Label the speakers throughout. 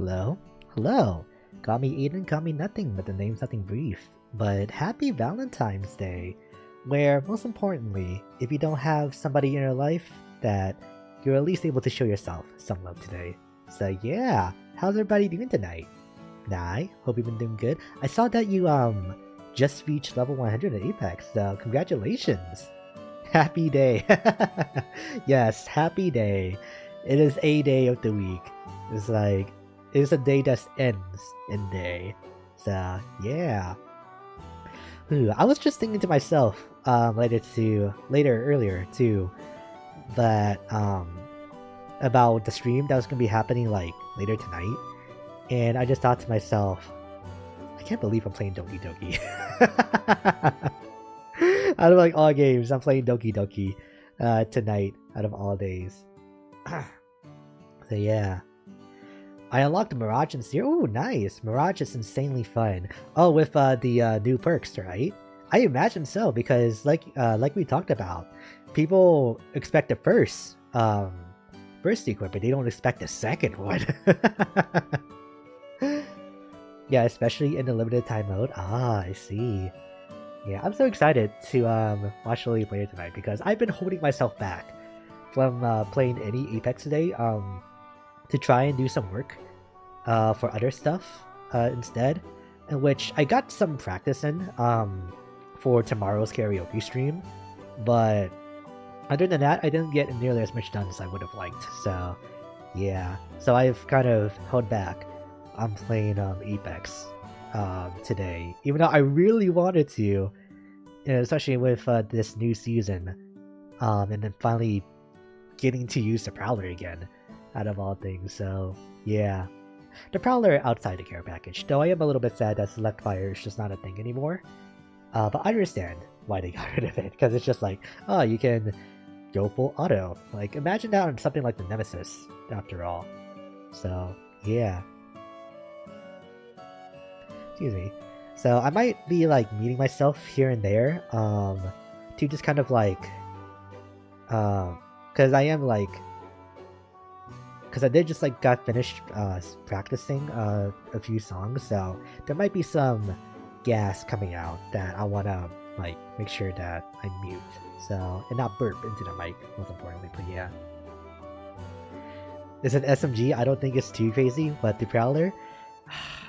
Speaker 1: Hello? Hello! Call me Aiden, call me nothing, but the name's nothing brief. But happy Valentine's Day! Where, most importantly, if you don't have somebody in your life, that you're at least able to show yourself some love today. So yeah, how's everybody doing tonight? I hope you've been doing good. I saw that you just reached level 100 in Apex, so congratulations! Happy day! Yes, happy day. It is a day of the week. It's like, it's a day that ends in day. So, yeah. Ooh, I was just thinking to myself, earlier too, that, about the stream that was gonna be happening, like, later tonight. And I just thought to myself, I can't believe I'm playing Doki Doki. Out of like all games, I'm playing Doki Doki tonight, out of all days. So yeah. I unlocked Mirage and Seer. Oh, nice! Mirage is insanely fun. Oh, with the new perks, right? I imagine so, because like we talked about, people expect the first equip, but they don't expect the second one. Yeah, especially in the limited time mode. Ah, I see. Yeah, I'm so excited to watch Lily play tonight because I've been holding myself back from playing any Apex today to try and do some work for other stuff instead, in which I got some practice in for tomorrow's karaoke stream, but other than that, I didn't get nearly as much done as I would have liked. So yeah, so I've kind of held back on playing Apex today, even though I really wanted to, you know, especially with this new season, and then finally getting to use the Prowler again, out of all things. So yeah, the Prowler outside the care package, though I am a little bit sad that Select Fire is just not a thing anymore. But I understand why they got rid of it, because it's just like, oh, you can go full auto. Like, imagine that on something like the Nemesis, after all. So yeah. Excuse me. So I might be like meeting myself here and there, to just kind of like, because I am like, because I did just like got finished practicing a few songs, so there might be some gas coming out that I wanna like make sure that I mute, so and not burp into the mic, most importantly. But yeah, it's an SMG. I don't think it's too crazy, but the Prowler,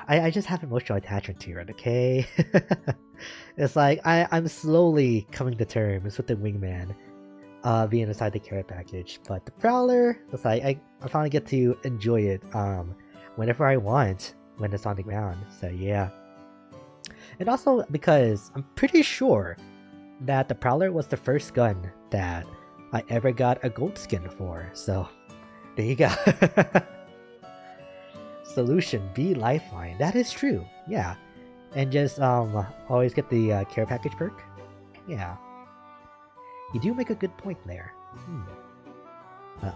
Speaker 1: I just have emotional attachment to it, okay? It's like, I'm slowly coming to terms with the Wingman being inside the care package, but the Prowler, it's like, I finally get to enjoy it whenever I want when it's on the ground, so yeah. And also because I'm pretty sure that the Prowler was the first gun that I ever got a gold skin for, so there you go. Solution B Lifeline. That is true. Yeah. And just always get the care package perk. Yeah. You do make a good point there.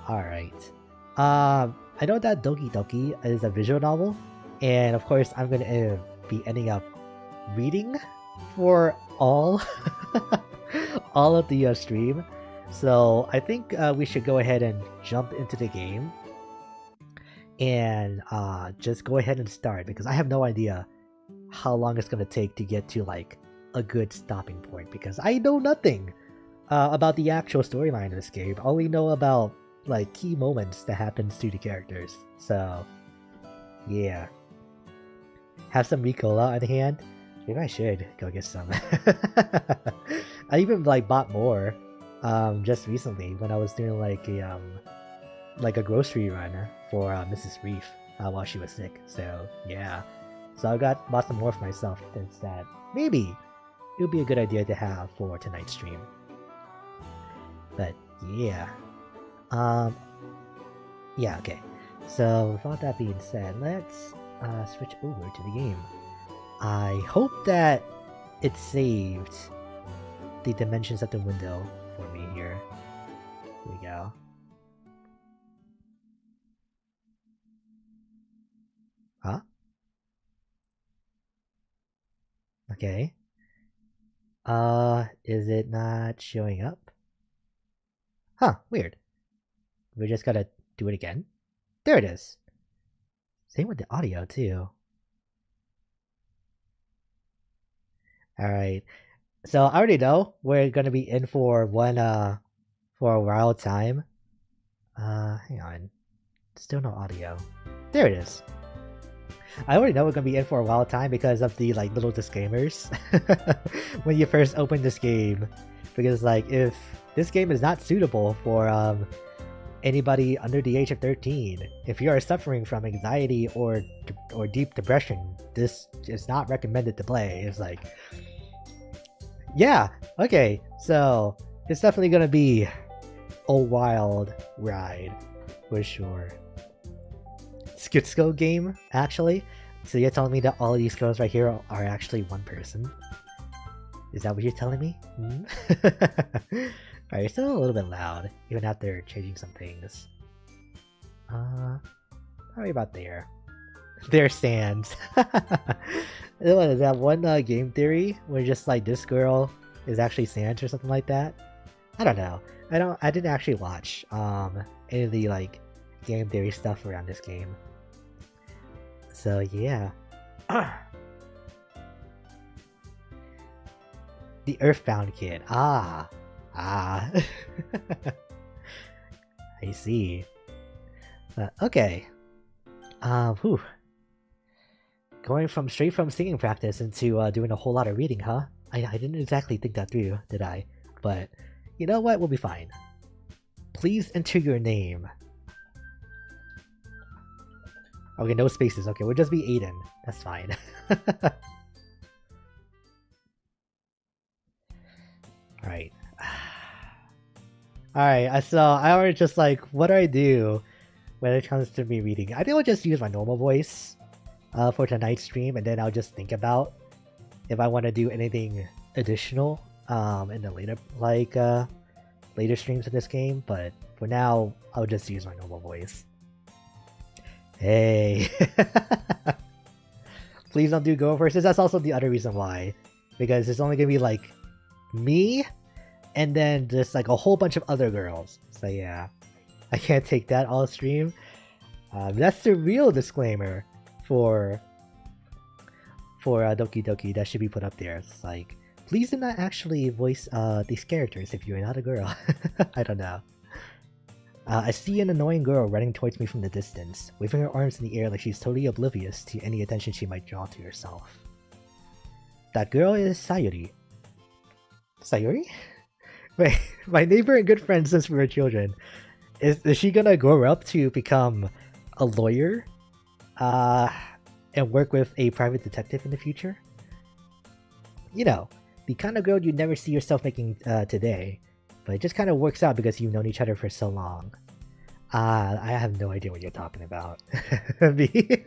Speaker 1: Alright. I know that Doki Doki is a visual novel, and of course I'm gonna be ending up reading for all all of the stream. So I think we should go ahead and jump into the game and just go ahead and start, because I have no idea how long it's gonna take to get to like a good stopping point, because I know nothing about the actual storyline of this game. I only know about like key moments that happens to the characters. So yeah, have some Ricola on hand. Maybe I should go get some. I even like bought more just recently when I was doing like a grocery run for Mrs. Reef while she was sick. So yeah, so I bought some more for myself. Since that maybe it would be a good idea to have for tonight's stream. But yeah, yeah, okay. So with all that being said, let's switch over to the game. I hope that it saved the dimensions of the window for me here. Here we go. Huh? Okay. Is it not showing up? Huh, weird. We just gotta do it again. There it is. Same with the audio too. Alright. So I already know we're gonna be in for for a wild time. Hang on. Still no audio. There it is. I already know we're gonna be in for a wild time because of the like little disclaimers when you first open this game. Because like if this game is not suitable for anybody under the age of 13, if you are suffering from anxiety or deep depression, this is not recommended to play. It's like, yeah, okay, so it's definitely gonna be a wild ride for sure. Skitsko game, actually. So you're telling me that all of these girls right here are actually one person? Is that what you're telling me? Hmm? Alright, you're still a little bit loud, even after changing some things. Probably about there. There stands. What is that one game theory where just like this girl is actually Sans or something like that? I don't know. I didn't actually watch any of the like game theory stuff around this game. So yeah. The Earthbound kid. Ah. I see. Okay. Whew. Going straight from singing practice into doing a whole lot of reading, huh? I didn't exactly think that through, did I? But you know what? We'll be fine. Please enter your name. Okay, no spaces. Okay, we'll just be Aiden. That's fine. Alright. Alright, so I already just like, what do I do when it comes to me reading? I think I'll just use my normal voice for tonight's stream, and then I'll just think about if I want to do anything additional in the later streams of this game. But for now, I'll just use my normal voice. Hey. Please don't do Go Versus. That's also the other reason why. Because it's only gonna be like me and then just like a whole bunch of other girls. So yeah. I can't take that all stream. That's the real disclaimer for Doki Doki that should be put up there. It's like, please do not actually voice these characters if you're not a girl. I don't know. I see an annoying girl running towards me from the distance, waving her arms in the air like she's totally oblivious to any attention she might draw to herself. That girl is Sayuri. Sayuri? Wait, my neighbor and good friend since we were children. Is she gonna grow up to become a lawyer? And work with a private detective in the future? You know, the kind of girl you never see yourself making today. But it just kind of works out because you've known each other for so long. I have no idea what you're talking about. We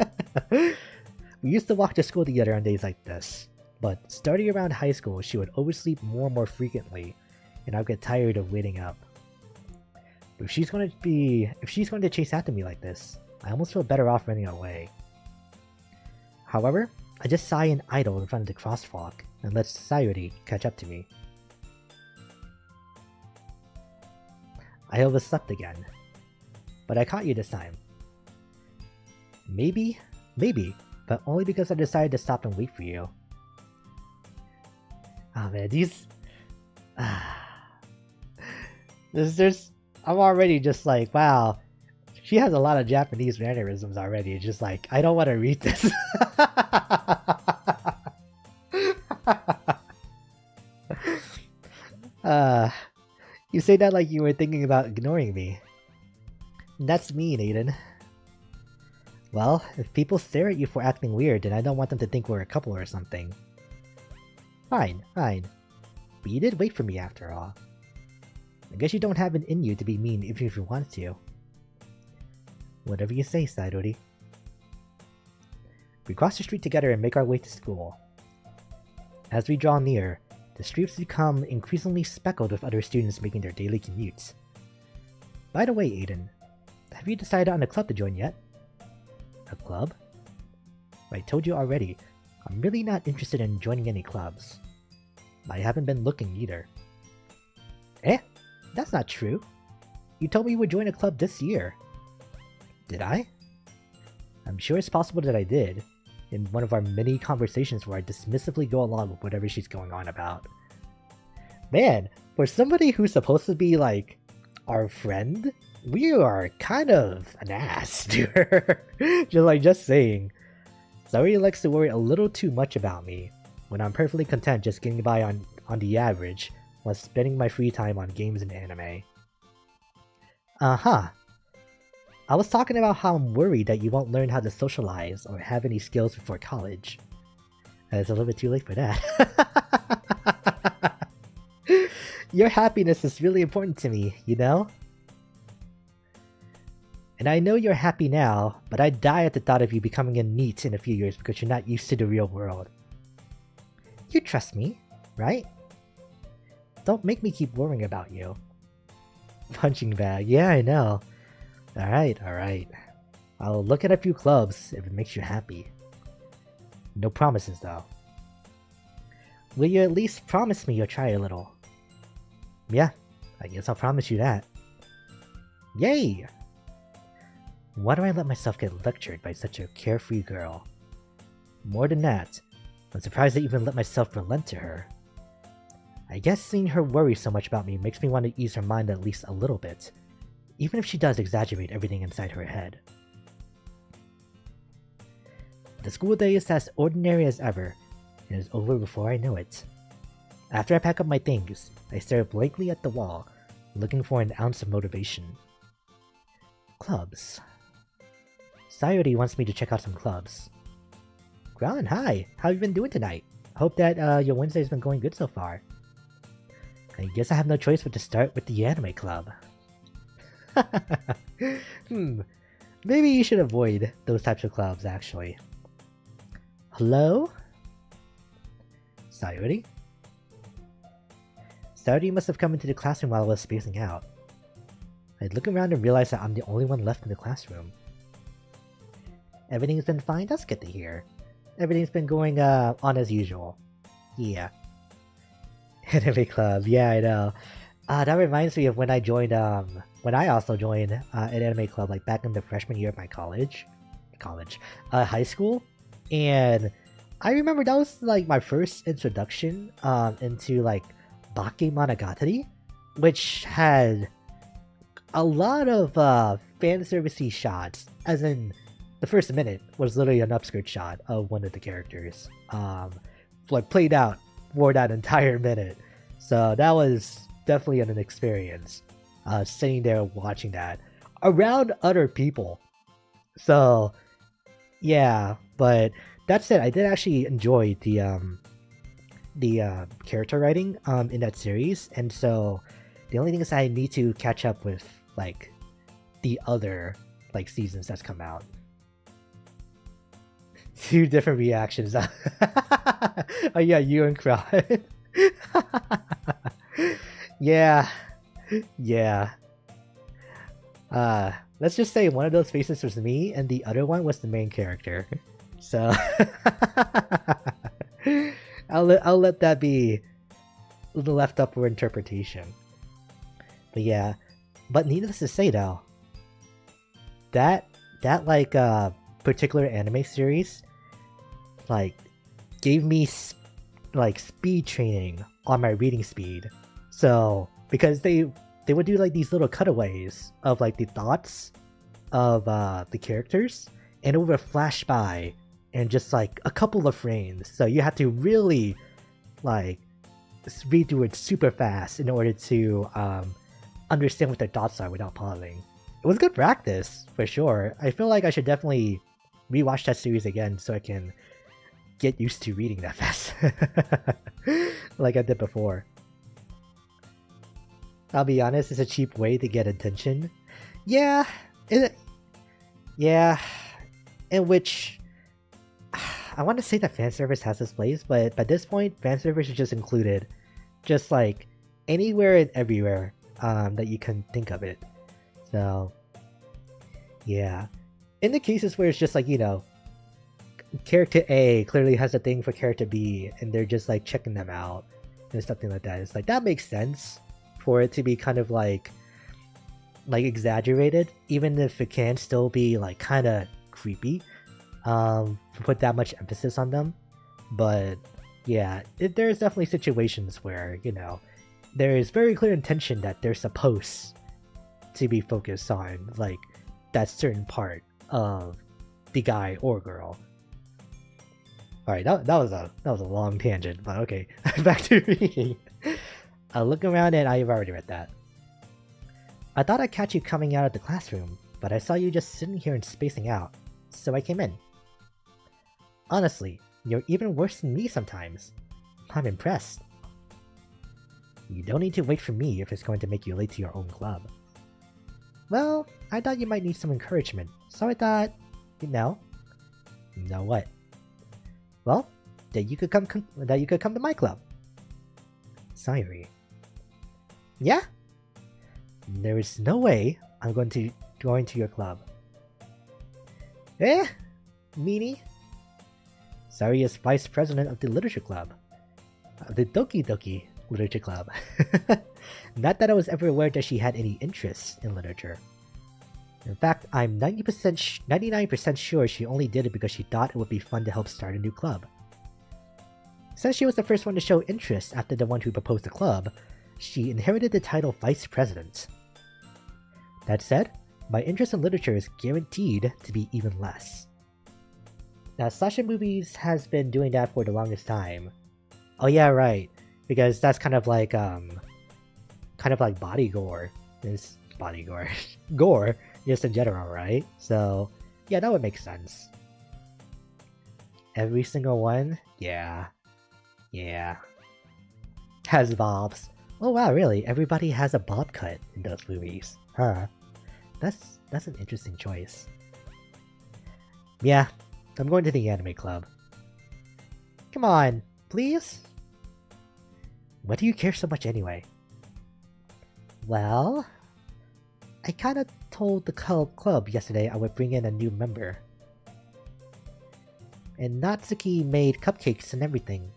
Speaker 1: used to walk to school together on days like this, but starting around high school, she would oversleep more and more frequently, and I'd get tired of waiting up. But if she's going to chase after me like this, I almost feel better off running away. However, I just sigh and idle in front of the crosswalk and let Sayuri catch up to me. I overslept again. But I caught you this time. Maybe, but only because I decided to stop and wait for you. Ah man, these... I'm already just like, wow. She has a lot of Japanese mannerisms already. It's just like, I don't want to read this. You say that like you were thinking about ignoring me. That's mean, Aiden. Well, if people stare at you for acting weird, then I don't want them to think we're a couple or something. Fine. But you did wait for me after all. I guess you don't have it in you to be mean even if you want to. Whatever you say, Sayuri. We cross the street together and make our way to school. As we draw near, the streets become increasingly speckled with other students making their daily commutes. By the way, Aiden, have you decided on a club to join yet? A club? I told you already, I'm really not interested in joining any clubs. I haven't been looking either. Eh? That's not true. You told me you would join a club this year. Did I? I'm sure it's possible that I did, in one of our many conversations where I dismissively go along with whatever she's going on about. Man, for somebody who's supposed to be, like, our friend, we are kind of an ass to her. just saying. Sayuri likes to worry a little too much about me, when I'm perfectly content just getting by on the average, while spending my free time on games and anime. Uh-huh. I was talking about how I'm worried that you won't learn how to socialize or have any skills before college. It's a little bit too late for that. Your happiness is really important to me, you know? And I know you're happy now, but I'd die at the thought of you becoming a NEET in a few years because you're not used to the real world. You trust me, right? Don't make me keep worrying about you. Punching bag, yeah, I know. Alright. I'll look at a few clubs if it makes you happy. No promises, though. Will you at least promise me you'll try a little? Yeah, I guess I'll promise you that. Yay! Why do I let myself get lectured by such a carefree girl? More than that, I'm surprised I even let myself relent to her. I guess seeing her worry so much about me makes me want to ease her mind at least a little bit, even if she does exaggerate everything inside her head. The school day is as ordinary as ever, and is over before I know it. After I pack up my things, I stare blankly at the wall, looking for an ounce of motivation. Clubs. Sayuri wants me to check out some clubs. Gran, hi! How have you been doing tonight? Hope that your Wednesday's been going good so far. I guess I have no choice but to start with the anime club. Maybe you should avoid those types of clubs, actually. Hello? Sayuri? Sayuri must have come into the classroom while I was spacing out. I'd look around and realize that I'm the only one left in the classroom. Everything's been fine? That's good to hear. Everything's been going on as usual. Yeah. Anime club, yeah, I know. That reminds me of when I joined, when I also joined an anime club, like back in the freshman year of my high school. And I remember that was like my first introduction into like Bakemonogatari, which had a lot of fan servicey shots, as in the first minute was literally an upskirt shot of one of the characters, like played out for that entire minute. So that was definitely an experience, sitting there watching that around other people. So yeah, but that said, I did actually enjoy the character writing in that series, and so the only thing is I need to catch up with like the other like seasons that's come out. Two different reactions. Oh yeah, you and Cry. Yeah. Let's just say one of those faces was me, and the other one was the main character. So I'll let that be the left up for interpretation. But yeah, but needless to say though, that like particular anime series like gave me like speed training on my reading speed. So because they would do like these little cutaways of like the thoughts of the characters, and it would flash by in just like a couple of frames, so you have to really like read through it super fast in order to understand what their thoughts are without pausing. It was good practice for sure. I feel like I should definitely rewatch that series again so I can get used to reading that fast like I did before. I'll be honest, it's a cheap way to get attention. Yeah, in which I want to say that fan service has its place, but at this point, fan service is just included, just like anywhere and everywhere that you can think of it. So yeah, in the cases where it's just like, you know, character A clearly has a thing for character B, and they're just like checking them out and something like that, it's like that makes sense for it to be kind of like exaggerated, even if it can still be like kind of creepy. put that much emphasis on them. But yeah, there's definitely situations where, you know, there is very clear intention that they're supposed to be focused on, like, that certain part of the guy or girl. Alright, that was a long tangent, but okay. Back to reading. Look around and I've already read that. I thought I'd catch you coming out of the classroom, but I saw you just sitting here and spacing out, so I came in. Honestly, you're even worse than me sometimes. I'm impressed. You don't need to wait for me if it's going to make you late to your own club. Well, I thought you might need some encouragement, so I thought, you know what? Well, that you could come to my club. Sayuri. Yeah? There is no way I'm going to your club. Eh? Meanie? Sayuri is vice president of the literature club. The Doki literature club. Not that I was ever aware that she had any interest in literature. In fact, I'm 99% sure she only did it because she thought it would be fun to help start a new club. Since she was the first one to show interest after the one who proposed the club, she inherited the title Vice President. That said, my interest in literature is guaranteed to be even less. Now, slasher movies has been doing that for the longest time. Oh yeah, right. Because that's kind of like body gore. It's body gore. Gore, just in general, right? So, yeah, that would make sense. Every single one? Yeah. Yeah. Has bobs. Oh wow, really? Everybody has a bob cut in those movies. Huh. That's an interesting choice. Yeah, I'm going to the anime club. Come on, please? Why do you care so much anyway? Well, I kinda told the club yesterday I would bring in a new member. And Natsuki made cupcakes and everything.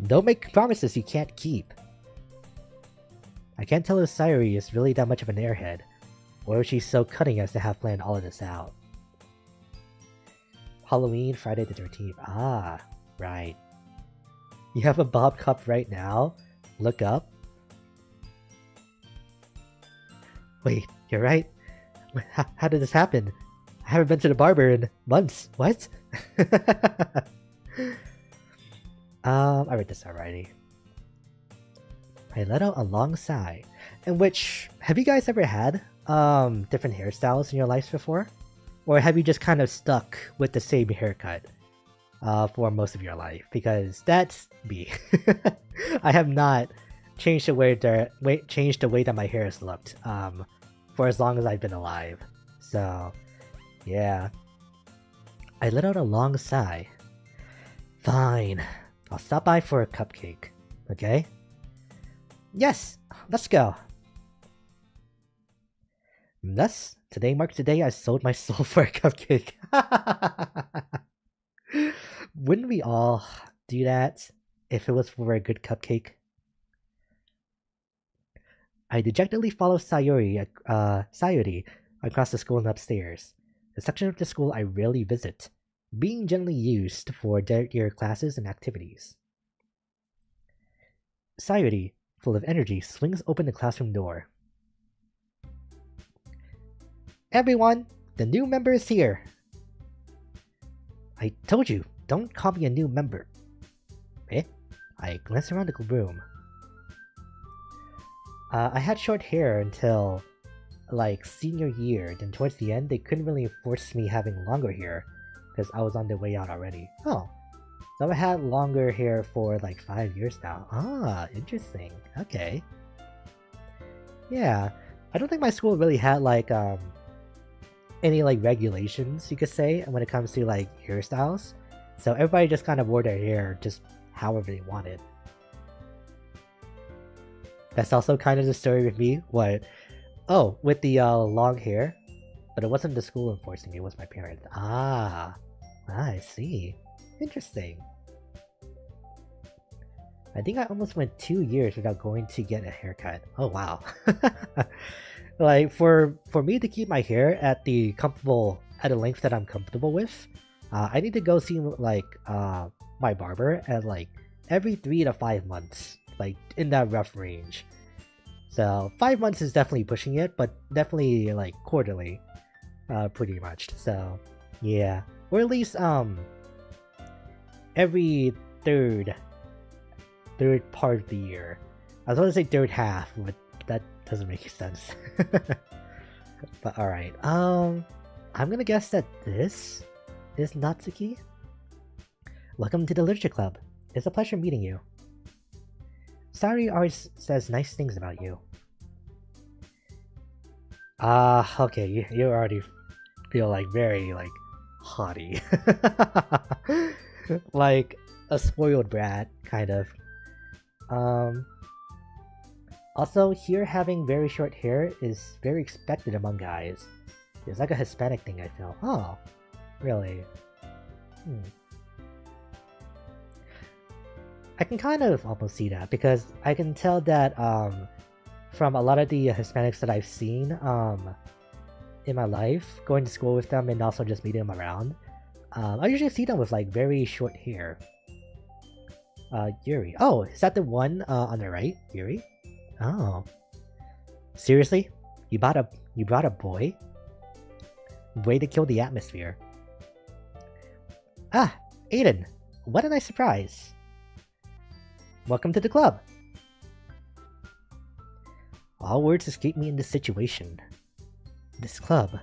Speaker 1: Don't make promises you can't keep. I can't tell if Sayuri is really that much of an airhead, or if she's so cutting as to have planned all of this out. Halloween, Friday the 13th. Ah, right. You have a bob cup right now? Look up. Wait, you're right. How did this happen? I haven't been to the barber in months. What? I read this already. I let out a long sigh. In which, have you guys ever had different hairstyles in your lives before? Or have you just kind of stuck with the same haircut for most of your life? Because that's me. I have not changed the way that my hair has looked for as long as I've been alive. So, yeah. I let out a long sigh. Fine. I'll stop by for a cupcake. Okay? Yes! Let's go! Thus, today marks the day I sold my soul for a cupcake. Wouldn't we all do that if it was for a good cupcake? I dejectedly follow Sayuri across the school and upstairs, the section of the school I rarely visit, being generally used for dirtier classes and activities. Sayuri, full of energy, swings open the classroom door. Everyone, the new member is here! I told you, don't call me a new member. Eh? I glance around the room. I had short hair until, like, senior year, then towards the end they couldn't really force me having longer hair, because I was on the way out already. Oh, so I had longer hair for like 5 years now. Ah, interesting. Okay. Yeah, I don't think my school really had like any like regulations, you could say, when it comes to like hairstyles. So everybody just kind of wore their hair just however they wanted. That's also kind of the story with me. What? Oh, with the long hair. But it wasn't the school enforcing me, it was my parents. Ah, I see. Interesting. I think I almost went 2 years without going to get a haircut. Oh wow. Like for me to keep my hair at the comfortable at a length that I'm comfortable with. I need to go see like my barber at like every 3 to 5 months, like in that rough range. So 5 months is definitely pushing it, but definitely like quarterly, pretty much. So yeah, or at least every third part of the year. I was going to say third half, but that doesn't make sense. But alright, I'm gonna guess that this is Natsuki. Welcome to the Literature Club. It's a pleasure meeting you. Sayuri always says nice things about you. Okay, you already feel like very, like, haughty. Like a spoiled brat, kind of. Also, here having very short hair is very expected among guys. It's like a Hispanic thing, I feel. Oh, really? I can kind of almost see that, because I can tell that from a lot of the Hispanics that I've seen in my life, going to school with them and also just meeting them around, I usually see them with like very short hair. Yuri. Oh, is that the one on the right? Yuri? Oh. Seriously? You brought a boy? Way to kill the atmosphere. Ah, Aiden! What a nice surprise! Welcome to the club! All words escape me in this situation. This club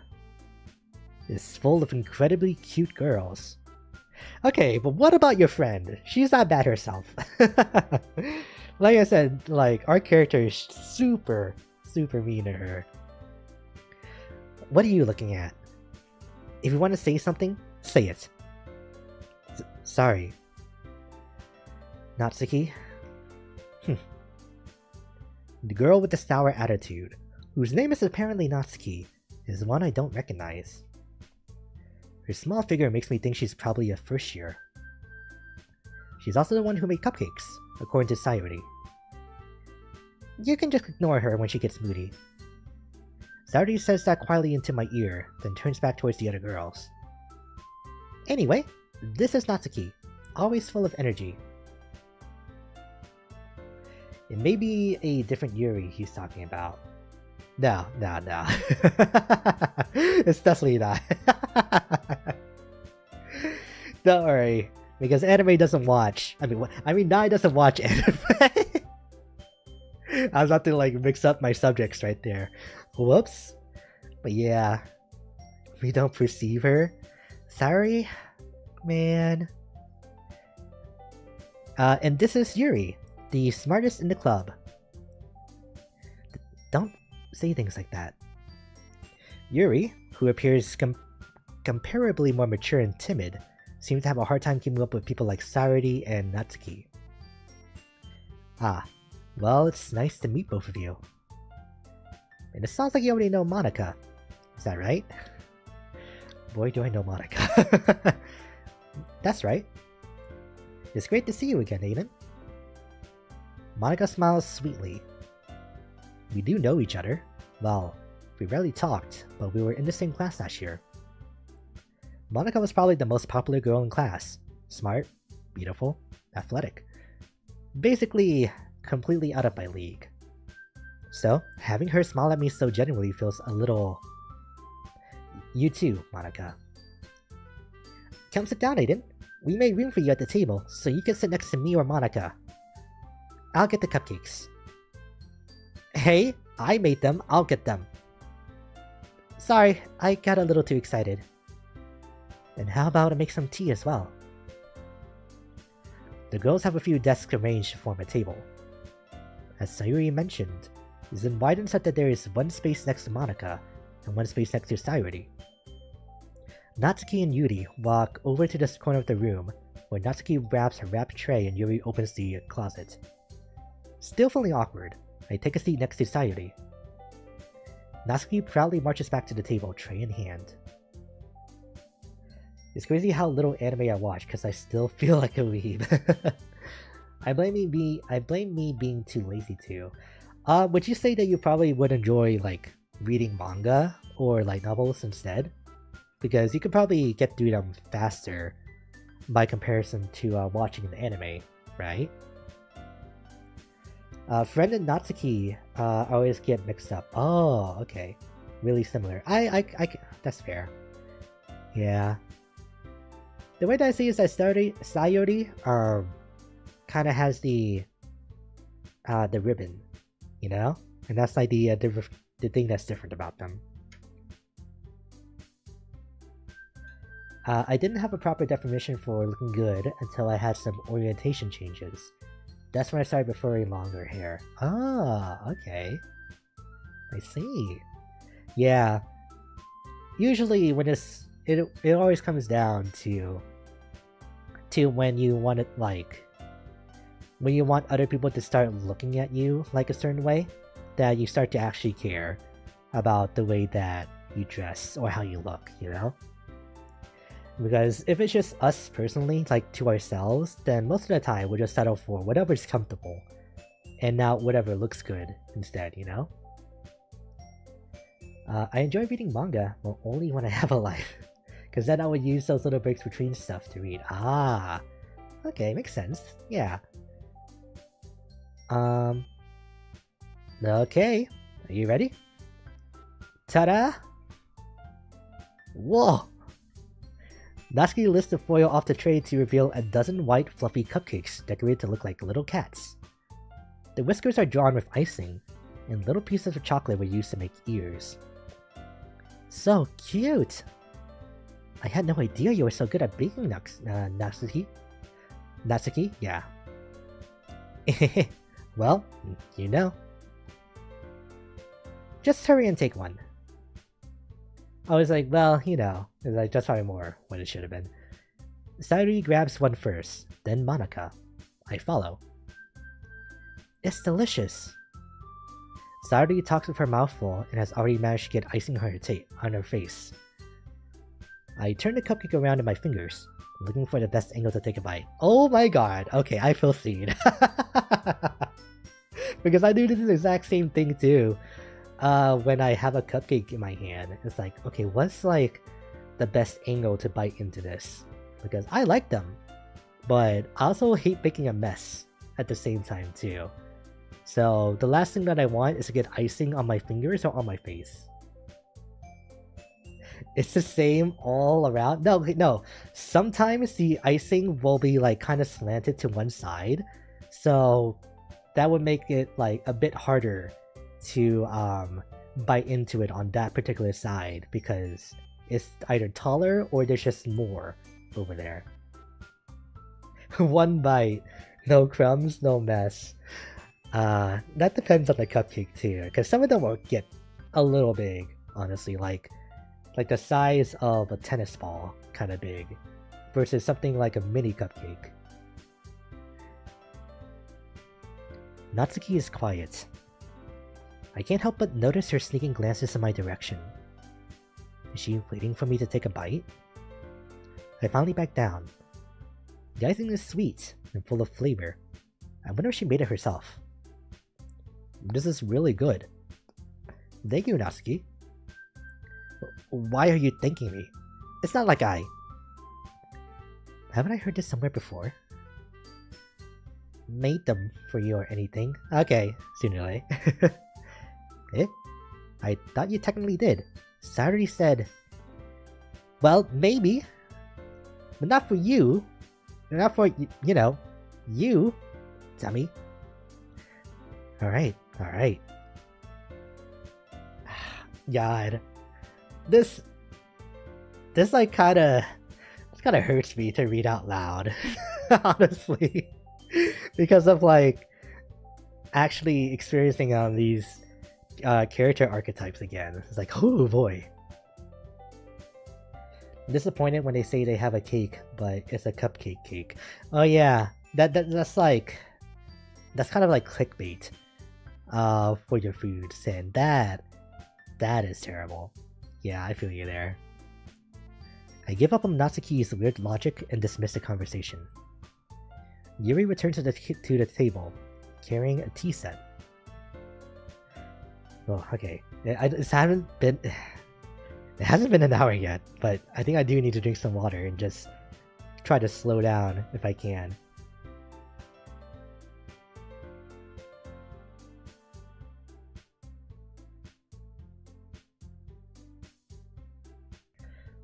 Speaker 1: is full of incredibly cute girls. Okay, but what about your friend? She's not bad herself. Like I said, like, our character is super mean to her. What are you looking at? If you want to say something, say it. Sorry. Natsuki? The girl with the sour attitude, whose name is apparently Natsuki, is one I don't recognize. Her small figure makes me think she's probably a first year. She's also the one who made cupcakes, according to Sayuri. You can just ignore her when she gets moody. Sayuri says that quietly into my ear, then turns back towards the other girls. Anyway, this is Natsuki, always full of energy. It may be a different Yuri he's talking about. No. It's definitely not. Don't worry, because anime doesn't watch. I mean, Nai doesn't watch anime. I was about to like mix up my subjects right there. Whoops. But yeah, we don't perceive her. Sorry, man. And this is Yuri, the smartest in the club. Don't say things like that. Yuri, who appears comparably more mature and timid, seems to have a hard time keeping up with people like Sayuri and Natsuki. Ah, well, it's nice to meet both of you. And it sounds like you already know Monica. Is that right? Boy, do I know Monica. That's right. It's great to see you again, Aiden. Monica smiles sweetly. We do know each other. Well, we rarely talked, but we were in the same class last year. Monica was probably the most popular girl in class. Smart, beautiful, athletic. Basically, completely out of my league. So, having her smile at me so genuinely feels a little... You too, Monica. Come sit down, Aiden. We made room for you at the table, so you can sit next to me or Monica. I'll get the cupcakes. Hey, I made them, I'll get them. Sorry, I got a little too excited. And how about I make some tea as well? The girls have a few desks arranged to form a table. As Sayuri mentioned, it's been widened such that there is one space next to Monica, and one space next to Sayuri. Natsuki and Yuri walk over to this corner of the room, where Natsuki grabs her wrapped tray and Yuri opens the closet. Still feeling awkward, I take a seat next to Sayuri. Natsuki proudly marches back to the table, tray in hand. It's crazy how little anime I watch, because I still feel like a weeb. I blame me being too lazy too. Would you say that you probably would enjoy like reading manga or like novels instead? because you could probably get through them faster by comparison to watching an anime, right? Friend and Natsuki always get mixed up. Oh, okay. Really similar. That's fair. Yeah. The way that I see is that Sayori kind of has the ribbon, you know? And that's like the thing that's different about them. I didn't have a proper definition for looking good until I had some orientation changes. That's when I started preferring longer hair. Ah, okay. I see. Yeah. Usually when it always comes down to when you want it, like, when you want other people to start looking at you like a certain way, that you start to actually care about the way that you dress or how you look, you know? Because if it's just us personally, like to ourselves, then most of the time we'll just settle for whatever's comfortable and not whatever looks good instead, you know? I enjoy reading manga, but only when I have a life. Because then I would use those little breaks between stuff to read. Ah, okay, makes sense. Yeah. Okay. Are you ready? Ta-da! Whoa! Natsuki lifts the foil off the tray to reveal a dozen white, fluffy cupcakes decorated to look like little cats. The whiskers are drawn with icing, and little pieces of chocolate were used to make ears. So cute! I had no idea you were so good at baking, Natsuki. Natsuki? Yeah. Well, you know. Just hurry and take one. I was like, well, you know, it's like just probably more what it should have been. Sayuri grabs one first, then Monica. I follow. It's delicious. Sayuri talks with her mouth full and has already managed to get icing on her face. I turn the cupcake around in my fingers, looking for the best angle to take a bite. Oh my god, okay, I feel seen. Because I do this exact same thing too. When I have a cupcake in my hand, it's like, okay, what's like the best angle to bite into this? Because I like them, but I also hate making a mess at the same time too. So the last thing that I want is to get icing on my fingers or on my face. It's the same all around. No. Sometimes the icing will be like kind of slanted to one side, so that would make it like a bit harder to bite into it on that particular side because it's either taller or there's just more over there. One bite, no crumbs, no mess. That depends on the cupcake too, because some of them will get a little big, honestly, like the size of a tennis ball, kind of big, versus something like a mini cupcake. Natsuki is quiet. I can't help but notice her sneaking glances in my direction. Is she waiting for me to take a bite? I finally back down. The icing is sweet and full of flavor. I wonder if she made it herself. This is really good. Thank you, Natsuki. Why are you thanking me? It's not like I... Haven't I heard this somewhere before? Made them for you or anything. Okay, sooner. Eh? I thought you technically did. Sayuri said... Well, maybe. But not for you. Not for, you know, you, dummy. Alright. God. This like kinda hurts me to read out loud. Honestly. Because of like actually experiencing these character archetypes again. It's like, oh boy. I'm disappointed when they say they have a cake, but it's a cupcake cake. Oh yeah, that's like, that's kind of like clickbait for your foods, and that is terrible. Yeah, I feel you there. I give up on Natsuki's weird logic and dismiss the conversation. Yuri returns to the table, carrying a tea set. Oh, okay. I just haven't been... It hasn't been an hour yet, but I think I do need to drink some water and just try to slow down if I can.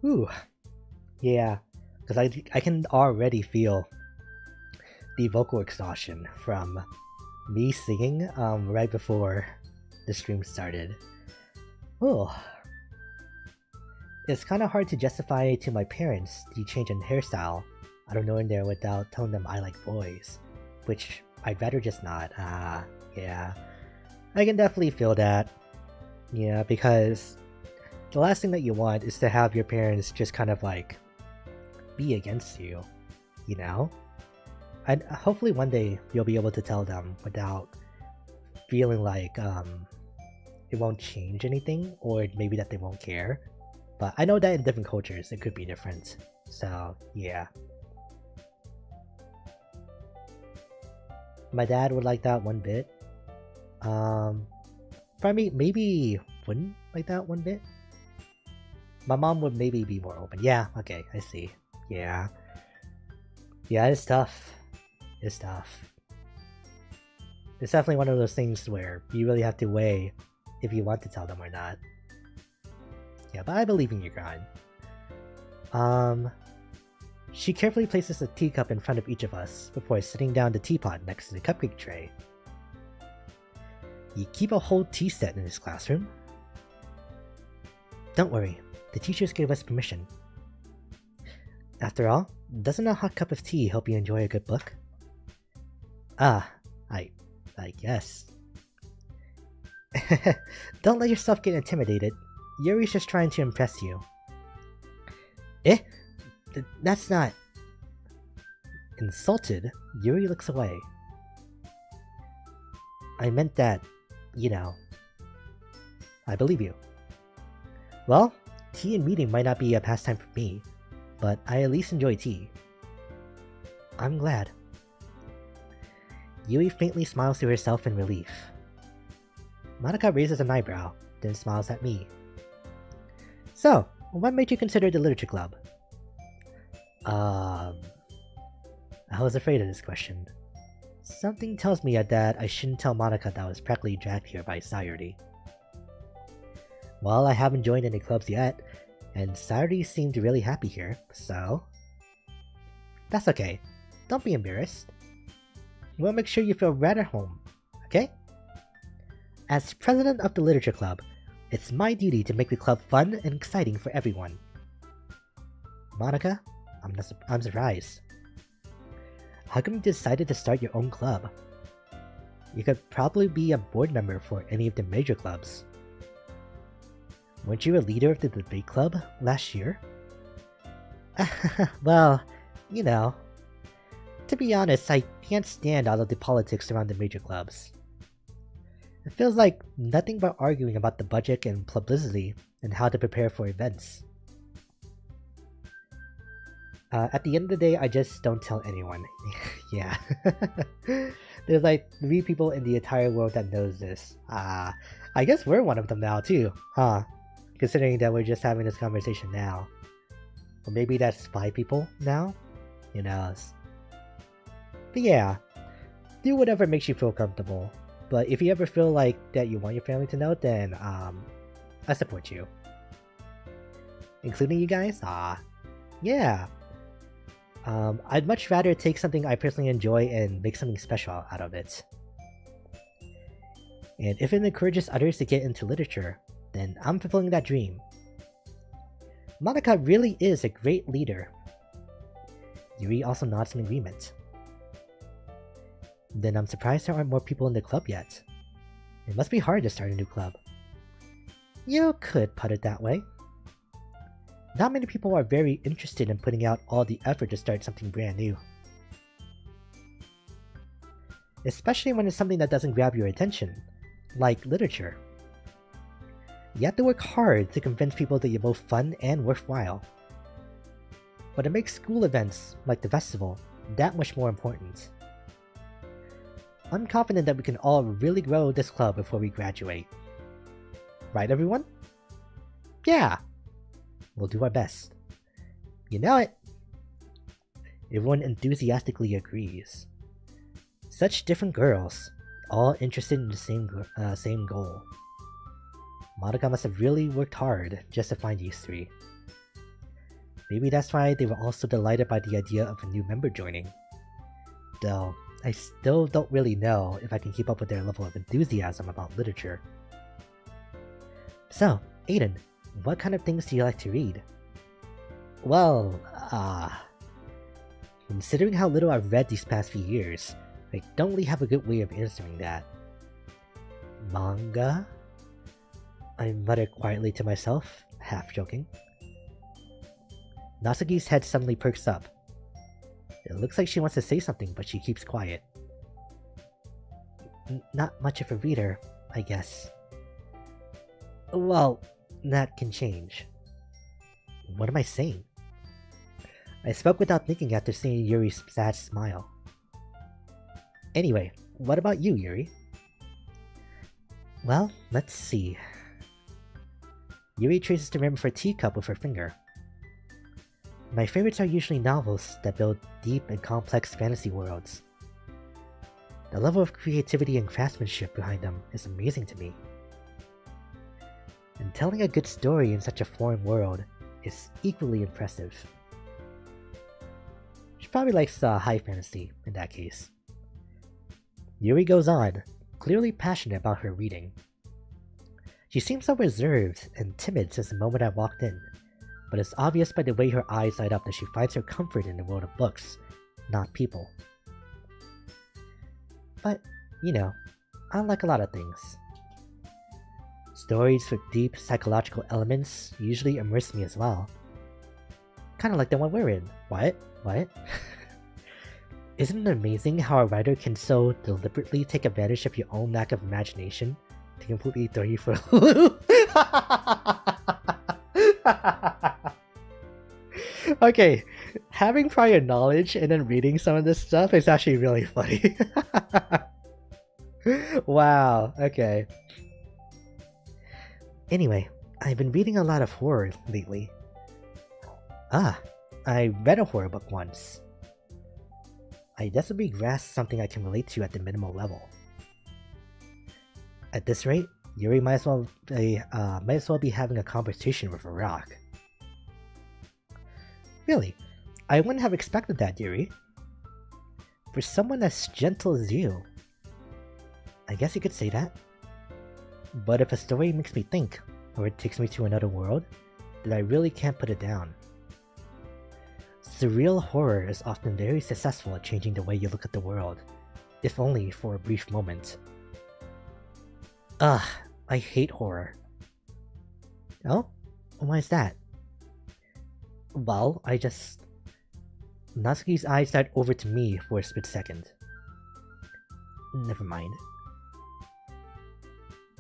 Speaker 1: Ooh, yeah, because I can already feel the vocal exhaustion from me singing right before the stream started. Oh, it's kind of hard to justify to my parents the change in hairstyle out of nowhere there without telling them I like boys, which I'd rather just not. Yeah, I can definitely feel that. Yeah, because the last thing that you want is to have your parents just kind of like be against you, you know? And hopefully one day you'll be able to tell them without feeling like it won't change anything, or maybe that they won't care. But I know that in different cultures it could be different. So yeah. My dad would like that one bit. Probably maybe wouldn't like that one bit. My mom would maybe be more open. Yeah, okay, I see. Yeah. Yeah, it's tough. It's tough. It's definitely one of those things where you really have to weigh if you want to tell them or not. Yeah, but I believe in your grind. She carefully places a teacup in front of each of us before sitting down the teapot next to the cupcake tray. You keep a whole tea set in this classroom? Don't worry, the teachers gave us permission. After all, doesn't a hot cup of tea help you enjoy a good book? Ah, I guess. Don't let yourself get intimidated. Yuri's just trying to impress you. Eh? That's not... Insulted, Yuri looks away. I meant that, you know. I believe you. Well, tea and reading might not be a pastime for me, but I at least enjoy tea. I'm glad. Yui faintly smiles to herself in relief. Monica raises an eyebrow, then smiles at me. So, what made you consider the literature club? I was afraid of this question. Something tells me that I shouldn't tell Monica that I was practically dragged here by Sayuri. Well, I haven't joined any clubs yet, and Sayuri seemed really happy here, so... That's okay. Don't be embarrassed. We'll make sure you feel right at home, okay? As president of the literature club, it's my duty to make the club fun and exciting for everyone. Monica, I'm surprised. How come you decided to start your own club? You could probably be a board member for any of the major clubs. Weren't you a leader of the debate club last year? Well, you know. To be honest, I can't stand all of the politics around the major clubs. It feels like nothing but arguing about the budget and publicity and how to prepare for events. At the end of the day, I just don't tell anyone. Yeah. There's like 3 people in the entire world that knows this. I guess we're one of them now too, huh? Considering that we're just having this conversation now. Or maybe that's 5 people now? Who knows? But yeah, do whatever makes you feel comfortable. But if you ever feel like that you want your family to know, then I support you. Including you guys? Yeah. I'd much rather take something I personally enjoy and make something special out of it. And if it encourages others to get into literature, then I'm fulfilling that dream. Monica really is a great leader. Yuri also nods in agreement. Then I'm surprised there aren't more people in the club yet. It must be hard to start a new club. You could put it that way. Not many people are very interested in putting out all the effort to start something brand new. Especially when it's something that doesn't grab your attention, like literature. You have to work hard to convince people that you're both fun and worthwhile. But it makes school events, like the festival, that much more important. I'm confident that we can all really grow this club before we graduate. Right, everyone? Yeah! We'll do our best. You know it! Everyone enthusiastically agrees. Such different girls, all interested in the same goal. Madoka must have really worked hard just to find these three. Maybe that's why they were all so delighted by the idea of a new member joining. Though, I still don't really know if I can keep up with their level of enthusiasm about literature. So, Aiden, what kind of things do you like to read? Well, considering how little I've read these past few years, I don't really have a good way of answering that. Manga? I muttered quietly to myself, half joking. Natsuki's head suddenly perks up. It looks like she wants to say something, but she keeps quiet. Not much of a reader, I guess. Well, that can change. What am I saying? I spoke without thinking after seeing Yuri's sad smile. Anyway, what about you, Yuri? Well, let's see. Yuri traces the rim for a teacup with her finger. My favorites are usually novels that build deep and complex fantasy worlds. The level of creativity and craftsmanship behind them is amazing to me. And telling a good story in such a foreign world is equally impressive. She probably likes high fantasy in that case. Yuri goes on, clearly passionate about her reading. She seems so reserved and timid since the moment I walked in, but it's obvious by the way her eyes light up that she finds her comfort in the world of books, not people. But, you know, I like a lot of things. Stories with deep psychological elements usually immerse me as well. Kinda like the one we're in. What? Isn't it amazing how a writer can so deliberately take advantage of your own lack of imagination to completely throw you for a loop? Okay, having prior knowledge and then reading some of this stuff is actually really funny. Wow, okay. Anyway, I've been reading a lot of horror lately. I read a horror book once. I desperately grasped something I can relate to at the minimal level. At this rate, Yuri might as well be having a conversation with a rock. Really, I wouldn't have expected that, Yuri. For someone as gentle as you. I guess you could say that. But if a story makes me think, or it takes me to another world, then I really can't put it down. Surreal horror is often very successful at changing the way you look at the world, if only for a brief moment. Ugh, I hate horror. Oh? Why is that? Well, Natsuki's eyes started over to me for a split second. Never mind.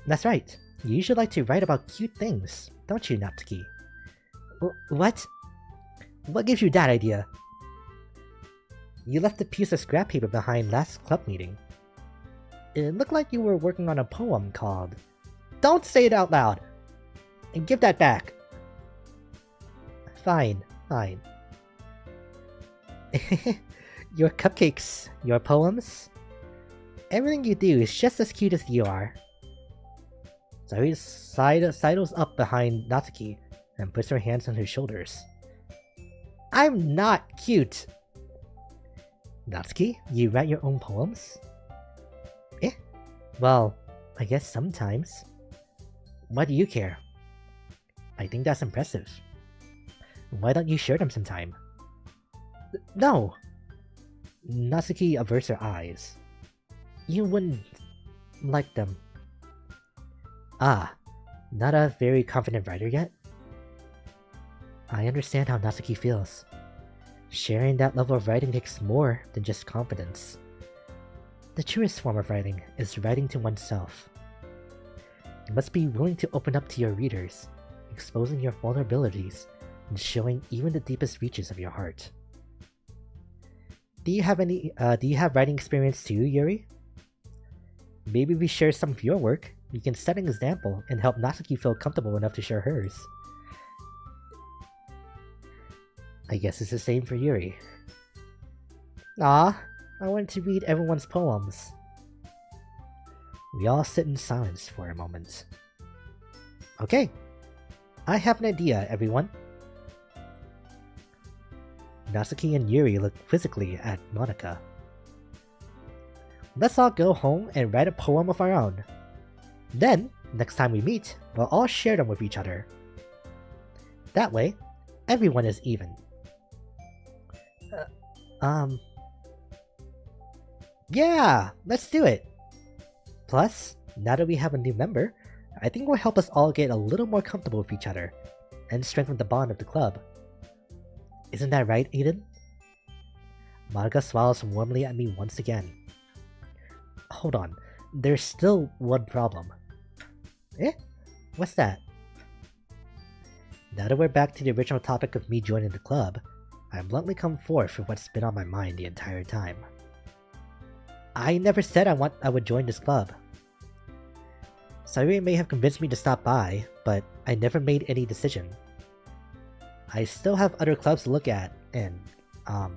Speaker 1: That's right, you usually like to write about cute things, don't you, Natsuki? What? What gives you that idea? You left a piece of scrap paper behind last club meeting. It looked like you were working on a poem called... Don't say it out loud! And give that back! Fine. Your cupcakes, your poems... Everything you do is just as cute as you are. So he sidles up behind Natsuki and puts her hands on his shoulders. I'm not cute! Natsuki, you write your own poems? Well, I guess sometimes. Why do you care? I think that's impressive. Why don't you share them sometime? No! Natsuki averts her eyes. You wouldn't like them. Not a very confident writer yet? I understand how Natsuki feels. Sharing that level of writing takes more than just confidence. The truest form of writing is writing to oneself. You must be willing to open up to your readers, exposing your vulnerabilities and showing even the deepest reaches of your heart. Do you have writing experience too, Yuri? Maybe we share some of your work. You can set an example and help Natsuki feel comfortable enough to share hers. I guess it's the same for Yuri. Ah, I wanted to read everyone's poems. We all sit in silence for a moment. Okay, I have an idea, everyone. Natsuki and Yuri look quizzically at Monika. Let's all go home and write a poem of our own. Then, next time we meet, we'll all share them with each other. That way, everyone is even. Yeah, let's do it! Plus, now that we have a new member, I think it will help us all get a little more comfortable with each other, and strengthen the bond of the club. Isn't that right, Aiden? Monika smiles warmly at me once again. Hold on, there's still one problem. Eh? What's that? Now that we're back to the original topic of me joining the club, I bluntly come forth with what's been on my mind the entire time. I never said I would join this club. Sayuri may have convinced me to stop by, but I never made any decision. I still have other clubs to look at, and, I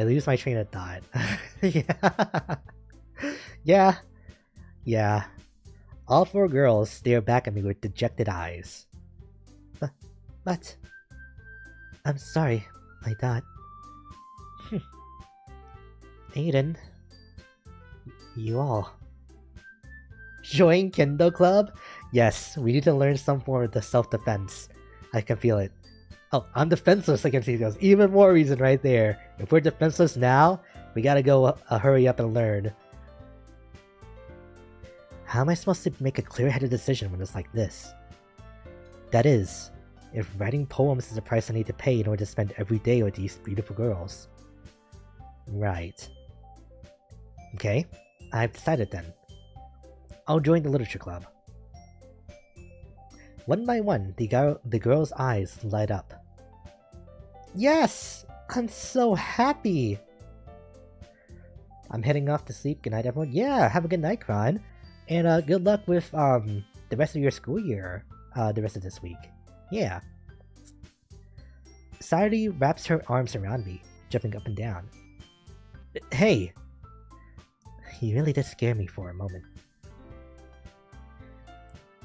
Speaker 1: lose my train of thought. Yeah. All four girls stare back at me with dejected eyes. But... I'm sorry, I thought. Aiden... You all... Join Kendo Club? Yes, we need to learn some form of the self-defense. I can feel it. Oh, I'm defenseless against these girls. Even more reason right there. If we're defenseless now, we gotta go hurry up and learn. How am I supposed to make a clear-headed decision when it's like this? That is, if writing poems is the price I need to pay in order to spend every day with these beautiful girls. Right. Okay, I've decided then. I'll join the literature club. One by one, the girls' eyes light up. Yes! I'm so happy! I'm heading off to sleep. Good night, everyone. Yeah, have a good night, Kron. And good luck with the rest of your school year, the rest of this week. Yeah. Sayuri wraps her arms around me, jumping up and down. Hey! You really did scare me for a moment.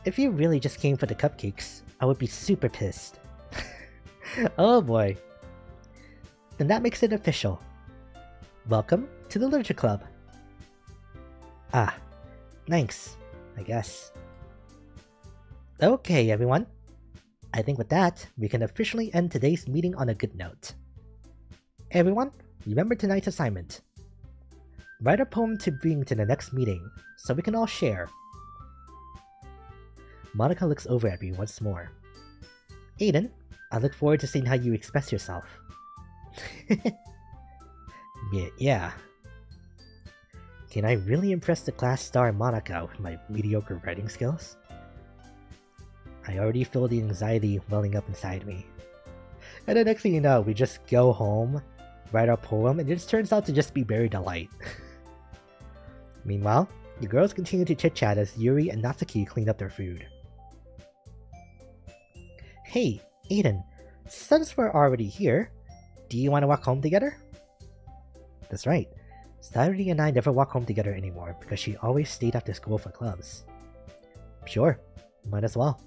Speaker 1: If you really just came for the cupcakes, I would be super pissed. Oh boy. Then that makes it official. Welcome to the Literature Club. Ah, thanks, I guess. Okay, everyone. I think with that, we can officially end today's meeting on a good note. Everyone, remember tonight's assignment. Write a poem to bring to the next meeting, so we can all share. Monika looks over at me once more. Aiden, I look forward to seeing how you express yourself. Yeah. Can I really impress the class star Monika with my mediocre writing skills? I already feel the anxiety welling up inside me. And then next thing you know, we just go home, write our poem, and it just turns out to just be very delight. Meanwhile, the girls continue to chit-chat as Yuri and Natsuki clean up their food. Hey, Aiden, since we're already here, do you want to walk home together? That's right. Sayuri and I never walk home together anymore because she always stayed after school for clubs. Sure, might as well.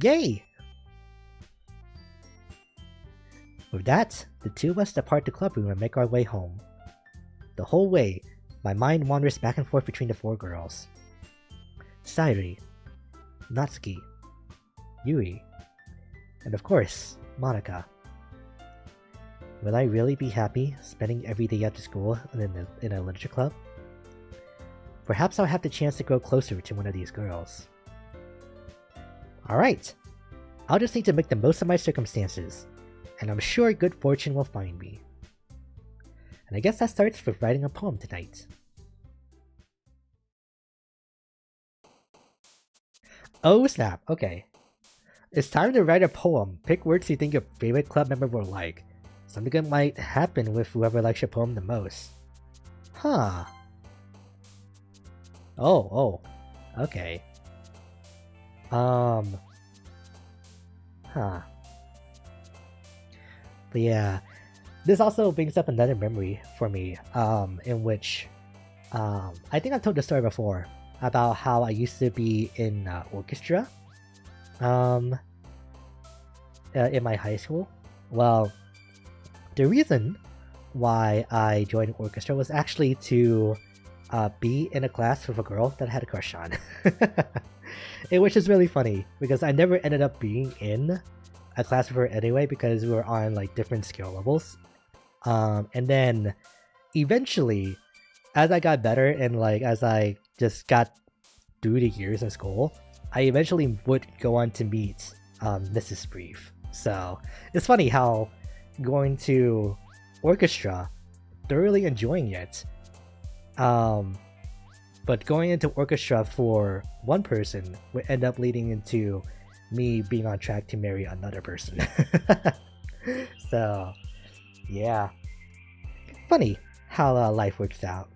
Speaker 1: Yay! With that, the two of us depart the club room and make our way home. The whole way, my mind wanders back and forth between the four girls. Sayuri, Natsuki, Yuri, and of course, Monika. Will I really be happy spending every day after school in a literature club? Perhaps I'll have the chance to grow closer to one of these girls. Alright, I'll just need to make the most of my circumstances, and I'm sure good fortune will find me. And I guess that starts with writing a poem tonight. Oh snap, okay. It's time to write a poem. Pick words you think your favorite club member will like. Something good might happen with whoever likes your poem the most. Huh. Oh, okay. Huh. But yeah, this also brings up another memory for me, in which I think I've told the story before about how I used to be in orchestra um, in my high school. Well, the reason why I joined orchestra was actually to be in a class with a girl that I had a crush on. Which is really funny because I never ended up being in a class with her anyway because we were on like different skill levels. And then eventually, as I got better and like as I just got through the years in school, I eventually would go on to meet Mrs. Brief. So it's funny how going to orchestra, thoroughly enjoying it, but going into orchestra for one person would end up leading into me being on track to marry another person. So yeah, funny how life works out.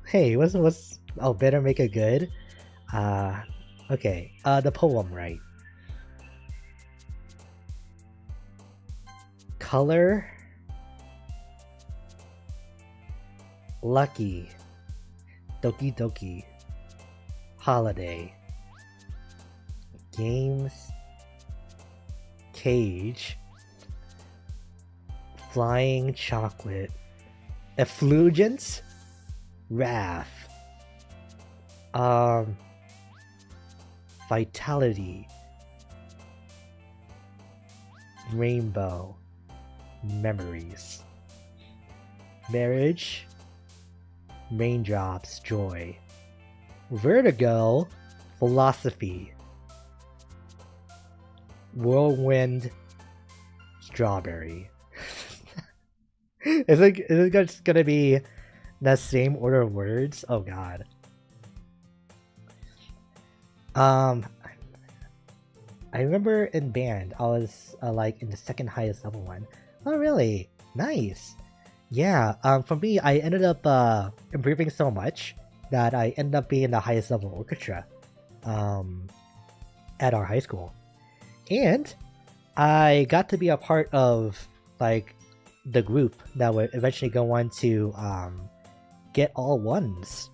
Speaker 1: Hey, what's oh, better make it good. Okay, the poem, right? Color, lucky, Doki Doki, holiday, games, cage, flying chocolate, effulgence, wrath, vitality, rainbow, memories, marriage, raindrops, joy, vertigo, philosophy, whirlwind, strawberry. Is it just gonna be that same order of words? Oh god. I remember in band, I was like in the second highest level one. Oh really? Nice. Yeah. For me, I ended up improving so much that I ended up being the highest level orchestra, at our high school, and I got to be a part of like the group that would eventually go on to get all ones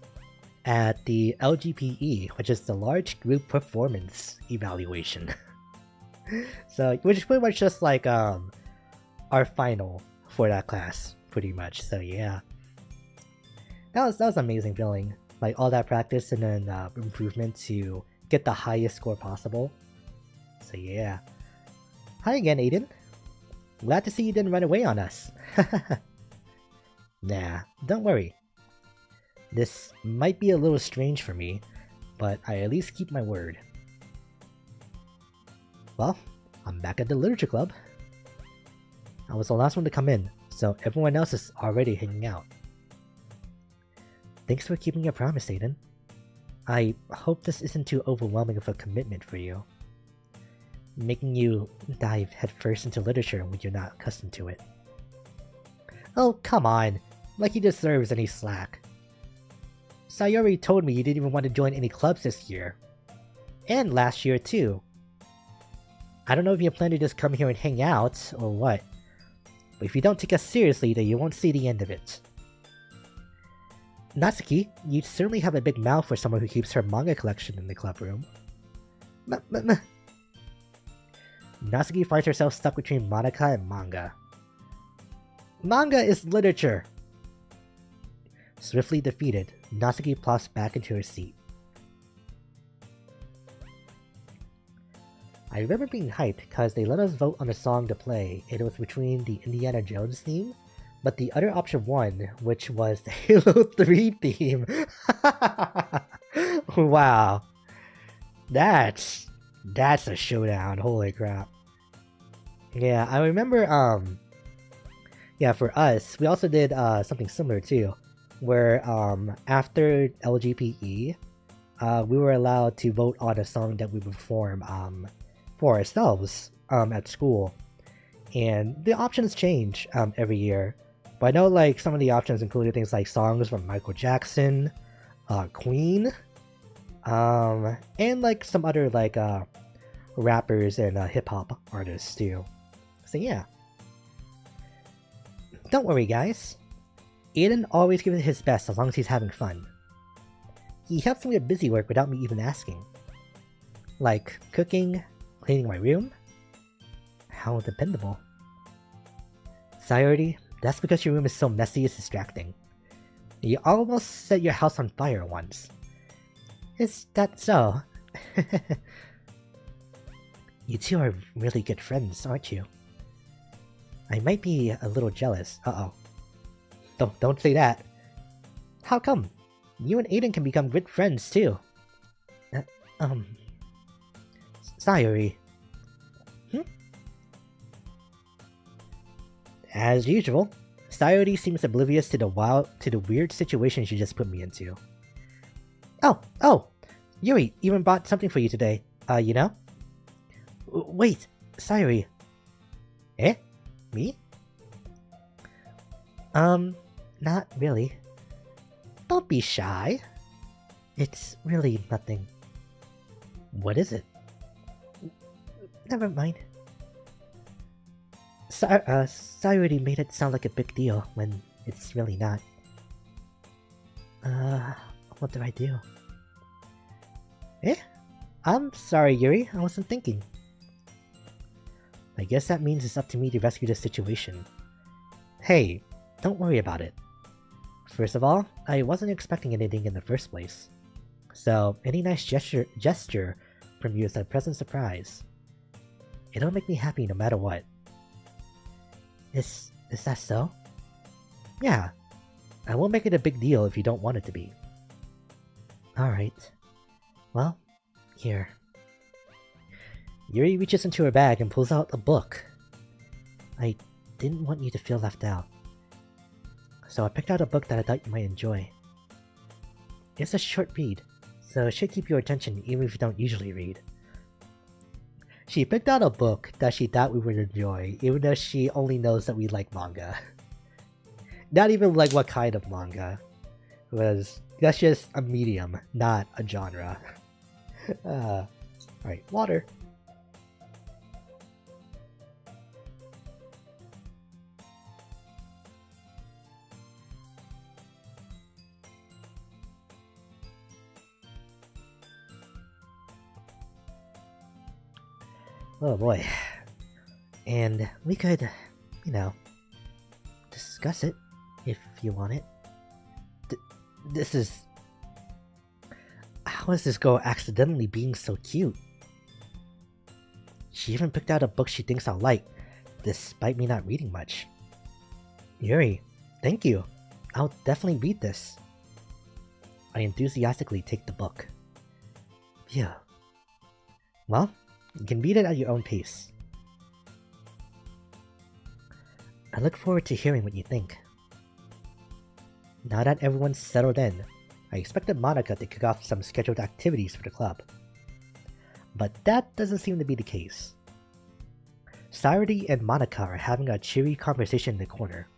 Speaker 1: at the LGPE, which is the Large Group Performance Evaluation. So, which is pretty much just like our final for that class, pretty much. So yeah, that was an amazing feeling. Like all that practice and then improvement to get the highest score possible. So yeah. Hi again, Aiden. Glad to see you didn't run away on us. Nah, don't worry. This might be a little strange for me, but I at least keep my word. Well, I'm back at the literature club. I was the last one to come in, so everyone else is already hanging out. Thanks for keeping your promise, Aiden. I hope this isn't too overwhelming of a commitment for you, making you dive headfirst into literature when you're not accustomed to it. Oh, come on, like he deserves any slack. Sayori told me you didn't even want to join any clubs this year. And last year too. I don't know if you plan to just come here and hang out, or what. But if you don't take us seriously, then you won't see the end of it. Natsuki, you certainly have a big mouth for someone who keeps her manga collection in the club room. Natsuki finds herself stuck between Monica and manga. Manga is literature! Swiftly defeated, Natsuki plops back into her seat. I remember being hyped because they let us vote on a song to play, and it was between the Indiana Jones theme, but the other option won, which was the Halo 3 theme. Wow. That's a showdown, holy crap. Yeah, I remember, yeah, for us, we also did something similar too, where after LGPE, we were allowed to vote on a song that we perform for ourselves at school, and the options change every year. But I know like some of the options included things like songs from Michael Jackson, Queen, and like some other like rappers and hip hop artists too. So yeah, Don't worry, guys. Aiden always gives it his best as long as he's having fun. He helps me with busy work without me even asking. Like cooking, cleaning my room. How dependable. Sayori, that's because your room is so messy it's distracting. You almost set your house on fire once. Is that so? You two are really good friends, aren't you? I might be a little jealous. Uh-oh. Don't say that. How come? You and Aiden can become good friends, too. Sayori. As usual, Sayori seems oblivious to the weird situation she just put me into. Oh! Yuri even bought something for you today, you know? Wait, Sayori. Eh? Me? Not really. Don't be shy. It's really nothing. What is it? Never mind. Sayori made it sound like a big deal when it's really not. What do I do? Eh? I'm sorry, Yuri. I wasn't thinking. I guess that means it's up to me to rescue the situation. Hey, don't worry about it. First of all, I wasn't expecting anything in the first place. So, any nice gesture from you is a pleasant surprise. It'll make me happy no matter what. Is that so? Yeah. I won't make it a big deal if you don't want it to be. Alright. Well, here. Yuri reaches into her bag and pulls out a book. I didn't want you to feel left out. So I picked out a book that I thought you might enjoy. It's a short read, so it should keep your attention even if you don't usually read. She picked out a book that she thought we would enjoy, even though she only knows that we like manga. Not even like what kind of manga. That's just a medium, not a genre. Alright, water. Oh boy. And we could, discuss it if you want it. This is... How is this girl accidentally being so cute? She even picked out a book she thinks I'll like, despite me not reading much. Yuri, thank you. I'll definitely read this. I enthusiastically take the book. Phew. Well, you can read it at your own pace. I look forward to hearing what you think. Now that everyone's settled in, I expected Monica to kick off some scheduled activities for the club. But that doesn't seem to be the case. Sayori and Monica are having a cheery conversation in the corner.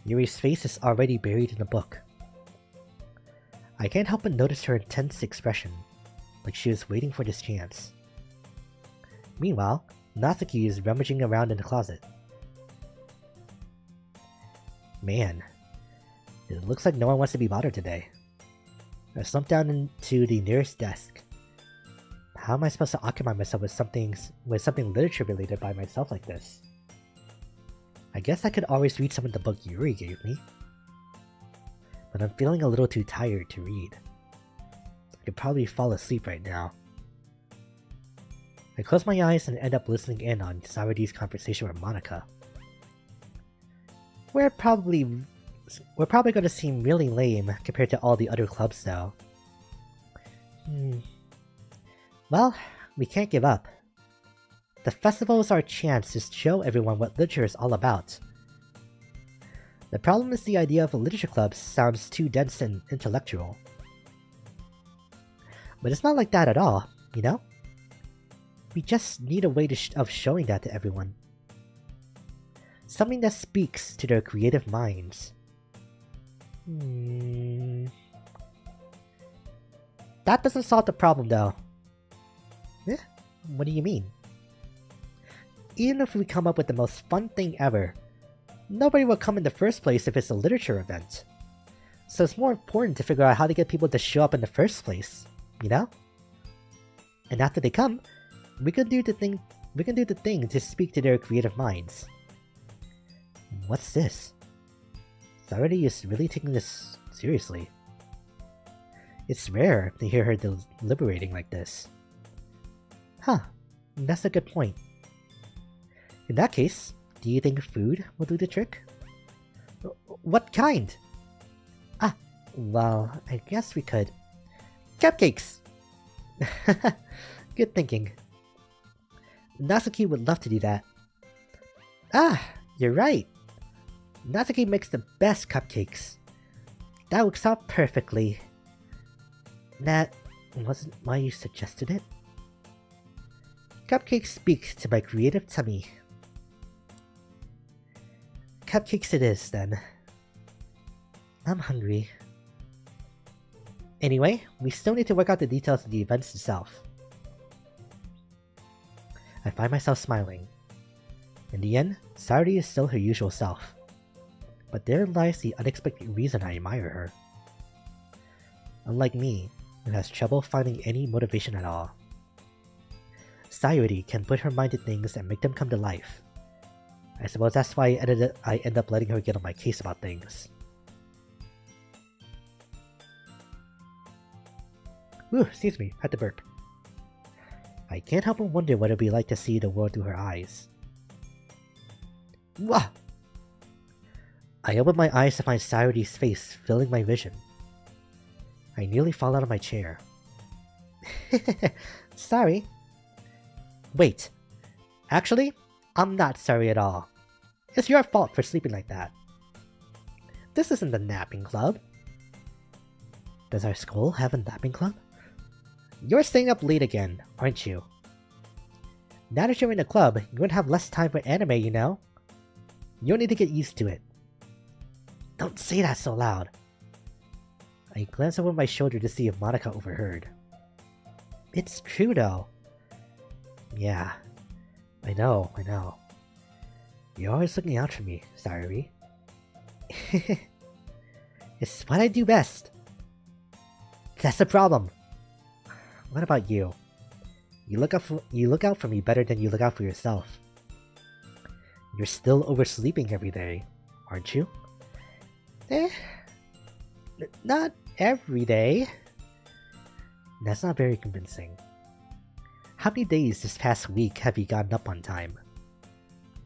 Speaker 1: Yuri's face is already buried in the book. I can't help but notice her intense expression, like she was waiting for this chance. Meanwhile, Natsuki is rummaging around in the closet. Man, it looks like no one wants to be bothered today. I slumped down into the nearest desk. How am I supposed to occupy myself with something literature related by myself like this? I guess I could always read some of the book Yuri gave me. But I'm feeling a little too tired to read. I could probably fall asleep right now. I close my eyes and end up listening in on Sayori's conversation with Monica. We're probably going to seem really lame compared to all the other clubs though. Well, we can't give up. The festival is our chance to show everyone what literature is all about. The problem is the idea of a literature club sounds too dense and intellectual. But it's not like that at all, you know? We just need a way of showing that to everyone. Something that speaks to their creative minds. That doesn't solve the problem though. Eh? What do you mean? Even if we come up with the most fun thing ever, Nobody will come in the first place if it's a literature event. So it's more important to figure out how to get people to show up in the first place, you know? And after they come, we can do the thing to speak to their creative minds. What's this? Sayuri is really taking this seriously. It's rare to hear her deliberating like this. Huh, that's a good point. In that case, do you think food will do the trick? What kind? Ah, well, I guess we could. Cupcakes! Good thinking. Natsuki would love to do that. Ah, you're right. Natsuki makes the best cupcakes. That works out perfectly. That wasn't why you suggested it. Cupcakes speak to my creative tummy. Cupcakes it is, then. I'm hungry. Anyway, we still need to work out the details of the events itself. I find myself smiling. In the end, Sayuri is still her usual self. But there lies the unexpected reason I admire her. Unlike me, who has trouble finding any motivation at all, Sayuri can put her mind to things and make them come to life. I suppose that's why I end up letting her get on my case about things. Ooh, excuse me, had to burp. I can't help but wonder what it'd be like to see the world through her eyes. Wah! I open my eyes to find Sayuri's face filling my vision. I nearly fall out of my chair. Sorry. Wait. Actually, I'm not sorry at all. It's your fault for sleeping like that. This isn't the napping club. Does our school have a napping club? You're staying up late again, aren't you? Now that you're in the club, you're gonna have less time for anime, you know? You'll need to get used to it. Don't say that so loud. I glance over my shoulder to see if Monica overheard. It's true though. Yeah, I know. You're always looking out for me, Sayuri. It's what I do best. That's the problem. What about you? You look out for me better than you look out for yourself. You're still oversleeping every day, aren't you? Not every day. That's not very convincing. How many days this past week have you gotten up on time?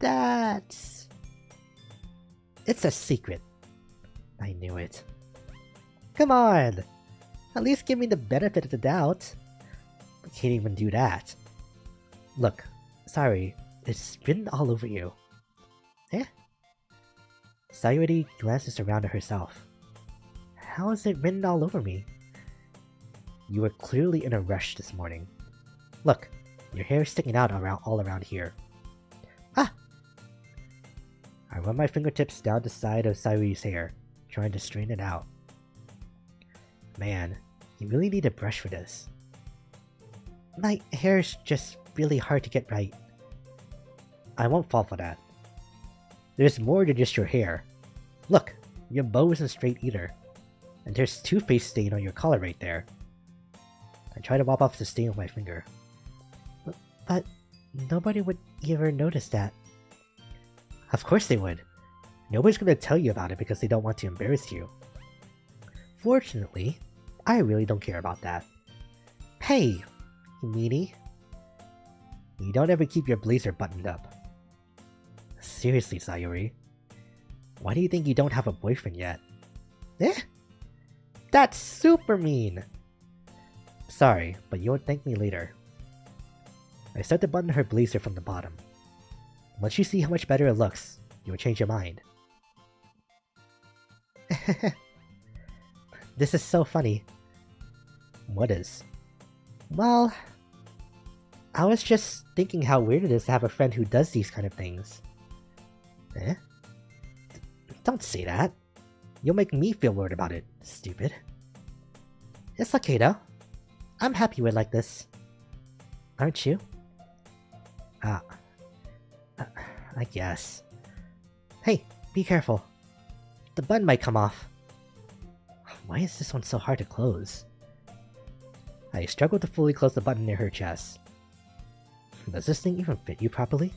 Speaker 1: It's a secret. I knew it. Come on! At least give me the benefit of the doubt. I can't even do that. Look, sorry, it's written all over you. Sayuri glances around at herself. How is it written all over me? You were clearly in a rush this morning. Look, your hair is sticking out all around here. Ah! I run my fingertips down the side of Sayuri's hair, trying to straighten it out. Man, you really need a brush for this. My hair is just really hard to get right. I won't fall for that. There's more than just your hair. Look, your bow isn't straight either. And there's toothpaste stain on your collar right there. I try to mop off the stain with my finger. But nobody would ever notice that. Of course they would. Nobody's gonna tell you about it because they don't want to embarrass you. Fortunately, I really don't care about that. Hey, you meanie. You don't ever keep your blazer buttoned up. Seriously, Sayuri. Why do you think you don't have a boyfriend yet? That's super mean! Sorry, but you'll thank me later. I start to button her blazer from the bottom. Once you see how much better it looks, you'll change your mind. This is so funny. What is? Well, I was just thinking how weird it is to have a friend who does these kind of things. Don't say that. You'll make me feel weird about it, stupid. It's okay though. I'm happy we're like this. Aren't you? I guess. Hey, Be careful. The button might come off. Why is this one so hard to close? I struggled to fully close the button near her chest. Does this thing even fit you properly?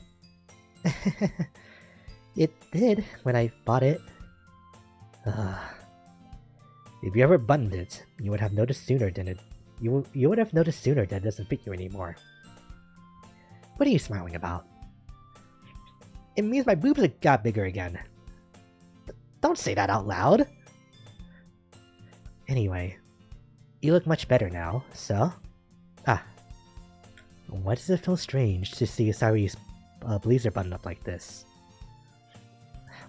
Speaker 1: It did when I bought it. If you ever buttoned it, you would have noticed sooner than it. You would have noticed sooner that it doesn't fit you anymore. What are you smiling about? It means my boobs got bigger again. Don't say that out loud! Anyway, you look much better now, so... Why does it feel strange to see Sayuri's blazer buttoned up like this?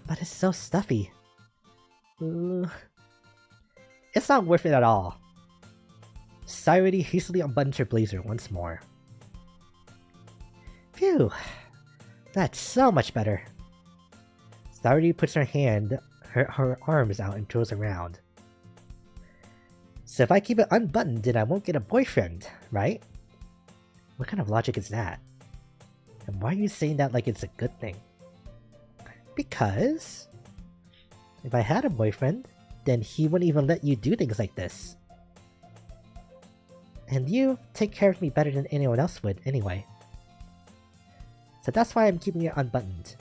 Speaker 1: But it's so stuffy. It's not worth it at all. Sayuri hastily unbuttons her blazer once more. Phew, that's so much better. Sayuri puts her arms out and twirls around. So if I keep it unbuttoned, then I won't get a boyfriend, right? What kind of logic is that? And why are you saying that like it's a good thing? Because if I had a boyfriend, then he wouldn't even let you do things like this. And you take care of me better than anyone else would anyway. So that's why I'm keeping it unbuttoned.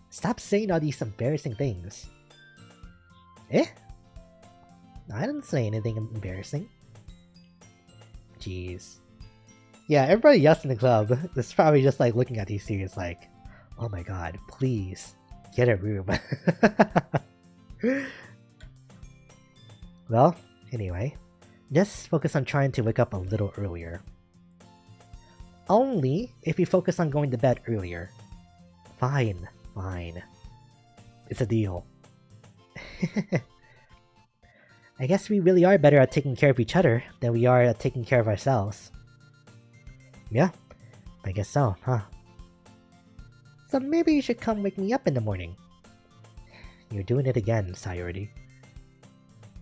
Speaker 1: Stop saying all these embarrassing things. Eh? I didn't say anything embarrassing. Jeez. Yeah, everybody else in the club is probably just like looking at these series like, oh my god, please, get a room. Well, anyway, just focus on trying to wake up a little earlier. Only if you focus on going to bed earlier. Fine, fine. It's a deal. I guess we really are better at taking care of each other than we are at taking care of ourselves. Yeah, I guess so, huh? So maybe you should come wake me up in the morning. You're doing it again, Sayuri.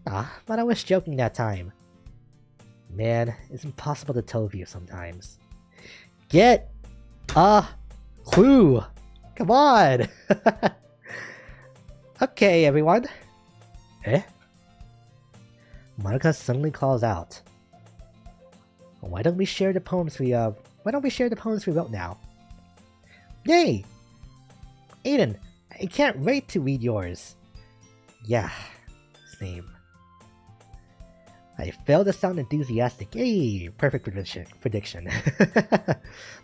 Speaker 1: But I was joking that time. Man, it's impossible to tell with you sometimes. Get a clue! Come on! Okay, everyone. Eh? Monica suddenly calls out. Why don't we share the poems we wrote now? Yay! Aiden, I can't wait to read yours. Yeah, same. I failed to sound enthusiastic. Yay! Perfect prediction.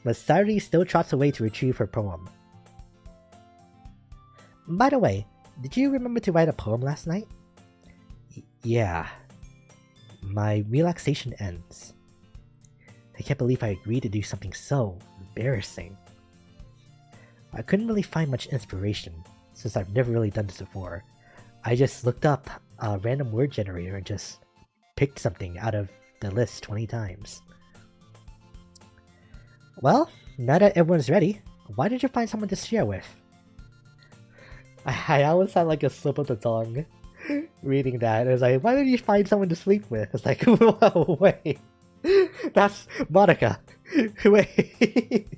Speaker 1: But Sayuri still trots away to retrieve her poem. By the way, did you remember to write a poem last night? Yeah. My relaxation ends. I can't believe I agreed to do something so embarrassing. I couldn't really find much inspiration, since I've never really done this before. I just looked up a random word generator and just picked something out of the list 20 times. Well, now that everyone's ready, why did you find someone to share with? I always had like a slip of the tongue reading that. It was like, why did you find someone to sleep with? It's like, whoa, wait. That's Monica. Wait.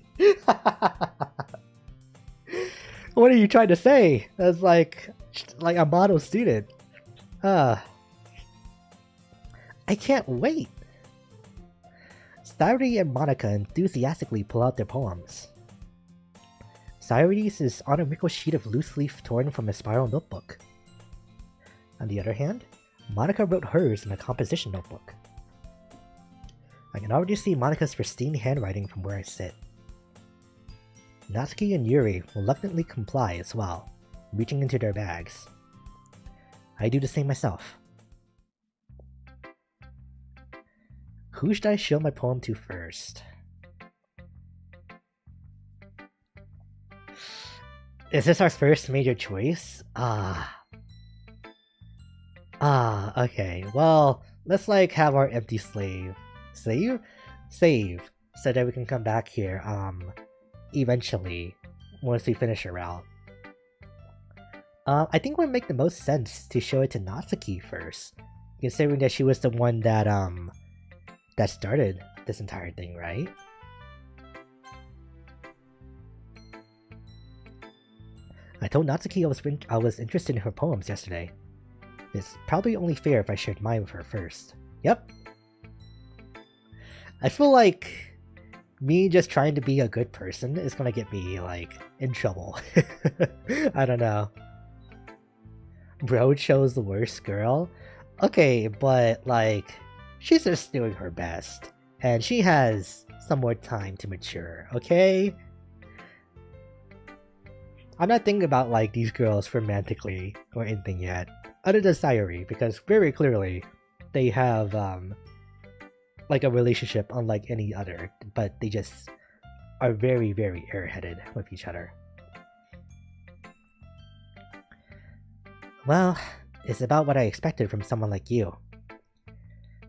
Speaker 1: What are you trying to say? That's like a model student. I can't wait. Sayuri and Monica enthusiastically pull out their poems. Sayuri's is on a wrinkled sheet of loose leaf torn from a spiral notebook. On the other hand, Monica wrote hers in a composition notebook. I can already see Monica's pristine handwriting from where I sit. Natsuki and Yuri reluctantly comply as well, reaching into their bags. I do the same myself. Who should I show my poem to first? Is this our first major choice? Okay. Well, let's like have our empty save, so that we can come back here, eventually, once we finish our route. I think it would make the most sense to show it to Natsuki first, considering that she was the one that, that started this entire thing, right? I told Natsuki I was interested in her poems yesterday. It's probably only fair if I shared mine with her first. Yep. I feel like me just trying to be a good person is gonna get me, like, in trouble. I don't know. Bro chose the worst girl? Okay, but, like, she's just doing her best. And she has some more time to mature, okay? I'm not thinking about, like, these girls romantically or anything yet. Other than Sayuri, because very clearly they have, like, a relationship unlike any other, but they just are very, very airheaded with each other. Well, it's about what I expected from someone like you.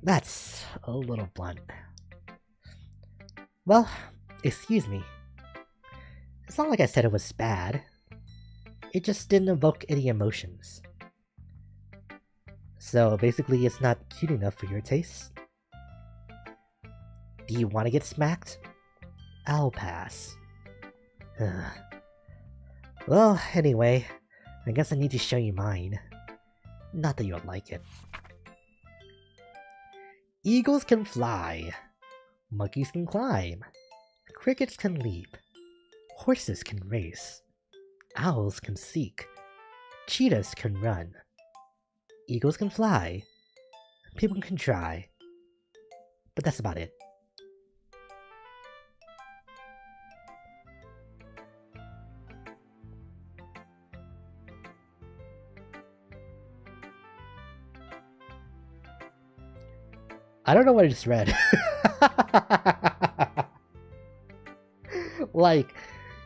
Speaker 1: That's a little blunt. Well, excuse me. It's not like I said it was bad. It just didn't evoke any emotions. So basically it's not cute enough for your taste? Do you want to get smacked? I'll pass. Well, anyway, I guess I need to show you mine. Not that you'll like it. Eagles can fly. Monkeys can climb. Crickets can leap. Horses can race. Owls can seek. Cheetahs can run. Eagles can fly. People can try. But that's about it. I don't know what I just read. Like,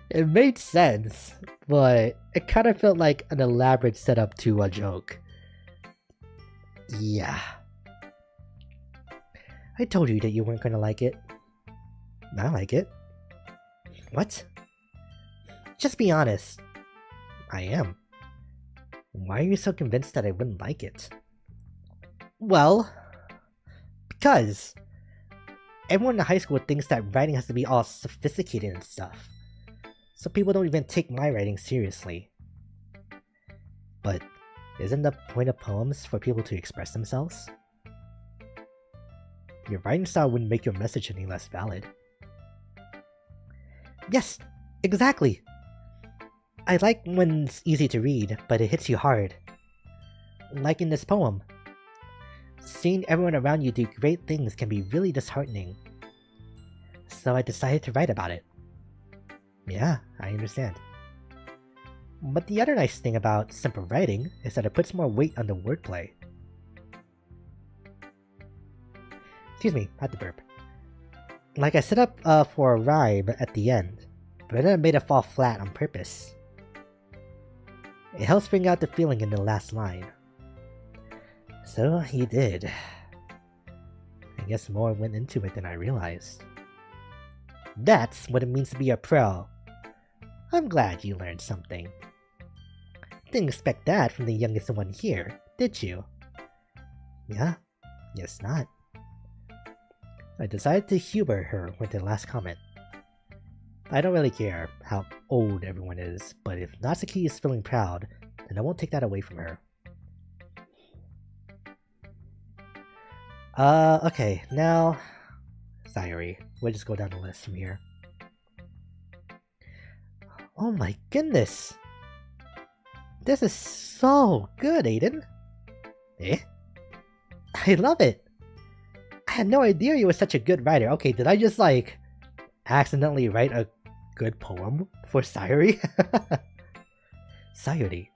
Speaker 1: it made sense, but it kind of felt like an elaborate setup to a joke. Yeah. I told you that you weren't gonna like it. I like it. What? Just be honest. I am. Why are you so convinced that I wouldn't like it? Well, because everyone in high school thinks that writing has to be all sophisticated and stuff. So people don't even take my writing seriously. But isn't the point of poems for people to express themselves? Your writing style wouldn't make your message any less valid. Yes, exactly! I like when it's easy to read, but it hits you hard. Like in this poem. Seeing everyone around you do great things can be really disheartening. So I decided to write about it. Yeah, I understand. But the other nice thing about simple writing is that it puts more weight on the wordplay. Excuse me, I had to burp. Like I set up for a rhyme at the end, but then I made it fall flat on purpose. It helps bring out the feeling in the last line. So you did. I guess more went into it than I realized. That's what it means to be a pro. I'm glad you learned something. Didn't expect that from the youngest one here, did you? Yeah, guess not. I decided to humor her with the last comment. I don't really care how old everyone is, but if Natsuki is feeling proud, then I won't take that away from her. Okay, now... Sayuri, we'll just go down the list from here. Oh my goodness! This is so good, Aiden! Eh? I love it! I had no idea you were such a good writer. Okay, did I just, like, accidentally write a good poem for Sayuri? Sayuri.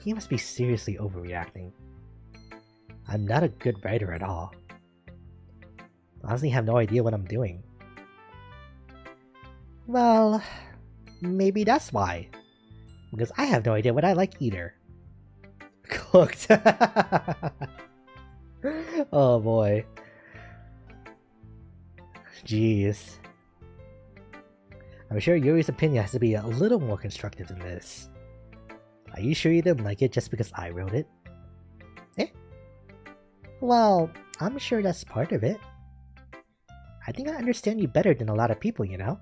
Speaker 1: He must be seriously overreacting. I'm not a good writer at all. I honestly have no idea what I'm doing. Well, maybe that's why. Because I have no idea what I like either. Cooked. Oh boy. Jeez. I'm sure Yuri's opinion has to be a little more constructive than this. Are you sure you didn't like it just because I wrote it? Eh? Well, I'm sure that's part of it. I think I understand you better than a lot of people, you know?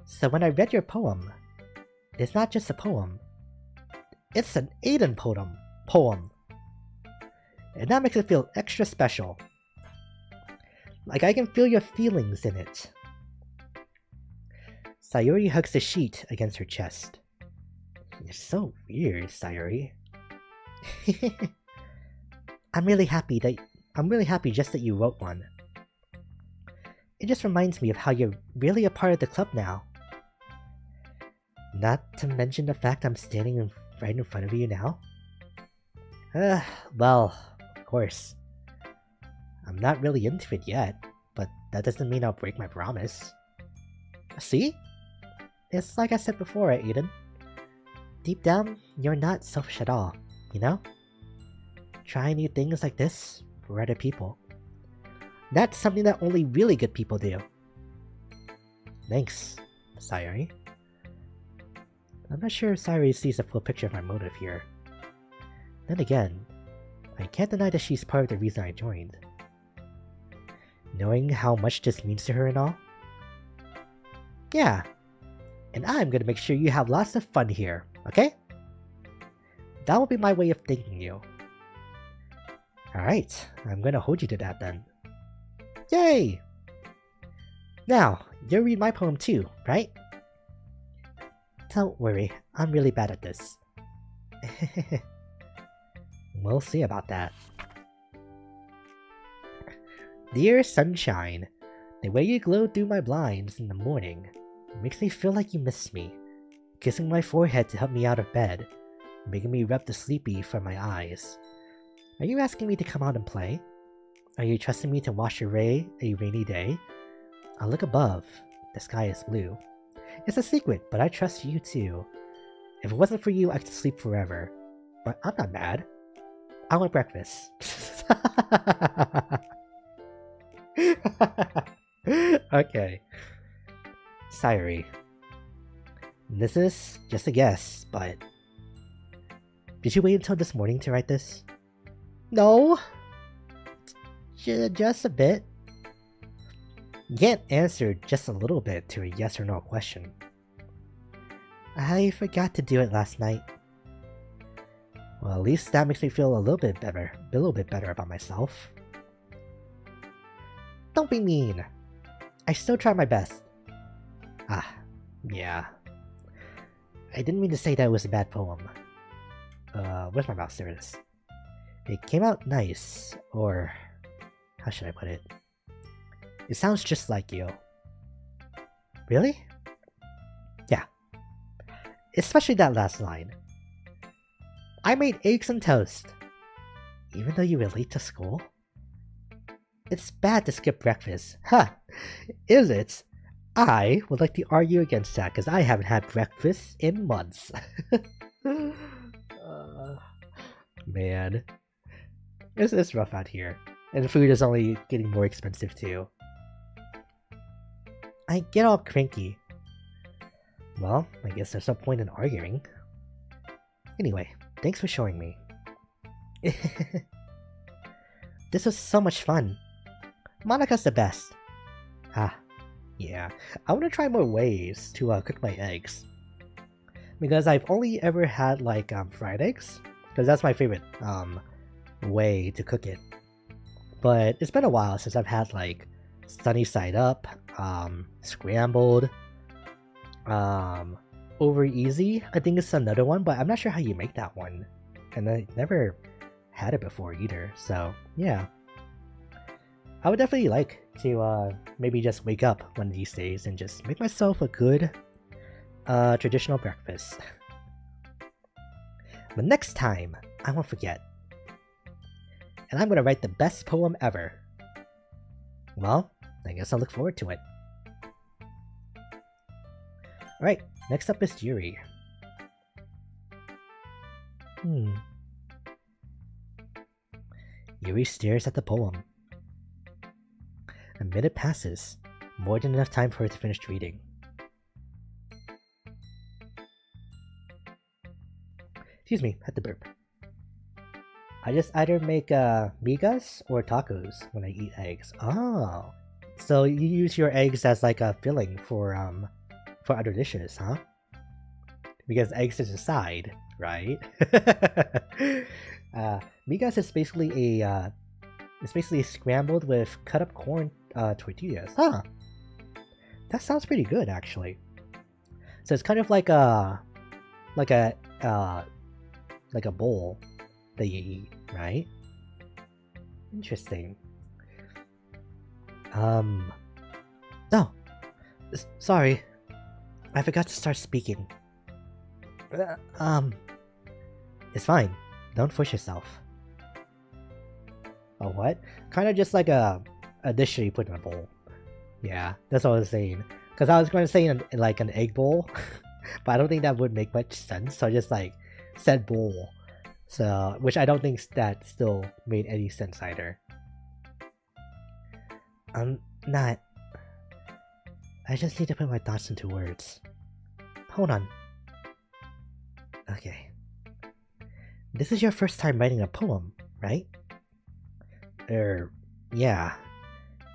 Speaker 1: So when I read your poem, It's not just a poem. It's an Aiden poem. And that makes it feel extra special. Like I can feel your feelings in it. Sayori hugs the sheet against her chest. You're so weird, Sayori. I'm really happy just that you wrote one. It just reminds me of how you're really a part of the club now. Not to mention the fact I'm standing right in front of you now. Well, of course. I'm not really into it yet, but that doesn't mean I'll break my promise. See? It's like I said before, Aiden. Deep down, you're not selfish at all, you know? Trying new things like this for other people. That's something that only really good people do. Thanks, Sayori. I'm not sure if Sayori sees the full picture of my motive here. Then again, I can't deny that she's part of the reason I joined. Knowing how much this means to her and all? Yeah. And I'm gonna make sure you have lots of fun here, okay? That will be my way of thanking you. Alright, I'm gonna hold you to that then. Yay! Now, you'll read my poem too, right? Don't worry, I'm really bad at this. We'll see about that. Dear sunshine, the way you glow through my blinds in the morning makes me feel like you miss me, kissing my forehead to help me out of bed, making me rub the sleepy from my eyes. Are you asking me to come out and play? Are you trusting me to wash away a rainy day? I'll look above. The sky is blue. It's a secret, but I trust you too. If it wasn't for you, I could sleep forever. But I'm not mad. I want breakfast. Okay. Sayori. This is just a guess, but... Did you wait until this morning to write this? No! Just a bit. You can't answer just a little bit to a yes or no question. I forgot to do it last night. Well, at least that makes me feel a little bit better about myself. Don't be mean. I still try my best. Yeah. I didn't mean to say that it was a bad poem. Where's my mouse? There it is. It came out nice, or... how should I put it? It sounds just like you. Really? Yeah. Especially that last line. I made eggs and toast. Even though you were late to school? It's bad to skip breakfast. Huh. Is it? I would like to argue against that because I haven't had breakfast in months. Man. It's rough out here. And food is only getting more expensive too. I get all cranky. Well, I guess there's no point in arguing. Anyway, thanks for showing me. This was so much fun. Monika's the best. Yeah. I want to try more ways to cook my eggs. Because I've only ever had like fried eggs. Because that's my favorite way to cook it. But it's been a while since I've had like sunny side up, scrambled, over easy. I think it's another one, but I'm not sure how you make that one. And I never had it before either, so yeah. I would definitely like to maybe just wake up one of these days and just make myself a good traditional breakfast. But next time, I won't forget. And I'm gonna write the best poem ever. Well, I guess I'll look forward to it. Alright, next up is Yuri. Yuri stares at the poem. A minute passes, more than enough time for her to finish reading. Excuse me, had to burp. I just either make migas or tacos when I eat eggs. Oh, so you use your eggs as like a filling for other dishes, huh? Because eggs is a side, right? Migas is basically scrambled with cut up corn tortillas. Huh. That sounds pretty good, actually. So it's kind of like a bowl that you eat, right? Interesting. No. Sorry. I forgot to start speaking. It's fine. Don't push yourself. Oh, what? Kind of just like a dish that you put in a bowl. Yeah, that's what I was saying. Because I was going to say like an egg bowl, but I don't think that would make much sense. So I just like said bowl. So, which I don't think that still made any sense either. Not. I just need to put my thoughts into words. Hold on. Okay. This is your first time writing a poem, right? Yeah.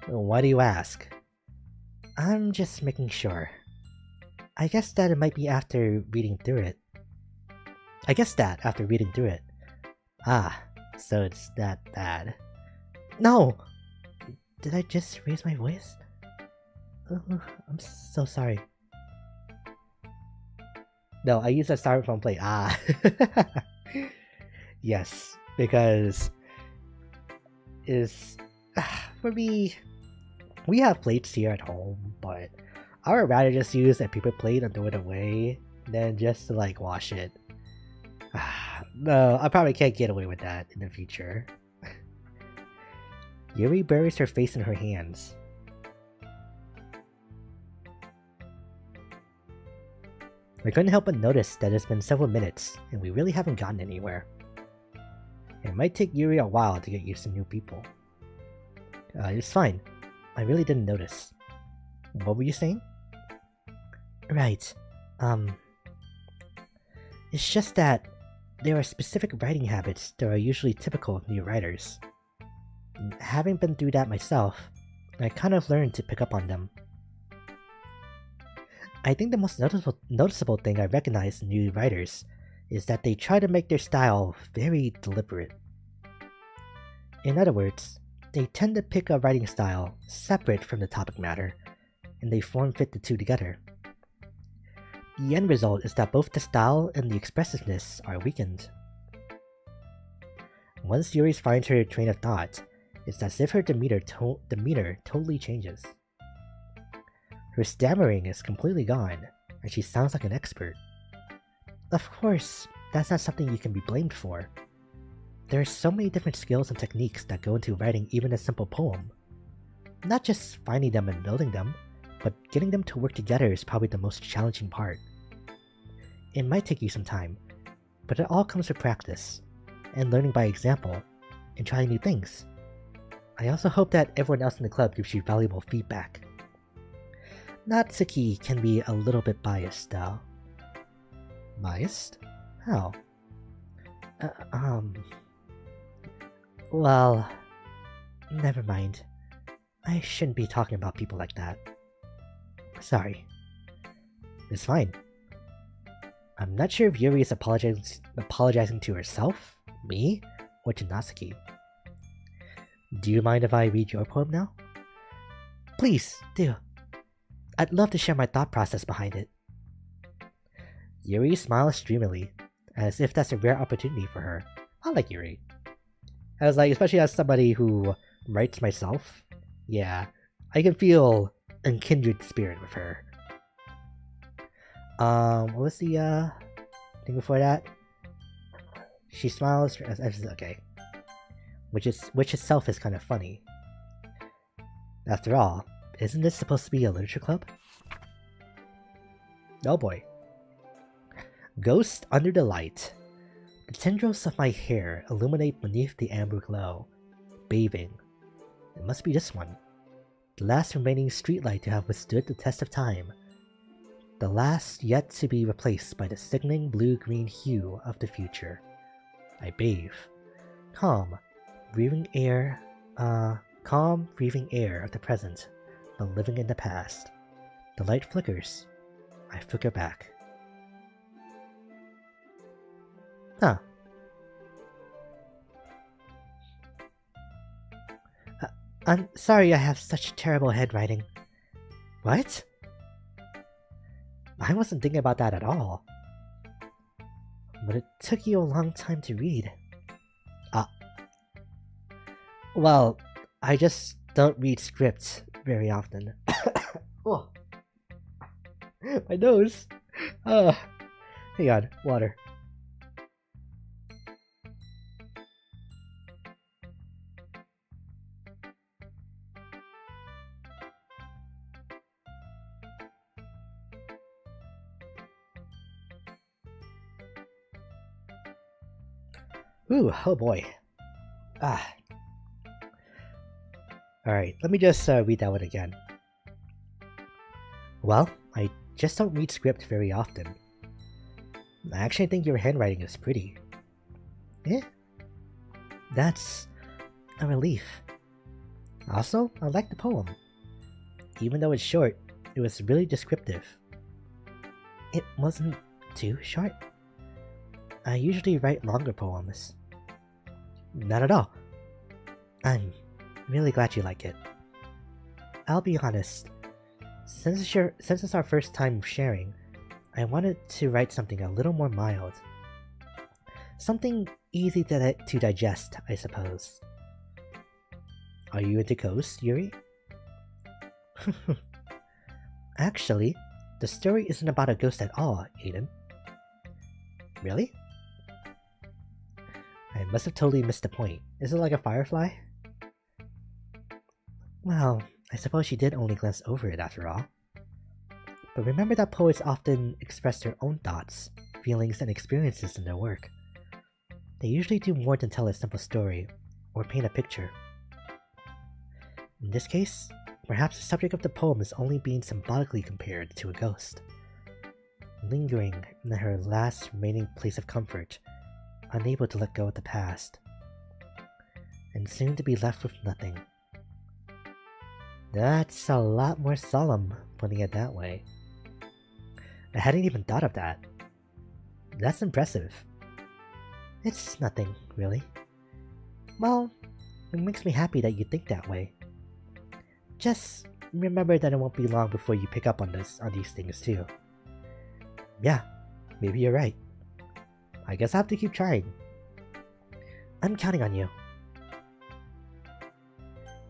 Speaker 1: Why do you ask? I'm just making sure. I guess that it might be after reading through it. Ah, so it's that bad. No! Did I just raise my voice? I'm so sorry. No, I used a styrofoam plate. Ah. Yes, because for me, we have plates here at home, but I would rather just use a paper plate and throw it away than just to like wash it. No, I probably can't get away with that in the future. Yuri buries her face in her hands. I couldn't help but notice that it's been several minutes, and we really haven't gotten anywhere. It might take Yuri a while to get used to new people. It's fine. I really didn't notice. What were you saying? Right. It's just that there are specific writing habits that are usually typical of new writers. Having been through that myself, I kind of learned to pick up on them. I think the most noticeable thing I recognize in new writers is that they try to make their style very deliberate. In other words, they tend to pick a writing style separate from the topic matter, and they form-fit the two together. The end result is that both the style and the expressiveness are weakened. Once Yuri finds her train of thought, it's as if her demeanor totally changes. Her stammering is completely gone, and she sounds like an expert. Of course, that's not something you can be blamed for. There are so many different skills and techniques that go into writing even a simple poem. Not just finding them and building them, but getting them to work together is probably the most challenging part. It might take you some time, but it all comes with practice, and learning by example, and trying new things. I also hope that everyone else in the club gives you valuable feedback. Natsuki can be a little bit biased, though. Biased? How? Well, never mind. I shouldn't be talking about people like that. Sorry. It's fine. I'm not sure if Yuri is apologizing to herself, me, or to Natsuki. Do you mind if I read your poem now? Please, do. I'd love to share my thought process behind it. Yuri smiles dreamily, as if that's a rare opportunity for her. I like Yuri. Especially as somebody who writes myself, yeah, I can feel a kindred spirit with her. What was the thing before that? She smiles as okay. Which itself is kind of funny. After all, isn't this supposed to be a literature club? Oh boy. Ghost under the light. The tendrils of my hair illuminate beneath the amber glow. Bathing. It must be this one. The last remaining streetlight to have withstood the test of time. The last yet to be replaced by the sickening blue-green hue of the future. I bathe. Calm, breathing air of the present, but living in the past. The light flickers. I flicker back. Huh. I'm sorry I have such terrible handwriting. What? I wasn't thinking about that at all. But it took you a long time to read. Ah. Well, I just don't read scripts very often. Oh. My nose! Hang on, water. Ooh, oh boy. Ah. Alright, let me just read that one again. Well, I just don't read script very often. I actually think your handwriting is pretty. Eh? That's a relief. Also, I like the poem. Even though it's short, it was really descriptive. It wasn't too short. I usually write longer poems. Not at all. I'm really glad you like it. I'll be honest. Since it's our first time sharing, I wanted to write something a little more mild. Something easy to digest, I suppose. Are you into ghosts, Yuri? Actually, the story isn't about a ghost at all, Aiden. Really? I must have totally missed the point. Is it like a firefly? Well, I suppose she did only glance over it after all. But remember that poets often express their own thoughts, feelings, and experiences in their work. They usually do more than tell a simple story, or paint a picture. In this case, perhaps the subject of the poem is only being symbolically compared to a ghost, lingering in her last remaining place of comfort, unable to let go of the past, and soon to be left with nothing. That's a lot more solemn, putting it that way. I hadn't even thought of that. That's impressive. It's nothing, really. Well, it makes me happy that you think that way. Just remember that it won't be long before you pick up on these things too. Yeah, maybe you're right. I guess I have to keep trying. I'm counting on you.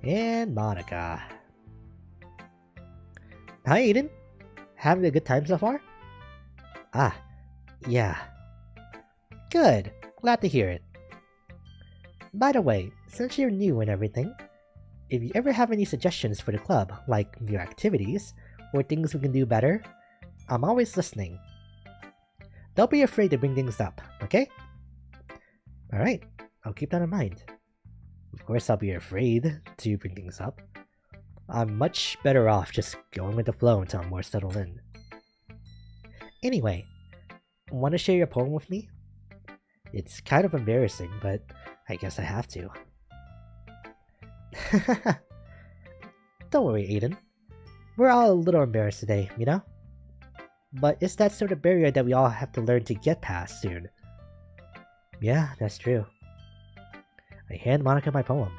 Speaker 1: And Monica. Hi, Aiden. Having a good time so far? Ah, yeah. Good. Glad to hear it. By the way, since you're new and everything, if you ever have any suggestions for the club, like new activities, or things we can do better, I'm always listening. Don't be afraid to bring things up, okay? Alright, I'll keep that in mind. Of course I'll be afraid to bring things up. I'm much better off just going with the flow until I'm more settled in. Anyway, want to share your poem with me? It's kind of embarrassing, but I guess I have to. Don't worry, Aiden. We're all a little embarrassed today, you know? But it's that sort of barrier that we all have to learn to get past soon. Yeah, that's true. I hand Monica my poem.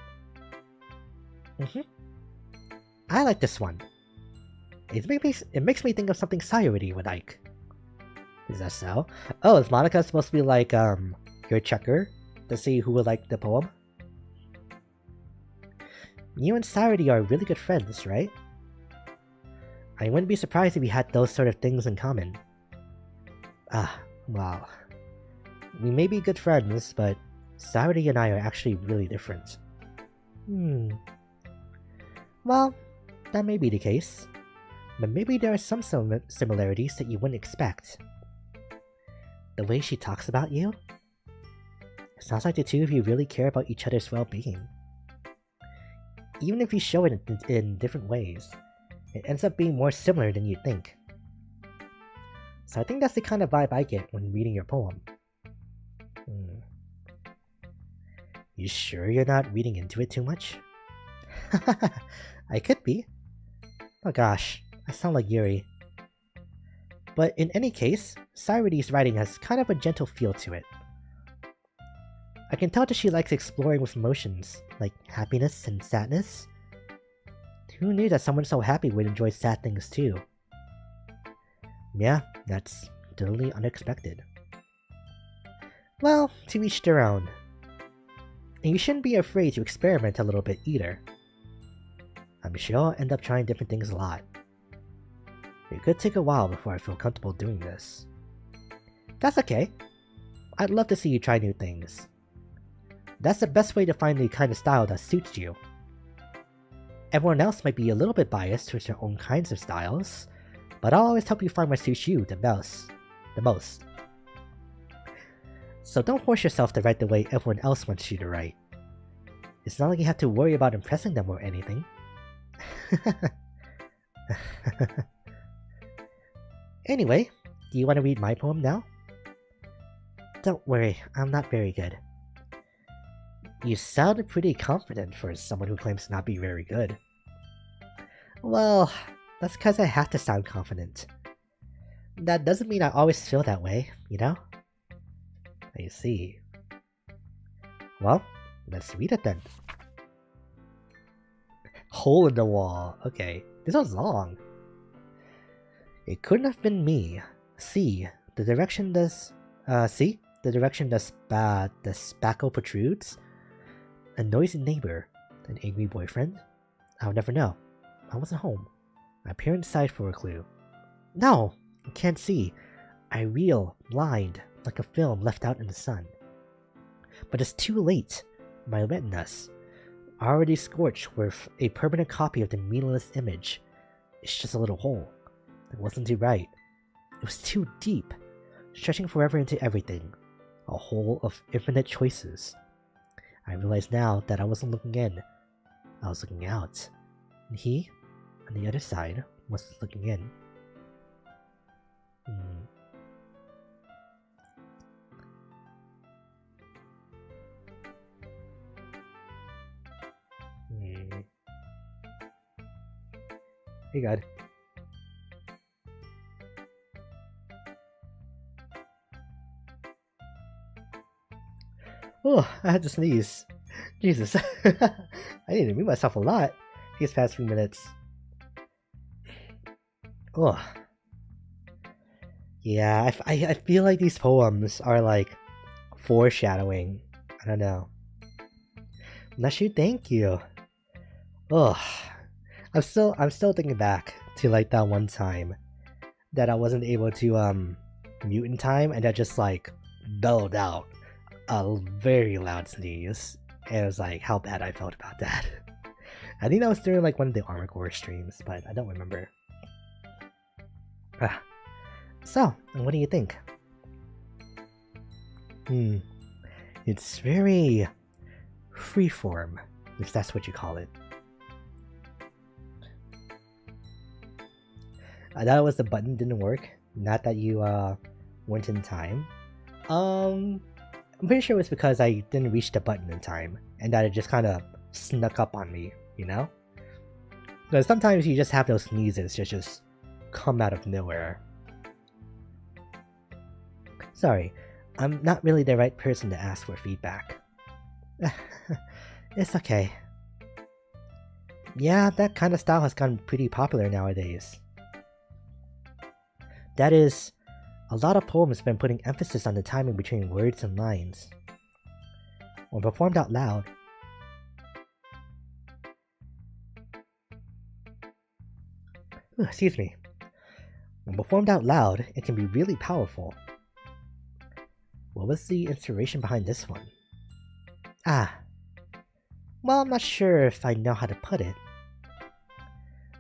Speaker 1: I like this one. It makes me think of something Sayuri would like. Is that so? Oh, is Monica supposed to be like, your checker? To see who would like the poem? You and Sayuri are really good friends, right? I wouldn't be surprised if we had those sort of things in common. Ah, wow. We may be good friends, but Sayuri and I are actually really different. Well, that may be the case. But maybe there are some similarities that you wouldn't expect. The way she talks about you? It sounds like the two of you really care about each other's well-being. Even if you show it in different ways, it ends up being more similar than you think. So I think that's the kind of vibe I get when reading your poem. You sure you're not reading into it too much? I could be. Oh gosh, I sound like Yuri. But in any case, Sayuri's writing has kind of a gentle feel to it. I can tell that she likes exploring with emotions, like happiness and sadness. Who knew that someone so happy would enjoy sad things too? Yeah, that's totally unexpected. Well, to each their own. And you shouldn't be afraid to experiment a little bit either. I'm sure I'll end up trying different things a lot. It could take a while before I feel comfortable doing this. That's okay. I'd love to see you try new things. That's the best way to find the kind of style that suits you. Everyone else might be a little bit biased towards their own kinds of styles, but I'll always help you find what suits you the most. So don't force yourself to write the way everyone else wants you to write. It's not like you have to worry about impressing them or anything. Anyway, do you want to read my poem now? Don't worry, I'm not very good. You sounded pretty confident for someone who claims to not be very good. Well, that's because I have to sound confident. That doesn't mean I always feel that way, you know? I see. Well, let's read it then. Hole in the wall. Okay, this was long. It couldn't have been me. See, the direction the spackle protrudes. A noisy neighbor, an angry boyfriend. I'll never know. I wasn't home. My parents sighed for a clue. No, I can't see. I reel, blind, like a film left out in the sun. But it's too late. My retinas, already scorched with a permanent copy of the meaningless image. It's just a little hole. It wasn't too right. It was too deep, stretching forever into everything. A hole of infinite choices. I realize now that I wasn't looking in. I was looking out. And he, on the other side, was looking in. Hey, God. Oh, I had to sneeze. Jesus. I need to move myself a lot these past few minutes. Oh. Yeah, I feel like these poems are like foreshadowing. I don't know. Bless you, thank you. Oh. I'm still thinking back to like that one time that I wasn't able to mute in time, and I just like bellowed out a very loud sneeze, and it was like how bad I felt about that. I think that was during like one of the Armor Core streams, but I don't remember. So, what do you think? It's very freeform, if that's what you call it. I thought it was the button didn't work, not that you weren't in time. I'm pretty sure it was because I didn't reach the button in time, and that it just kind of snuck up on me, you know? Because sometimes you just have those sneezes that just come out of nowhere. Sorry, I'm not really the right person to ask for feedback. It's okay. Yeah, that kind of style has gotten pretty popular nowadays. That is, a lot of poems have been putting emphasis on the timing between words and lines. When performed out loud, excuse me. When performed out loud, it can be really powerful. What was the inspiration behind this one? Well, I'm not sure if I know how to put it.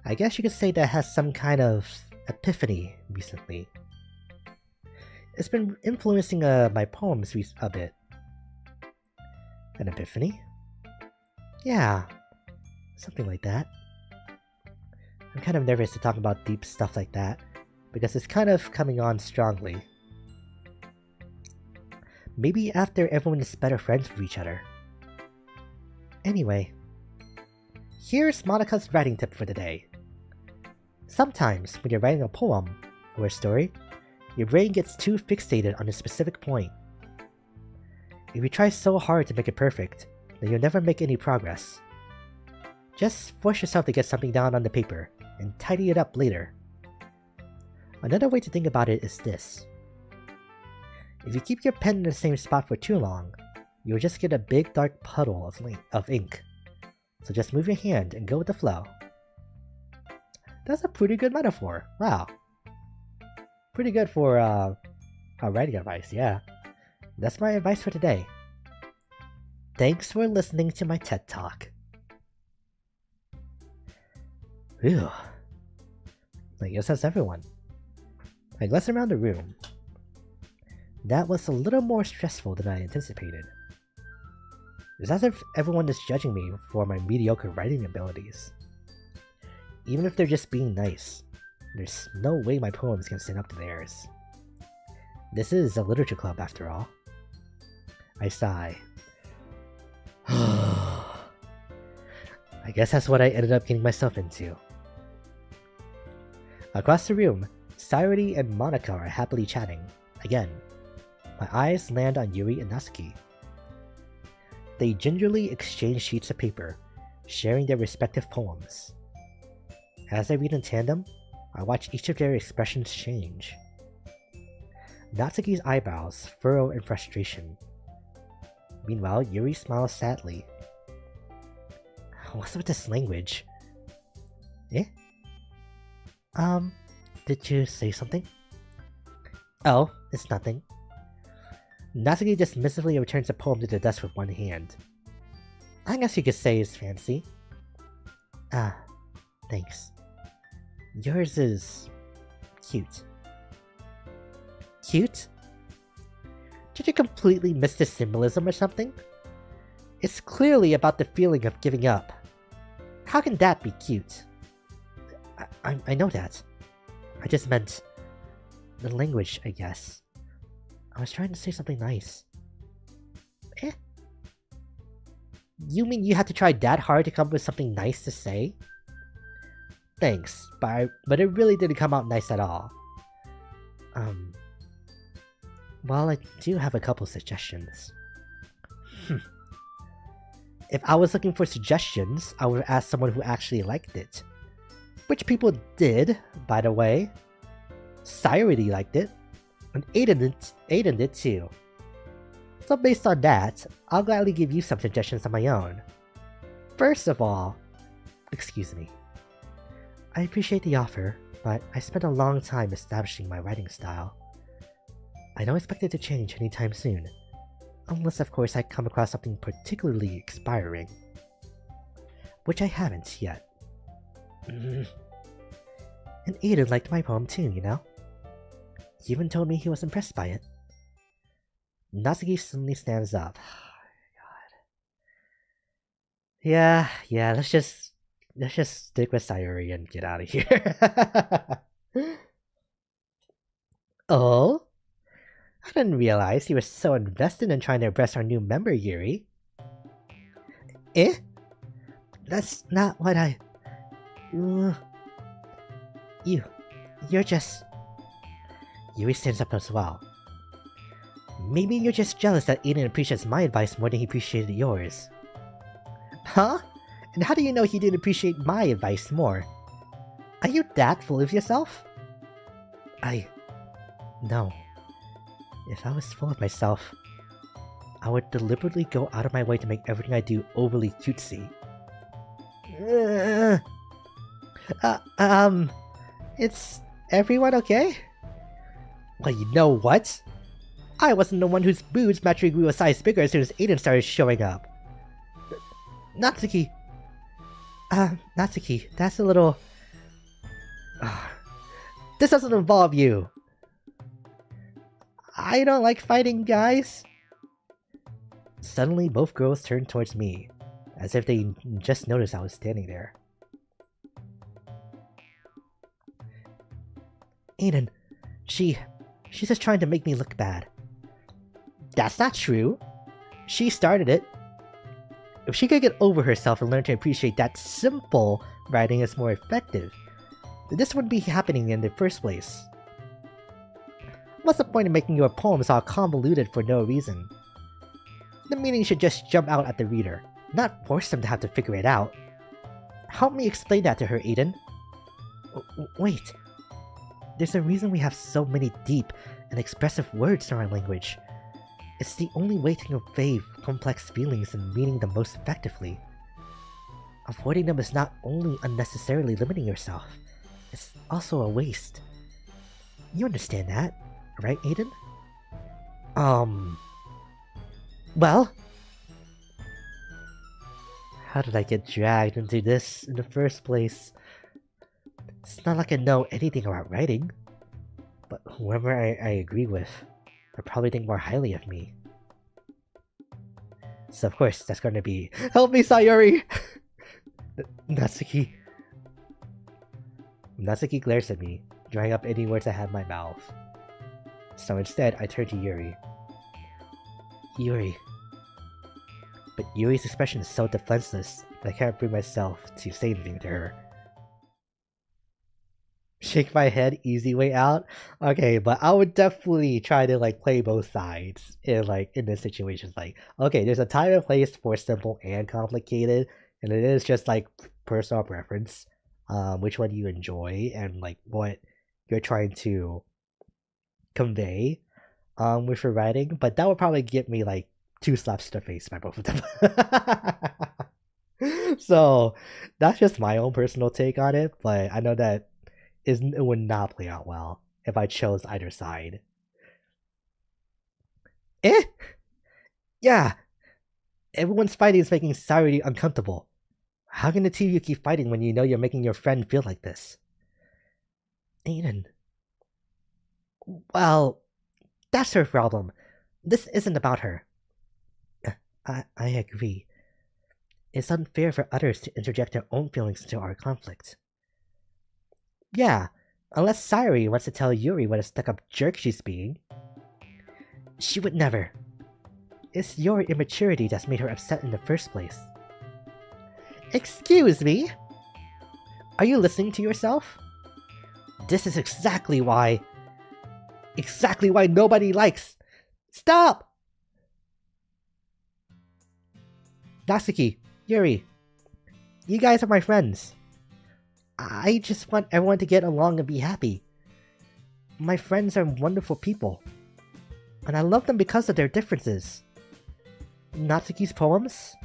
Speaker 1: I guess you could say that it has some kind of epiphany recently. It's been influencing my poems a bit. An epiphany? Yeah, something like that. I'm kind of nervous to talk about deep stuff like that, because it's kind of coming on strongly. Maybe after everyone is better friends with each other. Anyway, here's Monica's writing tip for the day. Sometimes, when you're writing a poem or a story, your brain gets too fixated on a specific point. If you try so hard to make it perfect, then you'll never make any progress. Just force yourself to get something down on the paper, and tidy it up later. Another way to think about it is this. If you keep your pen in the same spot for too long, you'll just get a big dark puddle of ink. So just move your hand and go with the flow. That's a pretty good metaphor. Wow. Pretty good for writing advice, yeah. That's my advice for today. Thanks for listening to my TED Talk. Phew. I guess that's everyone. I glanced around the room. That was a little more stressful than I anticipated. It's as if everyone is judging me for my mediocre writing abilities. Even if they're just being nice, there's no way my poems can stand up to theirs. This is a literature club after all. I sigh. I guess that's what I ended up getting myself into. Across the room, Sayori and Monica are happily chatting. Again, my eyes land on Yuri and Natsuki. They gingerly exchange sheets of paper, sharing their respective poems. As I read in tandem, I watch each of their expressions change. Natsuki's eyebrows furrow in frustration. Meanwhile, Yuri smiles sadly. What's with this language? Eh? Did you say something? Oh, it's nothing. Natsuki dismissively returns the poem to the desk with one hand. I guess you could say it's fancy. Ah, thanks. Yours is... cute. Cute? Did you completely miss the symbolism or something? It's clearly about the feeling of giving up. How can that be cute? I know that. I just meant... the language, I guess. I was trying to say something nice. Eh? You mean you had to try that hard to come up with something nice to say? Thanks, but it really didn't come out nice at all. Well, I do have a couple suggestions. If I was looking for suggestions, I would have asked someone who actually liked it. Which people did, by the way. Sayori liked it, and Aiden did too. So based on that, I'll gladly give you some suggestions of my own. First of all, excuse me. I appreciate the offer, but I spent a long time establishing my writing style. I don't expect it to change anytime soon, unless of course I come across something particularly inspiring. Which I haven't yet. And Aiden liked my poem too, you know? He even told me he was impressed by it. Natsuki suddenly stands up. God. Yeah, let's just stick with Sayori and get out of here. Oh? I didn't realize you were so invested in trying to impress our new member, Yuri. Eh? That's not what I... You're just... Yuri stands up as well. Maybe you're just jealous that Aiden appreciates my advice more than he appreciated yours. Huh? And how do you know he didn't appreciate my advice more? Are you that full of yourself? No. If I was full of myself, I would deliberately go out of my way to make everything I do overly cutesy. Is everyone okay? Well, you know what? I wasn't the one whose boobs naturally grew a size bigger as soon as Aiden started showing up. Natsuki. Natsuki, that's a little... This doesn't involve you. I don't like fighting, guys. Suddenly, both girls turned towards me, as if they just noticed I was standing there. Aiden, she's just trying to make me look bad. That's not true. She started it. If she could get over herself and learn to appreciate that simple writing is more effective, then this wouldn't be happening in the first place. What's the point of making your poems all convoluted for no reason? The meaning should just jump out at the reader, not force them to have to figure it out. Help me explain that to her, Aiden. Wait. There's a reason we have so many deep and expressive words in our language. It's the only way to convey complex feelings and meaning them most effectively. Avoiding them is not only unnecessarily limiting yourself, it's also a waste. You understand that, right, Aiden? Well? How did I get dragged into this in the first place? It's not like I know anything about writing. But whoever I agree with, they'll probably think more highly of me. So of course, that's gonna be, help me, Sayori! Natsuki. Natsuki glares at me, drying up any words I had in my mouth. So instead, I turn to Yuri. Yuri. But Yuri's expression is so defenseless that I can't bring myself to say anything to her. Shake my head, easy way out? Okay, but I would definitely try to play both sides in this situation. Like, okay, there's a time and place for simple and complicated, and it is just personal preference. Which one you enjoy and what you're trying to convey with your writing, but that would probably give me 2 slaps to the face by both of them. So that's just my own personal take on it, but I know that it would not play out well if I chose either side. Yeah, everyone's fighting is making Sayori uncomfortable. How can the two of you keep fighting when you know you're making your friend feel like this? Aiden. Well, that's her problem. This isn't about her. I agree. It's unfair for others to interject their own feelings into our conflict. Yeah, unless Sayori wants to tell Yuri what a stuck-up jerk she's being. She would never. It's your immaturity that's made her upset in the first place. Excuse me? Are you listening to yourself? This is exactly why nobody likes... Stop! Natsuki, Yuri, you guys are my friends. I just want everyone to get along and be happy. My friends are wonderful people, and I love them because of their differences. Natsuki's poems?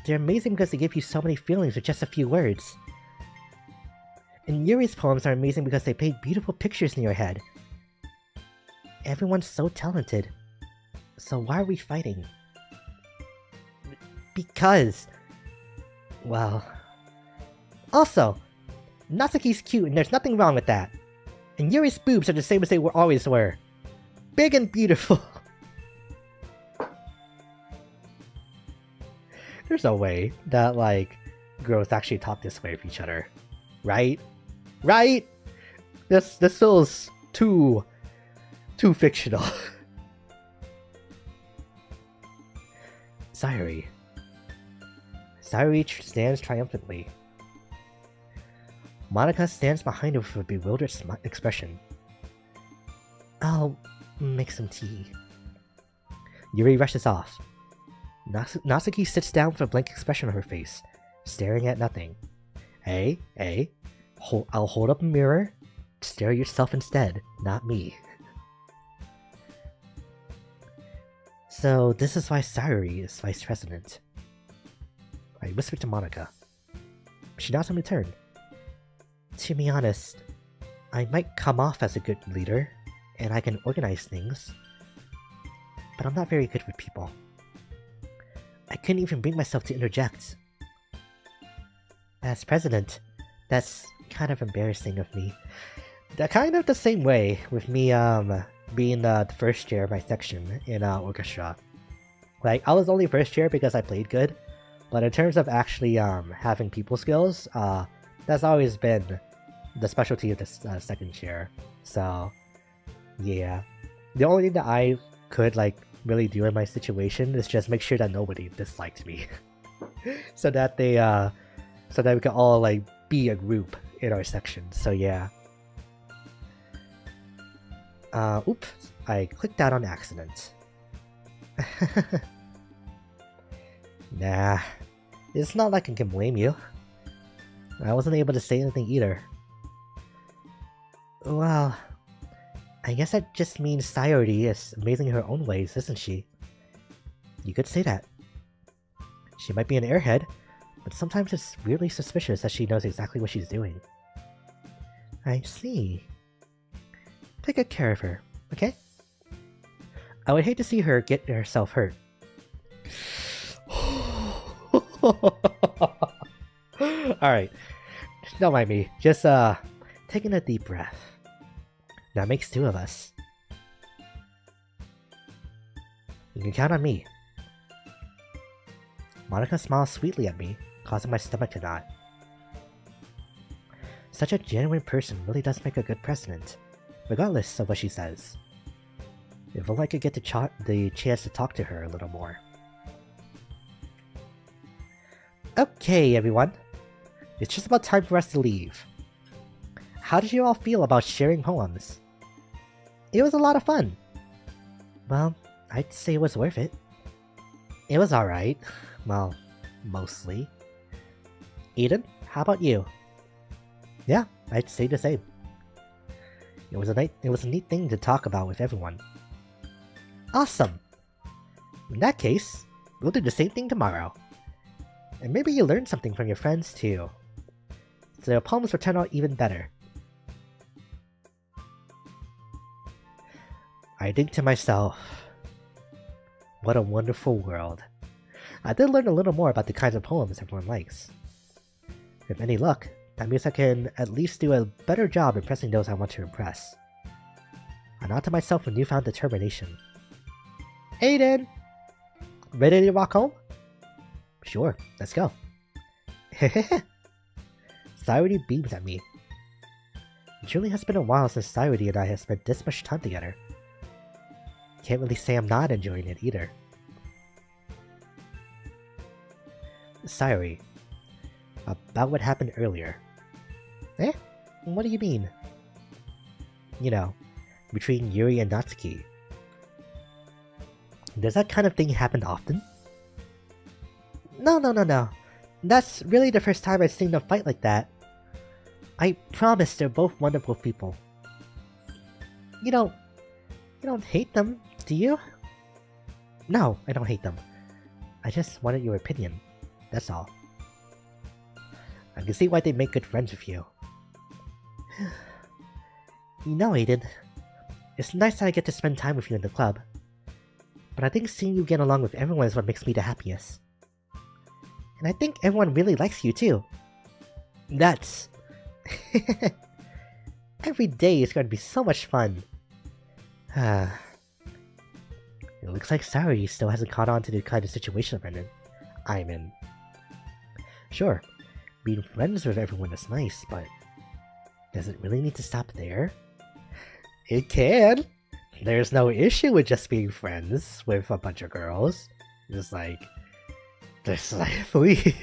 Speaker 1: They're amazing because they give you so many feelings with just a few words. And Yuri's poems are amazing because they paint beautiful pictures in your head. Everyone's so talented. So why are we fighting? Because... well... Also, Natsuki's cute and there's nothing wrong with that. And Yuri's boobs are the same as they always were. Big and beautiful. There's no way that, girls actually talk this way of each other. Right? Right? This feels too fictional. Sayori. Sayori stands triumphantly. Monica stands behind her with a bewildered expression. I'll make some tea. Yuri rushes off. Natsuki sits down with a blank expression on her face, staring at nothing. Hey, I'll hold up a mirror. Stare at yourself instead, not me. So this is why Sayori is vice president. I whispered to Monica. She nods in return. To be honest, I might come off as a good leader, and I can organize things, but I'm not very good with people. I couldn't even bring myself to interject. As president, that's kind of embarrassing of me. Kind of the same way with me being the first chair of my section in orchestra. I was only first chair because I played good, but in terms of actually having people skills, that's always been the specialty of the second chair. So yeah, the only thing that I could really do in my situation is just make sure that nobody disliked me, so that we can all be a group in our section. So yeah. Oops, I clicked that on accident. Nah, it's not like I can blame you. I wasn't able to say anything either. Well, I guess that just means Sayori is amazing in her own ways, isn't she? You could say that. She might be an airhead, but sometimes it's weirdly suspicious that she knows exactly what she's doing. I see. Take good care of her, okay? I would hate to see her get herself hurt. Alright, don't mind me. Just, taking a deep breath. That makes two of us. You can count on me. Monica smiles sweetly at me, causing my stomach to knot. Such a genuine person really does make a good president, regardless of what she says. If only I could get the chance to talk to her a little more. Okay, everyone. It's just about time for us to leave. How did you all feel about sharing poems? It was a lot of fun. Well, I'd say it was worth it. It was alright. Well, mostly. Eden, how about you? Yeah, I'd say the same. It was a neat thing to talk about with everyone. Awesome! In that case, we'll do the same thing tomorrow. And maybe you learned something from your friends too. So your poems will turn out even better. I think to myself, what a wonderful world. I did learn a little more about the kinds of poems everyone likes. With any luck, that means I can at least do a better job impressing those I want to impress. I nod to myself with newfound determination. Aiden! Ready to walk home? Sure, let's go. Hehehe. Sayori beams at me. It truly has been a while since Sayori and I have spent this much time together. Can't really say I'm not enjoying it either. Sayori, about what happened earlier. Eh? What do you mean? You know, between Yuri and Natsuki. Does that kind of thing happen often? No. That's really the first time I've seen them fight like that. I promise they're both wonderful people. You don't hate them, do you? No, I don't hate them. I just wanted your opinion. That's all. I can see why they make good friends with you. You know, Aiden, it's nice that I get to spend time with you in the club. But I think seeing you get along with everyone is what makes me the happiest. And I think everyone really likes you too. That's... Every day is going to be so much fun. It looks like Sayori still hasn't caught on to the kind of situation I'm in. Sure, being friends with everyone is nice, but does it really need to stop there? It can! There's no issue with just being friends with a bunch of girls. Just like, please.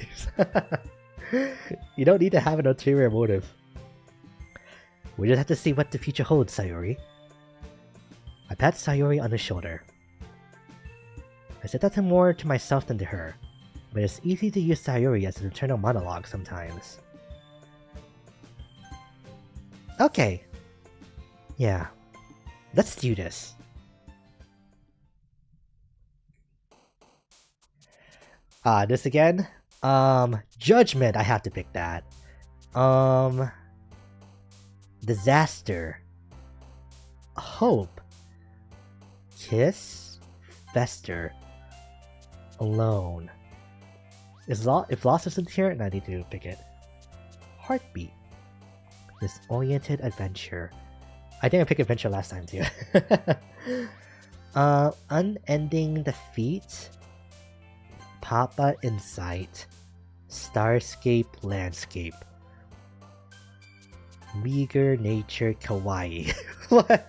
Speaker 1: You don't need to have an ulterior motive. We just have to see what the future holds, Sayori. I pat Sayori on the shoulder. I said that more to myself than to her, but it's easy to use Sayori as an internal monologue sometimes. Okay. Yeah. Let's do this. This again? Judgment, I have to pick that. Disaster. Hope. Kiss. Fester. Alone. If Lost isn't here, and I need to pick it. Heartbeat. Disoriented adventure. I think I picked adventure last time too. Unending defeat. Papa Insight. Starscape Landscape. Meager Nature Kawaii. What?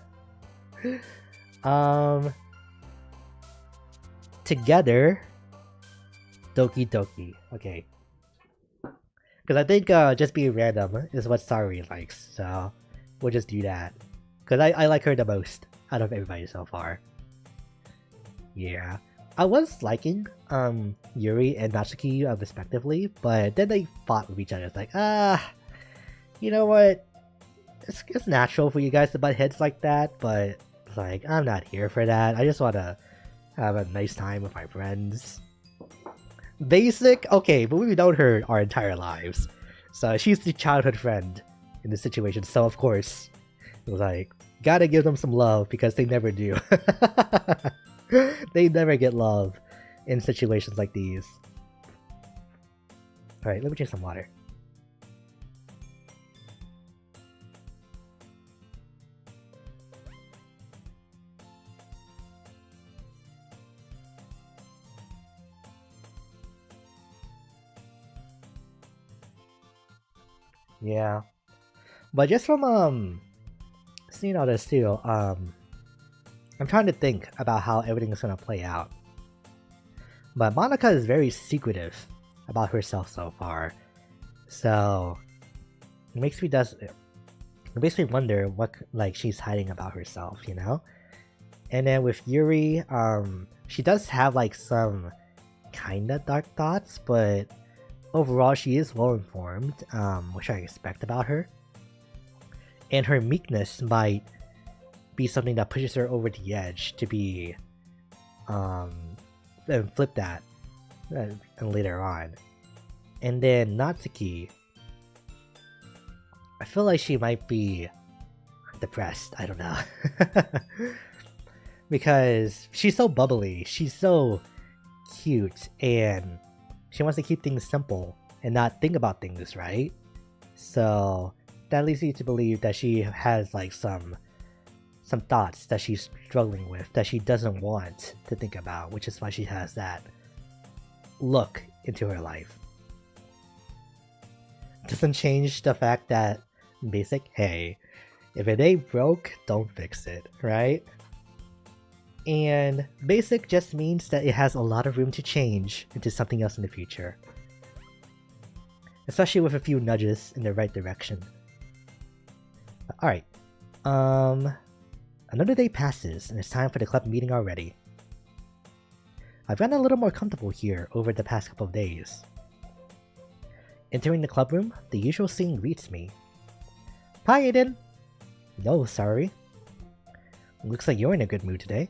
Speaker 1: Together. Doki Doki. Okay. Because I think just being random is what Sayori likes, so we'll just do that. Because I like her the most out of everybody so far. Yeah. I was liking Yuri and Natsuki respectively, but then they fought with each other. It's like, you know what? It's natural for you guys to butt heads like that, but it's like, I'm not here for that. I just want to have a nice time with my friends. Basic? Okay, but we've known her our entire lives. So she's the childhood friend in this situation. So of course, it was like, gotta give them some love because they never do. They never get love in situations like these. Alright, let me drink some water. Yeah. But just from seeing all this too, I'm trying to think about how everything is gonna play out. But Monica is very secretive about herself so far. So it makes me wonder what like she's hiding about herself, you know? And then with Yuri, she does have like some kinda dark thoughts, but overall she is well informed, which I expect about her. And her meekness might be something that pushes her over the edge to be and flip that and later on. And then Natsuki, I feel like she might be depressed, I don't know. Because she's so bubbly, she's so cute, and she wants to keep things simple and not think about things, right? So that leads you to believe that she has like some thoughts that she's struggling with that she doesn't want to think about, which is why she has that look into her life. Doesn't change the fact that basic, hey, if it ain't broke, don't fix it, right? And basic just means that it has a lot of room to change into something else in the future. Especially with a few nudges in the right direction. Alright, another day passes and it's time for the club meeting already. I've gotten a little more comfortable here over the past couple of days. Entering the club room, the usual scene greets me. Hi, Aiden! No, sorry. Looks like you're in a good mood today.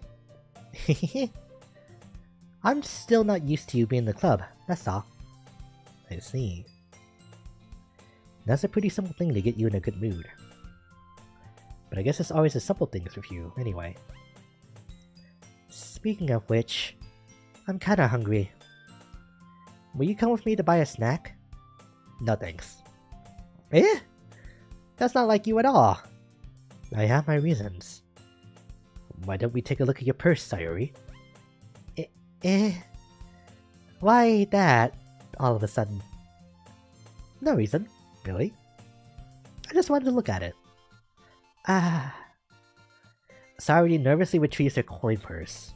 Speaker 1: I'm still not used to you being in the club, that's all. I see. That's a pretty simple thing to get you in a good mood. But I guess it's always the simple things with you, anyway. Speaking of which, I'm kinda hungry. Will you come with me to buy a snack? No thanks. Eh? That's not like you at all. I have my reasons. Why don't we take a look at your purse, Sayuri? Why that, all of a sudden? No reason, really. I just wanted to look at it. Sayuri nervously retrieves her coin purse.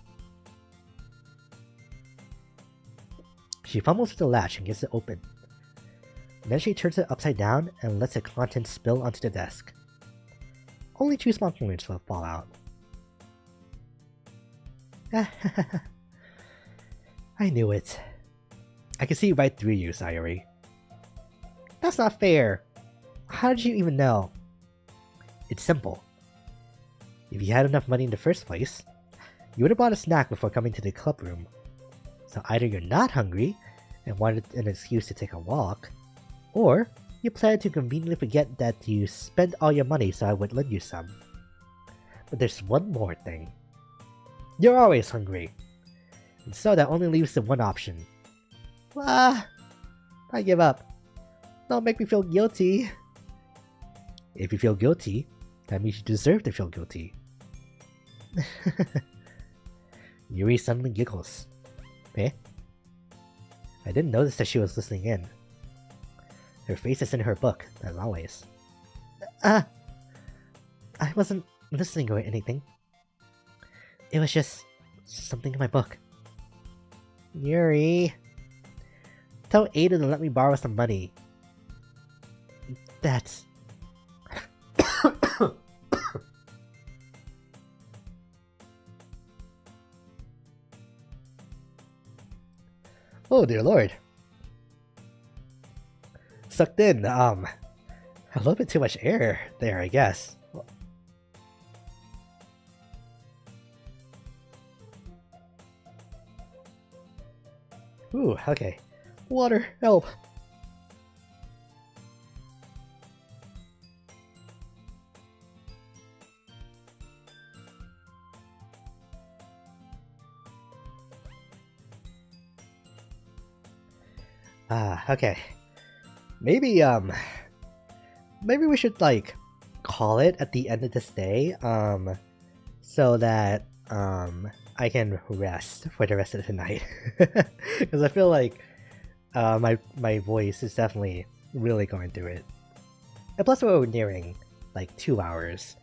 Speaker 1: She fumbles with the latch and gets it open. Then she turns it upside down and lets the contents spill onto the desk. Only 2 small coins will fall out. I knew it. I can see right through you, Sayuri. That's not fair. How did you even know? It's simple. If you had enough money in the first place, you would have bought a snack before coming to the club room. So either you're not hungry and wanted an excuse to take a walk, or you plan to conveniently forget that you spent all your money so I would lend you some. But there's one more thing. You're always hungry. And so that only leaves the one option. I give up. Don't make me feel guilty. If you feel guilty, that means you deserve to feel guilty. Yuri suddenly giggles. Eh? I didn't notice that she was listening in. Her face is in her book, as always. I wasn't listening or anything. It was just something in my book. Yuri, tell Ada to let me borrow some money. That's... Oh dear lord. Sucked in, a little bit too much air there, I guess. Ooh, okay. Water, help! Okay. Maybe, maybe we should, like, call it at the end of this day, so that, I can rest for the rest of the night. Because I feel like, my voice is definitely really going through it. And plus we're nearing, like, 2 hours.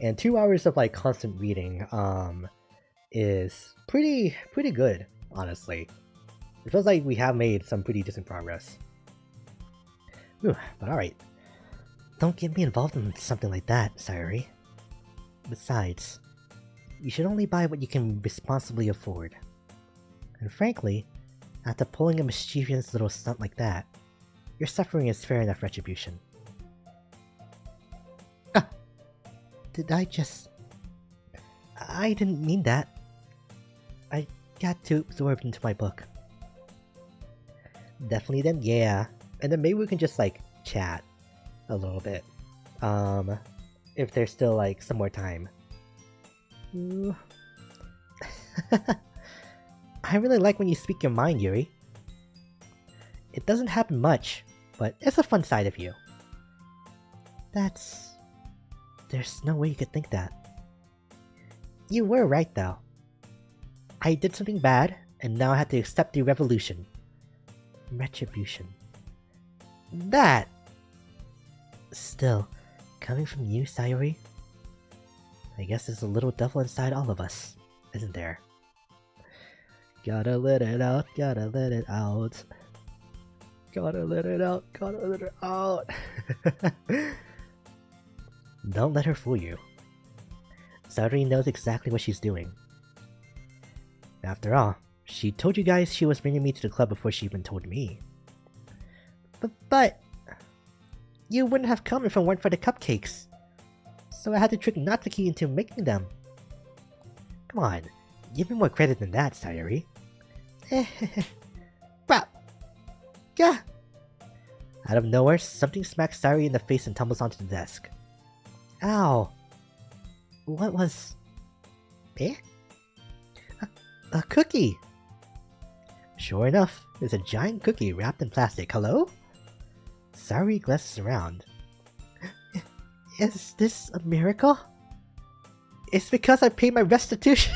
Speaker 1: And 2 hours of, like, constant reading, is pretty good, honestly. It feels like we have made some pretty decent progress. Ooh, but alright. Don't get me involved in something like that, Sayori. Besides, you should only buy what you can responsibly afford. And frankly, after pulling a mischievous little stunt like that, your suffering is fair enough retribution. Ah! Did I just... I didn't mean that. I got too absorbed into my book. Definitely then, yeah. And then maybe we can just, like, chat a little bit. If there's still, like, some more time. I really like when you speak your mind, Yuri. It doesn't happen much, but it's a fun side of you. There's no way you could think that. You were right, though. I did something bad, and now I have to accept the revolution. Retribution. That! Still, coming from you, Sayori? I guess there's a little devil inside all of us, isn't there? Gotta let it out, gotta let it out. Gotta let it out, gotta let it out. Don't let her fool you. Sayori knows exactly what she's doing. After all, she told you guys she was bringing me to the club before she even told me. But... You wouldn't have come if it weren't for the cupcakes. So I had to trick Natsuki into making them. Come on, give me more credit than that, Sayori. Bap! Gah! Out of nowhere, something smacks Sayori in the face and tumbles onto the desk. Ow! What was... Eh? A cookie! Sure enough, there's a giant cookie wrapped in plastic. Hello? Sayori glances around. Is this a miracle? It's because I paid my restitution!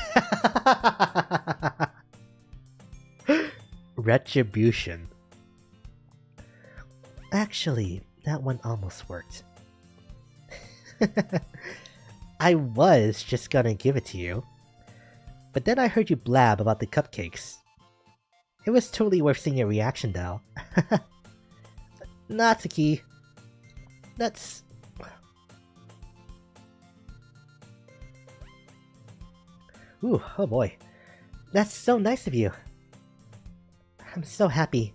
Speaker 1: Retribution. Actually, that one almost worked. I was just gonna give it to you. But then I heard you blab about the cupcakes. It was totally worth seeing your reaction though. Natsuki. That's... Ooh, oh boy. That's so nice of you. I'm so happy.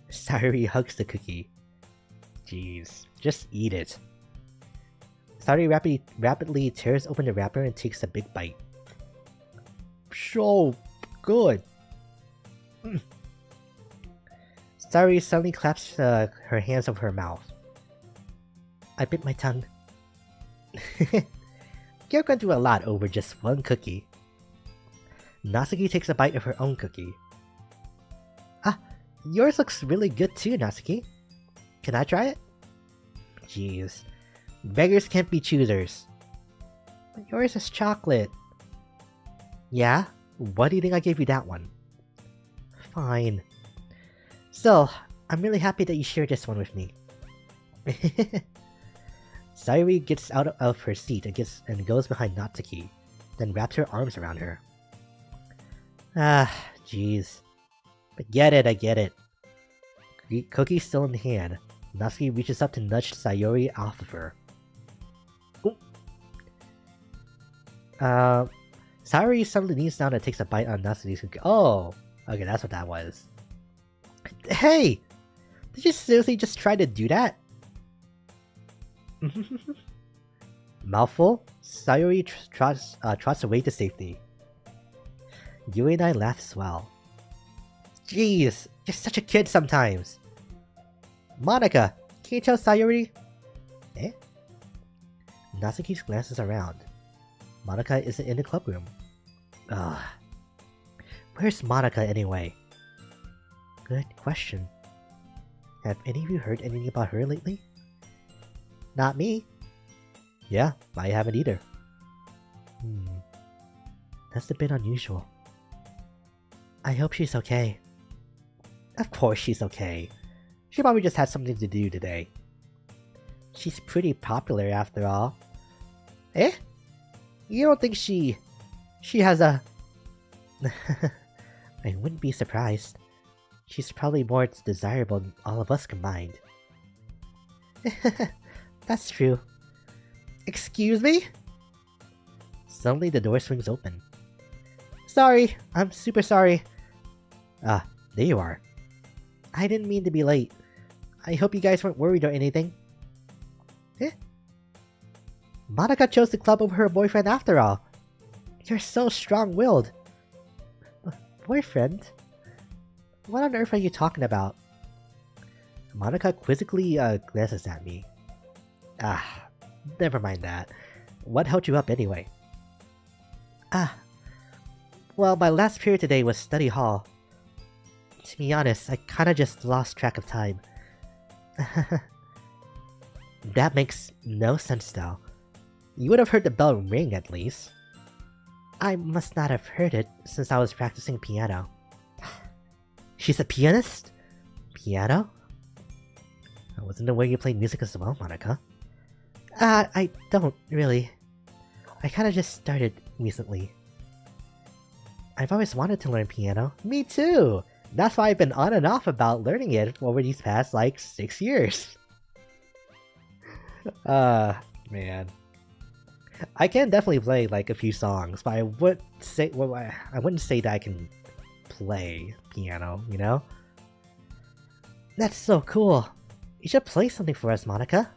Speaker 1: Sayori hugs the cookie. Jeez, just eat it. Sayori rapidly tears open the wrapper and takes a big bite. So good. Sayori suddenly claps her hands over her mouth. I bit my tongue. You're going to do a lot over just one cookie. Natsuki takes a bite of her own cookie. Ah, yours looks really good too, Natsuki. Can I try it? Jeez. Beggars can't be choosers. But yours is chocolate. Yeah? Why do you think I gave you that one? Fine. Still, I'm really happy that you shared this one with me. Sayori gets out of her seat and goes behind Natsuki, then wraps her arms around her. Ah, jeez. I get it. Cookie still in hand, Natsuki reaches up to nudge Sayori off of her. Sayori suddenly leans down and takes a bite on Natsuki's cookie. Oh! Okay, that's what that was. Hey! Did you seriously just try to do that? Mouthful, Sayori trots away to safety. Yui and I laugh as well. Jeez, you're such a kid sometimes. Monica, can you tell Sayori? Eh? Natsuki glances around. Monica isn't in the clubroom. Ugh. Where's Monica anyway? Good question. Have any of you heard anything about her lately? Not me. Yeah, I haven't either. That's a bit unusual. I hope she's okay. Of course she's okay. She probably just had something to do today. She's pretty popular after all. Eh? You don't think she has a... I wouldn't be surprised. She's probably more desirable than all of us combined. That's true. Excuse me? Suddenly the door swings open. Sorry, I'm super sorry. Ah, there you are. I didn't mean to be late. I hope you guys weren't worried or anything. Eh? Monica chose the club over her boyfriend after all. You're so strong-willed. Boyfriend? What on earth are you talking about? Monica quizzically glances at me. Ah, never mind that. What held you up anyway? Ah, well, my last period today was study hall. To be honest, I kinda just lost track of time. That makes no sense though. You would have heard the bell ring at least. I must not have heard it since I was practicing piano. She's a pianist? Piano? I wasn't aware you played music as well, Monica. I don't really. I kinda just started recently. I've always wanted to learn piano. Me too! That's why I've been on and off about learning it over these past, 6 years. Man. I can definitely play, a few songs, but I wouldn't say that I can play piano, you know? That's so cool! You should play something for us, Monica.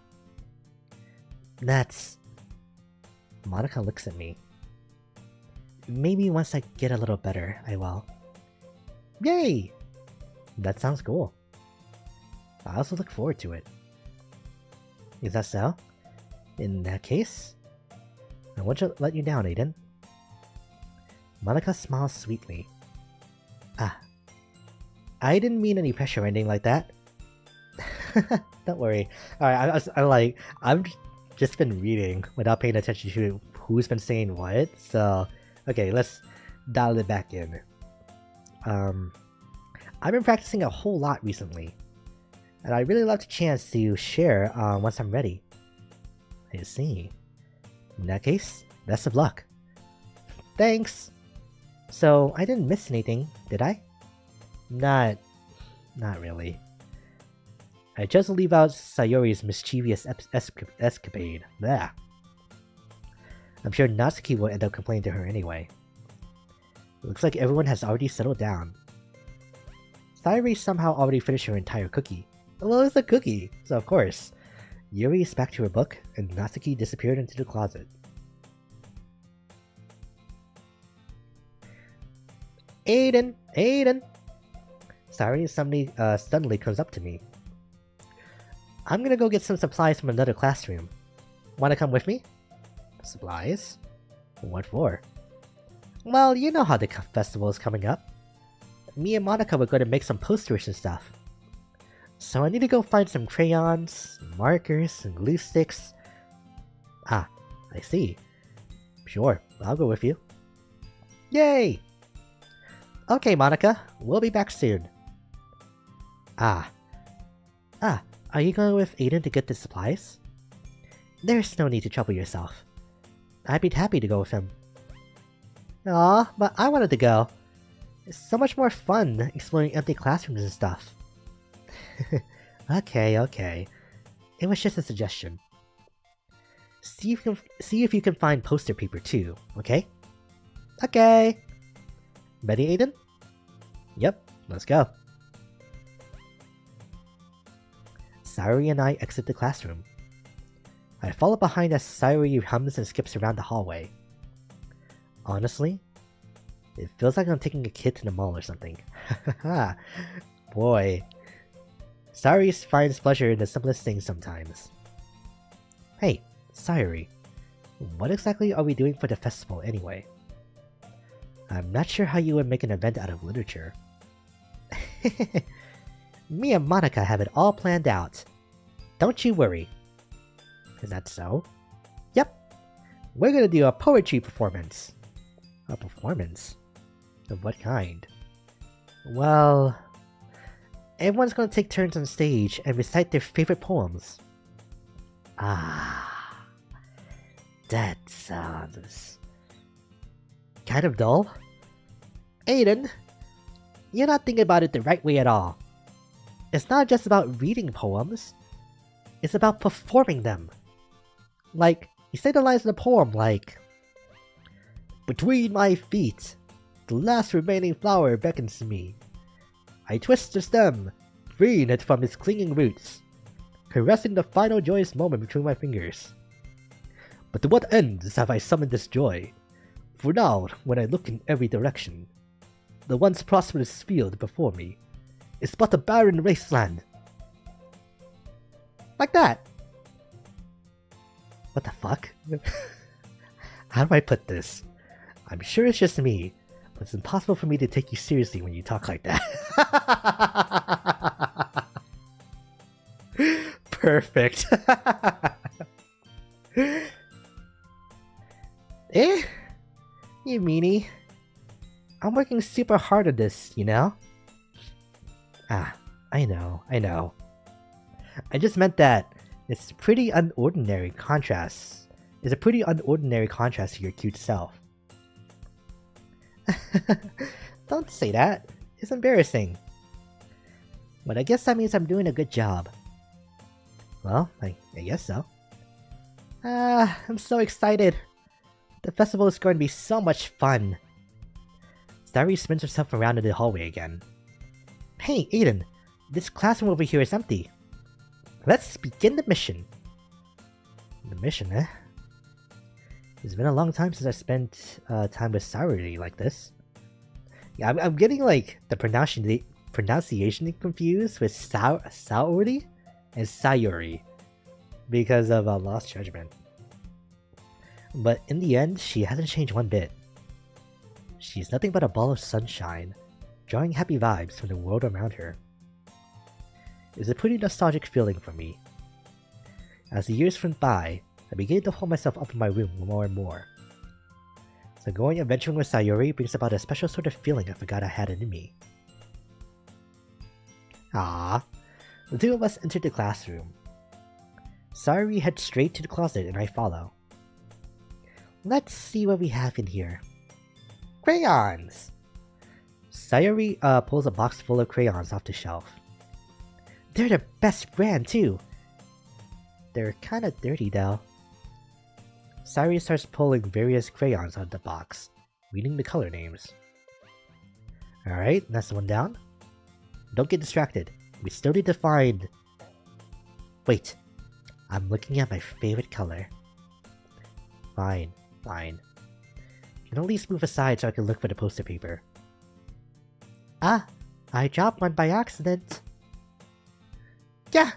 Speaker 1: Monica looks at me. Maybe once I get a little better, I will. Yay! That sounds cool. I also look forward to it. Is that so? In that case, I won't let you down, Aiden. Monica smiles sweetly. Ah. I didn't mean any pressure or anything like that. Don't worry. Alright, I've just been reading without paying attention to who's been saying what, so... Okay, let's dial it back in. I've been practicing a whole lot recently, and I really love the chance to share once I'm ready. I see. In that case, best of luck. Thanks! So, I didn't miss anything, did I? Not really. I chose to leave out Sayori's mischievous escapade. Blah. I'm sure Natsuki will end up complaining to her anyway. Looks like everyone has already settled down. Sayori somehow already finished her entire cookie. Well, it's a cookie, so of course. Yuri is back to her book, and Natsuki disappeared into the closet. Aiden! Aiden! Sayori suddenly comes up to me. I'm gonna go get some supplies from another classroom. Wanna come with me? Supplies? What for? Well, you know how the festival is coming up. Me and Monica were going to make some posters and stuff. So I need to go find some crayons, markers, and glue sticks. Ah, I see. Sure, I'll go with you. Yay! Okay, Monica, we'll be back soon. Are you going with Aiden to get the supplies? There's no need to trouble yourself. I'd be happy to go with him. Aw, but I wanted to go. It's so much more fun exploring empty classrooms and stuff. Okay. It was just a suggestion. See if you can find poster paper too, okay? Okay! Ready, Aiden? Yep, let's go. Sayuri and I exit the classroom. I follow behind as Sayuri hums and skips around the hallway. Honestly, it feels like I'm taking a kid to the mall or something. Haha, boy. Sayuri finds pleasure in the simplest things sometimes. Hey, Sayuri, what exactly are we doing for the festival anyway? I'm not sure how you would make an event out of literature. Me and Monica have it all planned out. Don't you worry. Is that so? Yep. We're gonna do a poetry performance. A performance? Of what kind? Well, everyone's gonna take turns on stage and recite their favorite poems. Ah, that sounds kind of dull. Aiden, you're not thinking about it the right way at all. It's not just about reading poems. It's about performing them. Like, you say the lines in the poem like, between my feet, the last remaining flower beckons to me. I twist the stem, freeing it from its clinging roots, caressing the final joyous moment between my fingers. But to what ends have I summoned this joy? For now, when I look in every direction, the once prosperous field before me is but a barren wasteland. Like that. What the fuck? How do I put this? I'm sure it's just me, but it's impossible for me to take you seriously when you talk like that. Perfect. Eh? You meanie. I'm working super hard on this, you know? Ah, I know. I just meant that it's a pretty unordinary contrast. It's a pretty unordinary contrast to your cute self. Don't say that. It's embarrassing. But I guess that means I'm doing a good job. Well, I guess so. I'm so excited. The festival is going to be so much fun. Sayuri spins herself around in the hallway again. Hey, Aiden, this classroom over here is empty. Let's begin the mission. The mission, eh? It's been a long time since I spent time with Sayuri like this. Yeah, I'm getting like the pronunciation confused with Sayuri and Sayuri because of Lost Judgment. But in the end, she hasn't changed one bit. She's nothing but a ball of sunshine, drawing happy vibes from the world around her. It's a pretty nostalgic feeling for me. As the years went by, I began to hold myself up in my room more and more. So going adventuring with Sayuri brings about a special sort of feeling I forgot I had in me. Ah, the two of us entered the classroom. Sayuri heads straight to the closet and I follow. Let's see what we have in here. Crayons! Sayuri pulls a box full of crayons off the shelf. They're the best brand too! They're kinda dirty though. Sayuri starts pulling various crayons out of the box, reading the color names. Alright, that's one down. Don't get distracted. We still need to find... Wait. I'm looking at my favorite color. Fine. You can at least move aside so I can look for the poster paper. Ah! I dropped one by accident. Yeah!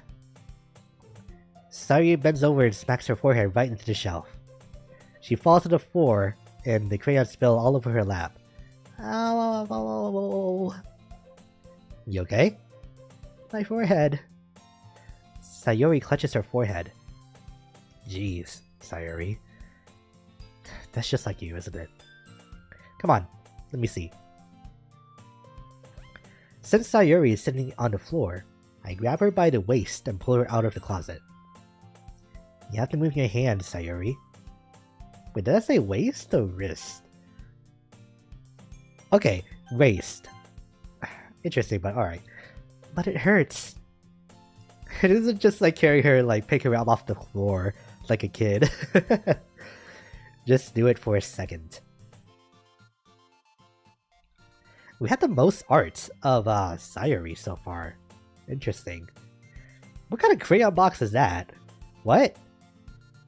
Speaker 1: Sayuri bends over and smacks her forehead right into the shelf. She falls to the floor, and the crayons spill all over her lap. Ow. You okay? My forehead. Sayuri clutches her forehead. Jeez, Sayuri. That's just like you, isn't it? Come on, let me see. Since Sayuri is sitting on the floor, I grab her by the waist and pull her out of the closet. You have to move your hand, Sayuri. Wait, did I say waist or wrist? Okay, waist. Interesting, but alright. But it hurts. It isn't just like carrying her, like pick her up off the floor like a kid. Just do it for a second. We had the most art of Sayuri so far. Interesting. What kind of crayon box is that? What?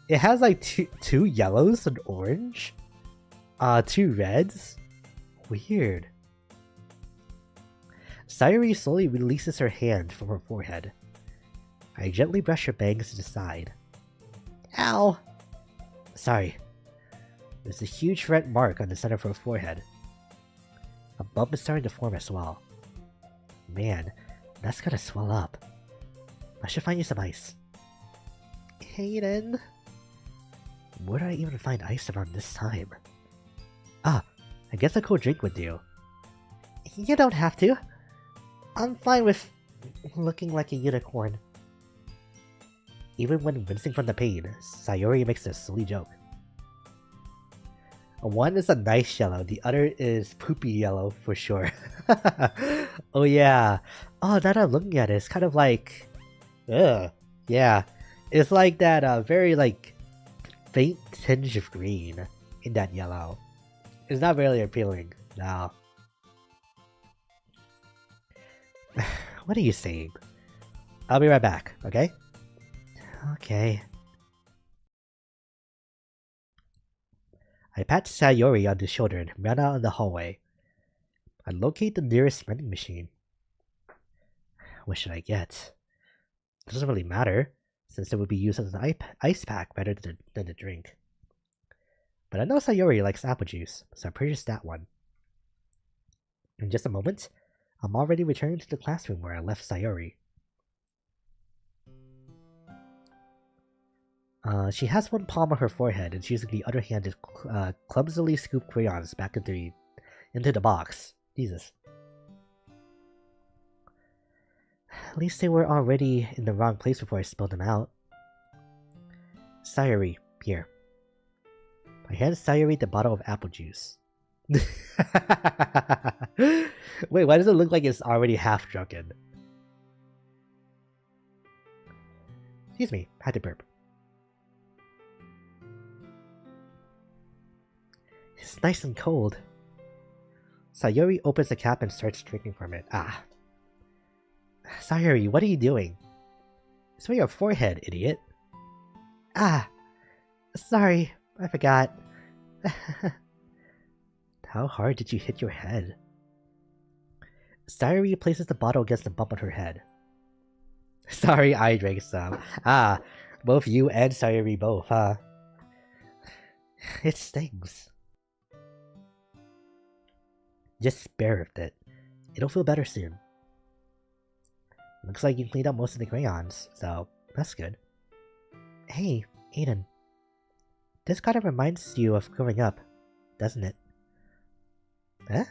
Speaker 1: It has like two yellows and orange? Two reds? Weird. Sayuri slowly releases her hand from her forehead. I gently brush her bangs to the side. Ow! Sorry. There's a huge red mark on the center of her forehead. A bump is starting to form as well. Man, that's gonna swell up. I should find you some ice. Hayden? Where do I even find ice around this time? Ah, I guess a cold drink would do. You don't have to. I'm fine with looking like a unicorn. Even when wincing from the pain, Sayuri makes a silly joke. One is a nice yellow, the other is poopy yellow for sure. Oh yeah. Oh, that I'm looking at it, it's kind of like... Ugh. Yeah. It's like that very like faint tinge of green in that yellow. It's not really appealing. No. What are you saying? I'll be right back, okay? Okay. I pat Sayori on the shoulder and ran out in the hallway. I locate the nearest vending machine. What should I get? It doesn't really matter, since it would be used as an ice pack rather than a drink. But I know Sayori likes apple juice, so I purchased that one. In just a moment, I'm already returning to the classroom where I left Sayori. She has one palm on her forehead, and she's using the other hand to clumsily scoop crayons back into the box. Jesus. At least they were already in the wrong place before I spilled them out. Sayuri, here. I hand Sayuri the bottle of apple juice. Wait, why does it look like it's already half drunken? Excuse me, had to burp. It's nice and cold. Sayuri opens the cap and starts drinking from it. Ah. Sayuri, what are you doing? It's for your forehead, idiot. Ah. Sorry, I forgot. How hard did you hit your head? Sayuri places the bottle against the bump on her head. Sorry, I drank some. Ah, both you and Sayuri both, huh? It stings. Just spare with it. It'll feel better soon. Looks like you cleaned up most of the crayons, so that's good. Hey, Aiden. This kind of reminds you of growing up, doesn't it? Huh?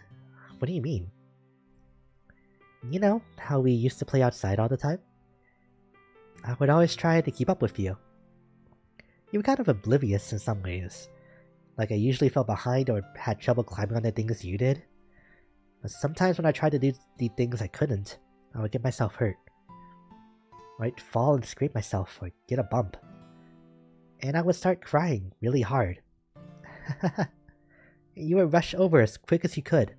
Speaker 1: What do you mean? You know, how we used to play outside all the time? I would always try to keep up with you. You were kind of oblivious in some ways. Like I usually fell behind or had trouble climbing on the things you did. But sometimes when I tried to do the things I couldn't, I would get myself hurt. I'd fall and scrape myself or get a bump. And I would start crying really hard. You would rush over as quick as you could.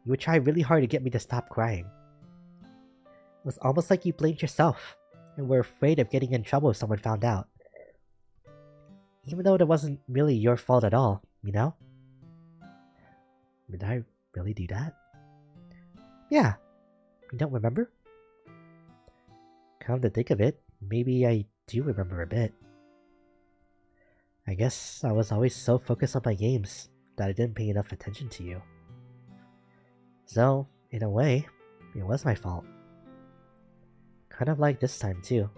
Speaker 1: You would try really hard to get me to stop crying. It was almost like you blamed yourself and were afraid of getting in trouble if someone found out. Even though it wasn't really your fault at all, you know? Did I really do that? Yeah. You don't remember? Come to think of it, maybe I do remember a bit. I guess I was always so focused on my games that I didn't pay enough attention to you. So, in a way, it was my fault. Kind of like this time too.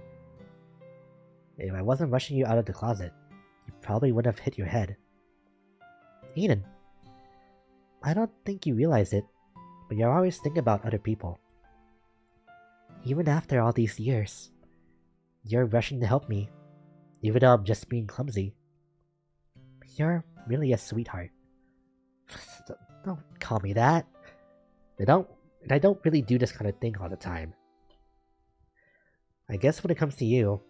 Speaker 1: If I wasn't rushing you out of the closet, you probably wouldn't have hit your head. Eden, I don't think you realize it, but you're always thinking about other people. Even after all these years, you're rushing to help me, even though I'm just being clumsy. You're really a sweetheart. Don't call me that. I don't really do this kind of thing all the time. I guess when it comes to you,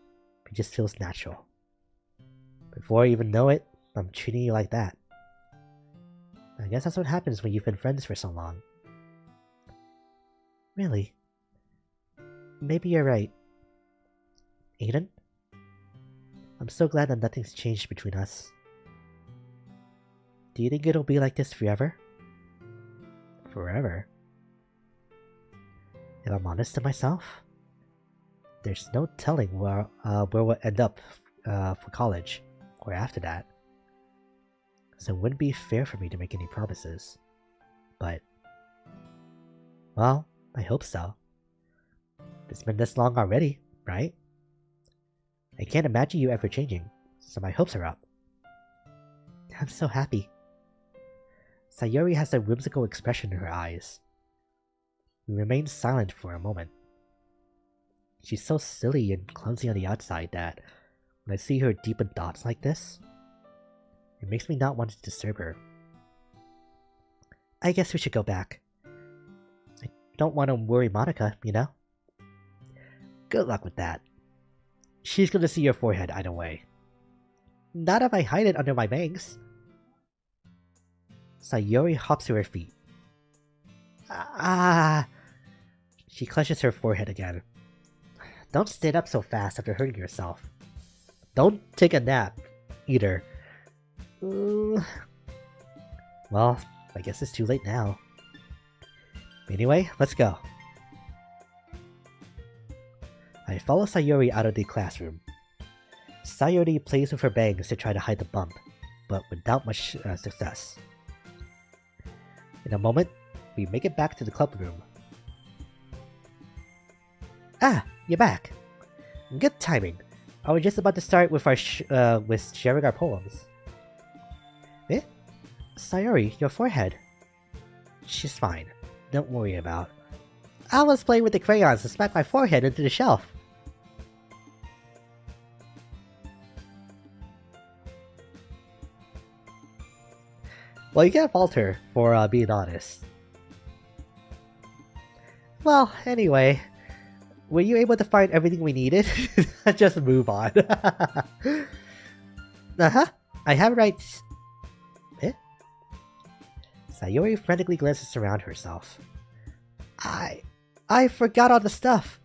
Speaker 1: it just feels natural. Before I even know it, I'm treating you like that. I guess that's what happens when you've been friends for so long. Really? Maybe you're right. Aiden? I'm so glad that nothing's changed between us. Do you think it'll be like this forever? Forever? If I'm honest to myself, there's no telling where we'll end up for college, or after that. So it wouldn't be fair for me to make any promises. But, well, I hope so. It's been this long already, right? I can't imagine you ever changing, so my hopes are up. I'm so happy. Sayori has a whimsical expression in her eyes. We remain silent for a moment. She's so silly and clumsy on the outside that when I see her deep in thoughts like this, it makes me not want to disturb her. I guess we should go back. I don't want to worry Monica, you know? Good luck with that. She's gonna see your forehead either way. Not if I hide it under my bangs. Sayori hops to her feet. Ah! She clutches her forehead again. Don't stand up so fast after hurting yourself. Don't take a nap, either. Well, I guess it's too late now. Anyway, let's go. I follow Sayori out of the classroom. Sayori plays with her bangs to try to hide the bump, but without much success. In a moment, we make it back to the club room. Ah, you're back. Good timing. I was just about to start with with sharing our poems. Eh? Sayori, your forehead. She's fine. Don't worry about. I was playing with the crayons and smacked my forehead into the shelf. Well, you can't fault her for being honest. Well, anyway, were you able to find everything we needed? Just move on. Uh-huh. I have rights. Eh? Sayori frantically glances around herself. I forgot all the stuff.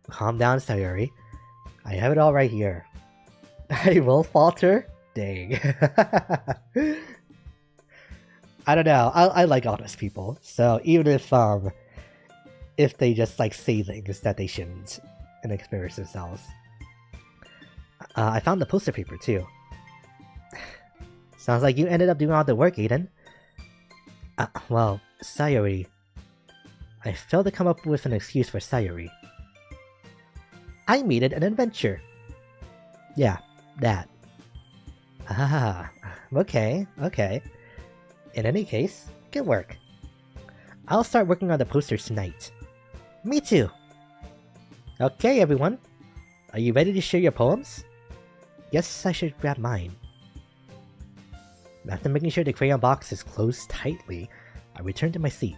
Speaker 1: Calm down, Sayori. I have it all right here. I will falter? Dang. I don't know. I like honest people. So even if they just like say things that they shouldn't and experience themselves. I found the poster paper too. Sounds like you ended up doing all the work, Aiden. Well, Sayori. I failed to come up with an excuse for Sayori. I made it an adventure. Yeah, that. Ah, okay. In any case, good work. I'll start working on the posters tonight. Me too. Okay, everyone. Are you ready to share your poems? Guess I should grab mine. After making sure the crayon box is closed tightly, I return to my seat.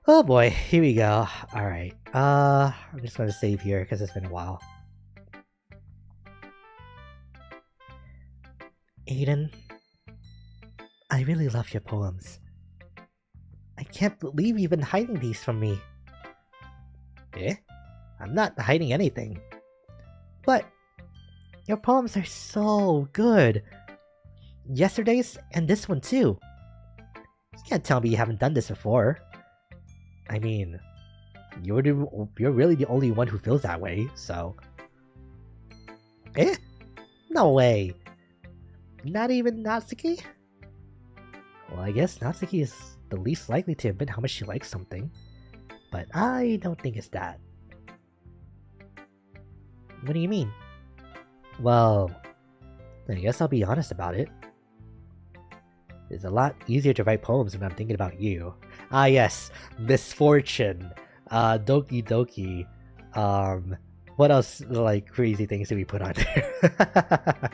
Speaker 1: Oh boy, here we go. Alright, I'm just gonna save here because it's been a while. Aiden, I really love your poems. I can't believe you've been hiding these from me. Eh? I'm not hiding anything. But your poems are so good. Yesterday's and this one too. You can't tell me you haven't done this before. I mean, you're really the only one who feels that way, so... Eh? No way! Not even Natsuki? Well, I guess Natsuki is the least likely to admit how much she likes something. But I don't think it's that. What do you mean? Well, I guess I'll be honest about it. It's a lot easier to write poems when I'm thinking about you. Ah yes, misfortune, Doki Doki, what else like crazy things do we put on there?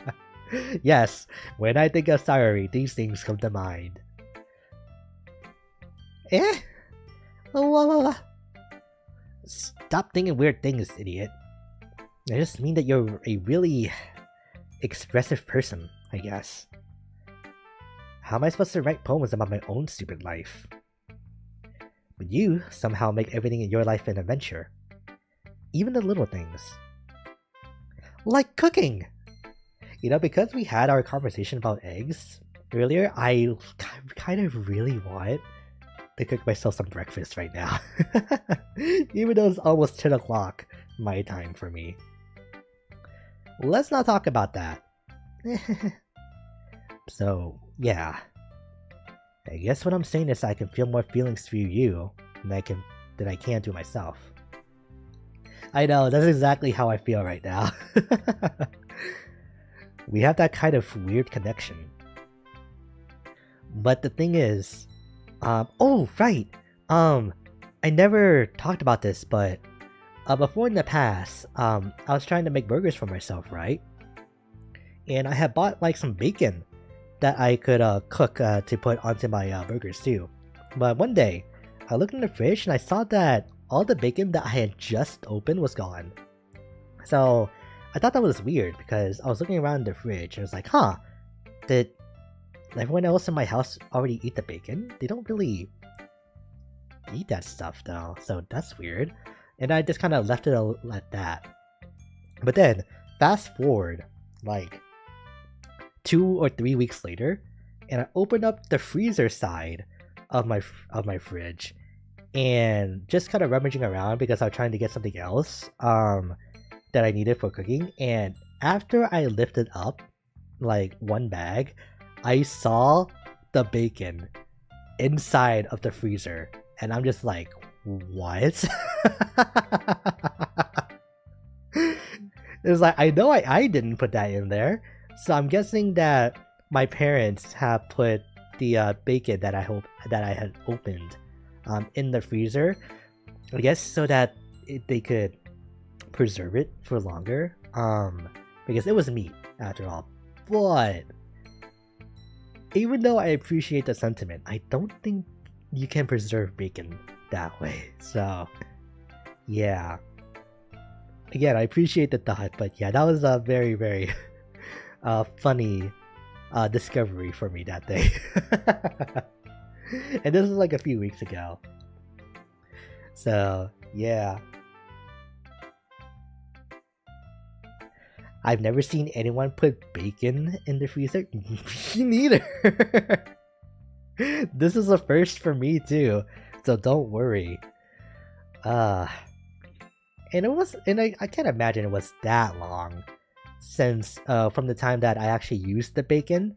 Speaker 1: Yes, when I think of Sayori, these things come to mind. Eh? Stop thinking weird things, idiot. I just mean that you're a really expressive person, I guess. How am I supposed to write poems about my own stupid life? But you somehow make everything in your life an adventure. Even the little things. Like cooking! You know, because we had our conversation about eggs earlier, I kind of really want to cook myself some breakfast right now. Even though it's almost 10 o'clock my time for me. Let's not talk about that. So, yeah. I guess what I'm saying is I can feel more feelings through you than I can through myself. I know, that's exactly how I feel right now. We have that kind of weird connection. But the thing is, oh, right! I never talked about this, but before in the past, I was trying to make burgers for myself, right? And I had bought like some bacon that I could cook to put onto my burgers too. But one day, I looked in the fridge and I saw that all the bacon that I had just opened was gone. So I thought that was weird because I was looking around the fridge and I was like, huh, did everyone else in my house already eat the bacon? They don't really eat that stuff though, so that's weird. And I just kind of left it at that. But then, fast forward, like 2 or 3 weeks later, and I opened up the freezer side of my fridge, and just kind of rummaging around because I was trying to get something else that I needed for cooking. And after I lifted up like one bag, I saw the bacon inside of the freezer, and I'm just like, what? It's like, I know I didn't put that in there, so I'm guessing that my parents have put the bacon that I had opened in the freezer, I guess, so that they could preserve it for longer, because it was meat after all. But even though I appreciate the sentiment, I don't think you can preserve bacon that way. So yeah, again, I appreciate the thought, but yeah, that was a very, very funny discovery for me that day. And this was like a few weeks ago. So yeah, I've never seen anyone put bacon in the freezer. Me neither. This is a first for me too, so don't worry. And I can't imagine it was that long since from the time that I actually used the bacon,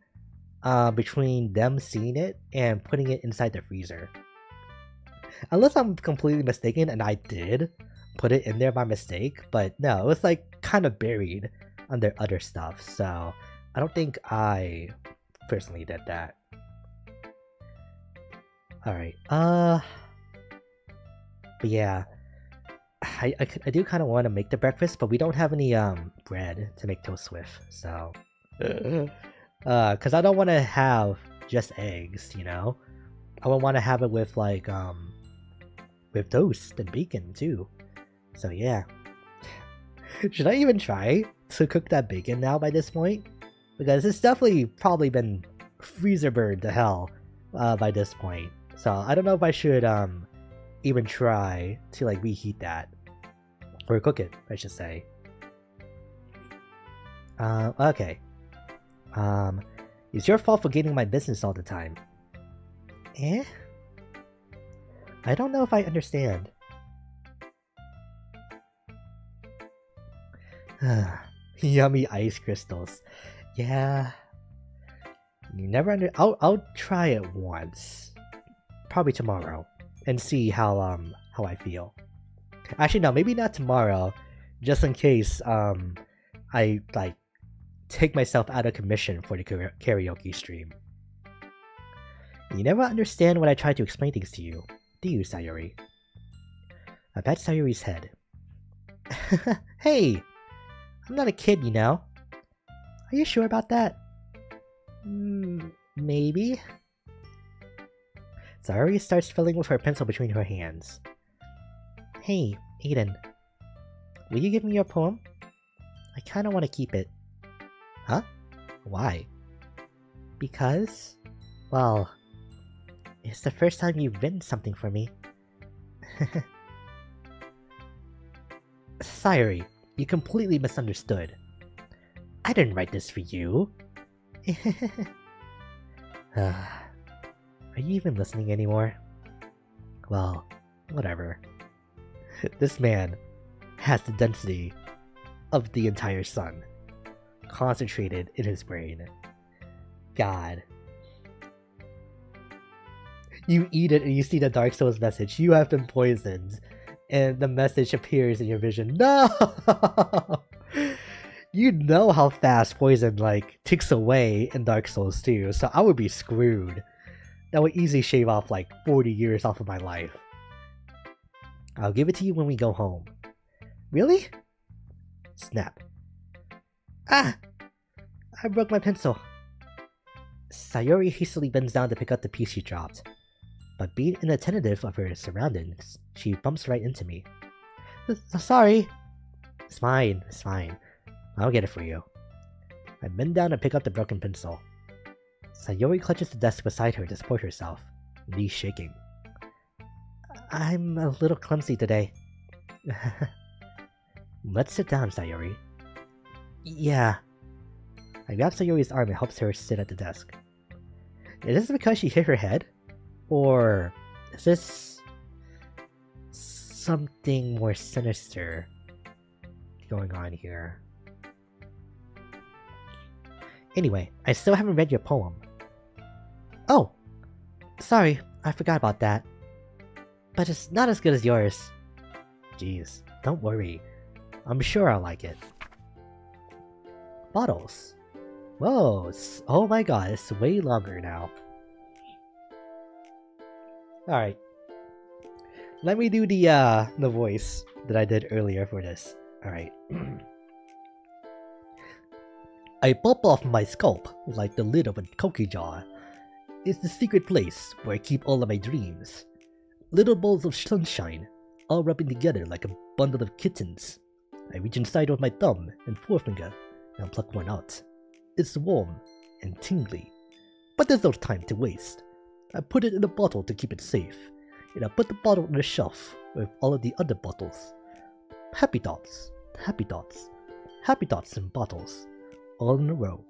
Speaker 1: between them seeing it and putting it inside the freezer. Unless I'm completely mistaken and I did put it in there by mistake, but no, it was like kind of buried under other stuff, so I don't think I personally did that. Alright, but yeah, I do kind of want to make the breakfast, but we don't have any bread to make toast with, so because I don't want to have just eggs, you know. I would want to have it with like with toast and bacon too. So yeah, should I even try to cook that bacon now by this point? Because it's definitely probably been freezer burned to hell by this point. So I don't know if I should even try to like reheat that or cook it, I should say. Okay. It's your fault for getting my business all the time. Eh? I don't know if I understand. Yummy ice crystals. Yeah. You never I'll try it once. Probably tomorrow. And see how I feel. Actually no, maybe not tomorrow. Just in case I like take myself out of commission for the karaoke stream. You never understand when I try to explain things to you, do you, Sayori? I pat Sayori's head. Hey! I'm not a kid, you know. Are you sure about that? Maybe? Sayori starts fiddling with her pencil between her hands. Hey, Aiden. Will you give me your poem? I kinda want to keep it. Huh? Why? Because? Well, it's the first time you've written something for me. Sayori, you completely misunderstood. I didn't write this for you. Are you even listening anymore? Well, whatever. This man has the density of the entire sun, concentrated in his brain. God. You eat it and you see the Dark Souls message. You have been poisoned. And the message appears in your vision. No! You know how fast poison, like, ticks away in Dark Souls 2, so I would be screwed. That would easily shave off, like, 40 years off of my life. I'll give it to you when we go home. Really? Snap. Ah! I broke my pencil. Sayori hastily bends down to pick up the piece she dropped. But being inattentive of her surroundings, she bumps right into me. Sorry. It's fine, it's fine. I'll get it for you. I bend down and pick up the broken pencil. Sayori clutches the desk beside her to support herself, knees shaking. I'm a little clumsy today. Let's sit down, Sayori. Yeah. I grab Sayori's arm and helps her sit at the desk. Is this because she hit her head? Or is this something more sinister going on here? Anyway, I still haven't read your poem. Oh! Sorry, I forgot about that. But it's not as good as yours. Jeez, don't worry. I'm sure I'll like it. Bottles. Whoa, oh my god, it's way longer now. Alright. Let me do the voice that I did earlier for this. Alright. I pop off my scalp like the lid of a cookie jar. It's the secret place where I keep all of my dreams. Little balls of sunshine, all rubbing together like a bundle of kittens. I reach inside with my thumb and forefinger and pluck one out. It's warm and tingly, but there's no time to waste. I put it in a bottle to keep it safe, and I put the bottle on the shelf with all of the other bottles. Happy thoughts, happy thoughts, happy thoughts in bottles, all in a row.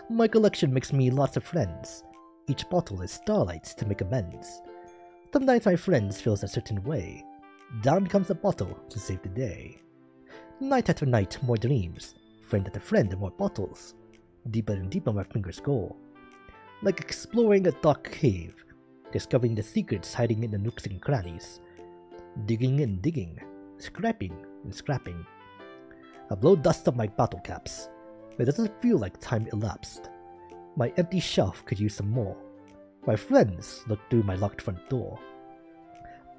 Speaker 1: My collection makes me lots of friends. Each bottle is starlights to make amends. Sometimes my friends feels a certain way. Down comes a bottle to save the day. Night after night, more dreams. Friend after friend, more bottles. Deeper and deeper my fingers go. Like exploring a dark cave, discovering the secrets hiding in the nooks and crannies. Digging and digging, scrapping and scrapping. I blow dust off my bottle caps, but it doesn't feel like time elapsed. My empty shelf could use some more. My friends look through my locked front door.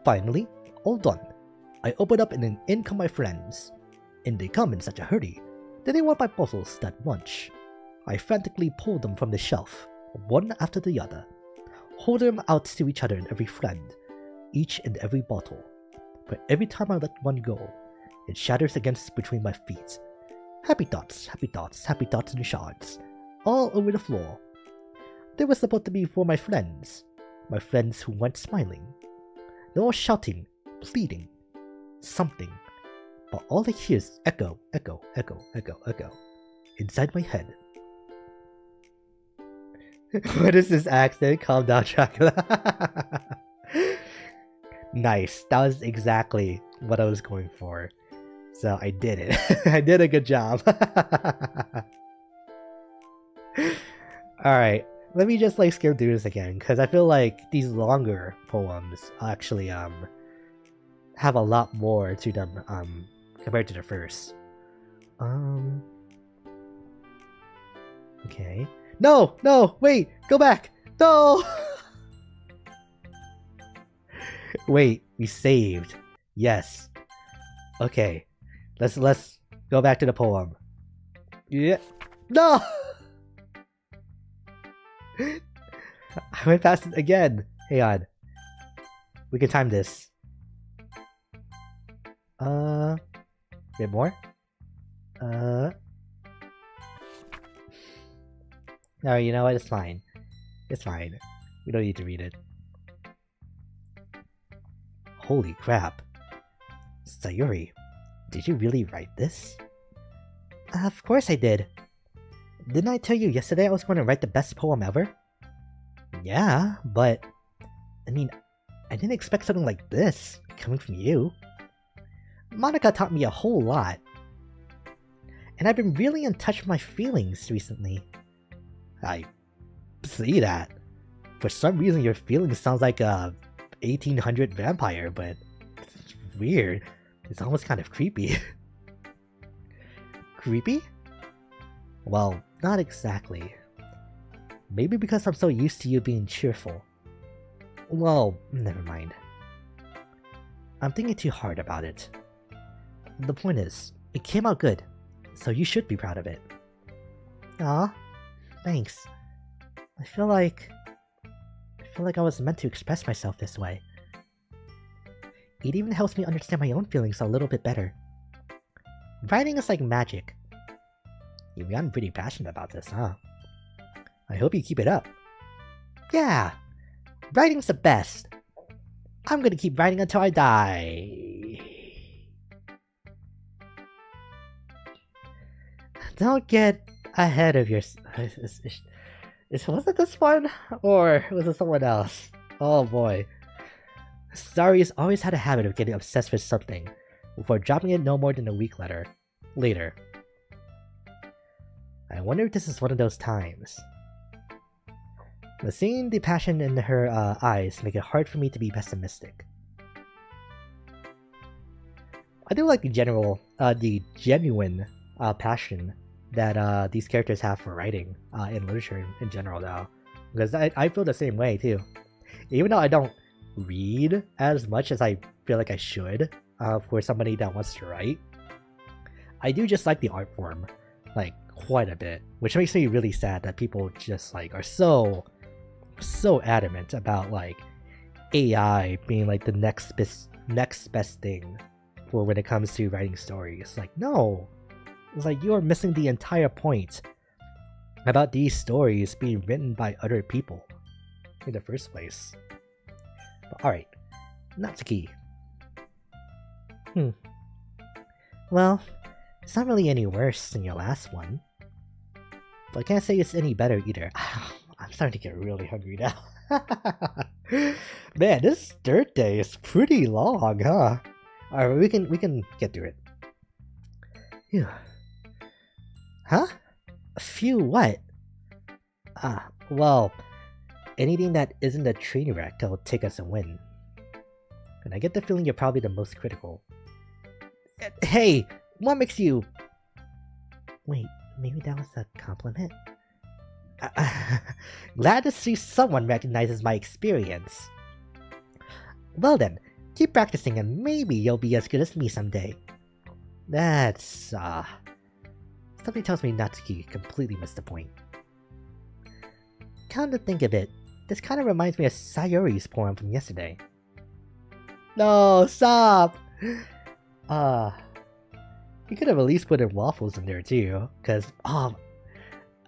Speaker 1: Finally, all done. I open up and in come my friends. And they come in such a hurry that they want my bottles that much. I frantically pull them from the shelf, one after the other, holding them out to each other and every friend, each and every bottle. But every time I let one go, it shatters against between my feet. Happy thoughts, happy thoughts, happy thoughts in shards, all over the floor. They were supposed to be for my friends who weren't smiling. They were shouting, pleading, something, but all I hear is echo, echo, echo, echo, echo, inside my head. What is this accent? Calm down, Dracula. Nice, that was exactly what I was going for. So I did it. I did a good job. Alright, let me just like skip through this again, because I feel like these longer poems actually have a lot more to them compared to the first. Okay. No! No! Wait! Go back! No! Wait, we saved. Yes. Okay. Let's go back to the poem. Yeah. No! I went past it again. Hang on. We can time this. Bit more? Alright, you know what? It's fine. It's fine. We don't need to read it. Holy crap. Sayuri, did you really write this? Of course I did. Didn't I tell you yesterday I was going to write the best poem ever? Yeah, but... I mean, I didn't expect something like this, coming from you. Monica taught me a whole lot. And I've been really in touch with my feelings recently. I see that. For some reason your feelings sounds like a 1800 vampire, but it's weird. It's almost kind of creepy. Creepy? Well, not exactly. Maybe because I'm so used to you being cheerful. Well, never mind. I'm thinking too hard about it. The point is, it came out good, so you should be proud of it. Aw, thanks. I feel like I was meant to express myself this way. It even helps me understand my own feelings a little bit better. Writing is like magic. You've gotten pretty passionate about this, huh? I hope you keep it up. Yeah! Writing's the best! I'm gonna keep writing until I die. Don't get ahead of yourself. Was it this one? Or was it someone else? Oh boy. Sari's always had a habit of getting obsessed with something before dropping it no more than a week later. I wonder if this is one of those times. But seeing the passion in her eyes make it hard for me to be pessimistic. I do like the genuine passion that these characters have for writing in literature in general, though. Because I feel the same way, too. Even though I don't read as much as I feel like I should for somebody that wants to write, I do just like the art form, like, quite a bit. Which makes me really sad that people just, like, are so adamant about, like, AI being, like, the next best thing for when it comes to writing stories. Like, no! It's like, you are missing the entire point about these stories being written by other people in the first place. But alright, Natsuki. Well, it's not really any worse than your last one. But I can't say it's any better either. I'm starting to get really hungry now. Man, this dirt day is pretty long, huh? Alright, we can get through it. Phew. Huh? A few what? Well, anything that isn't a train wreck that'll take us a win. And I get the feeling you're probably the most critical. Hey! What makes you... Wait, maybe that was a compliment? Glad to see someone recognizes my experience. Well then, keep practicing and maybe you'll be as good as me someday. That's, something tells me Natsuki completely missed the point. Come to think of it, this kind of reminds me of Sayuri's poem from yesterday. No, stop! You could have at least put in waffles in there too, cause,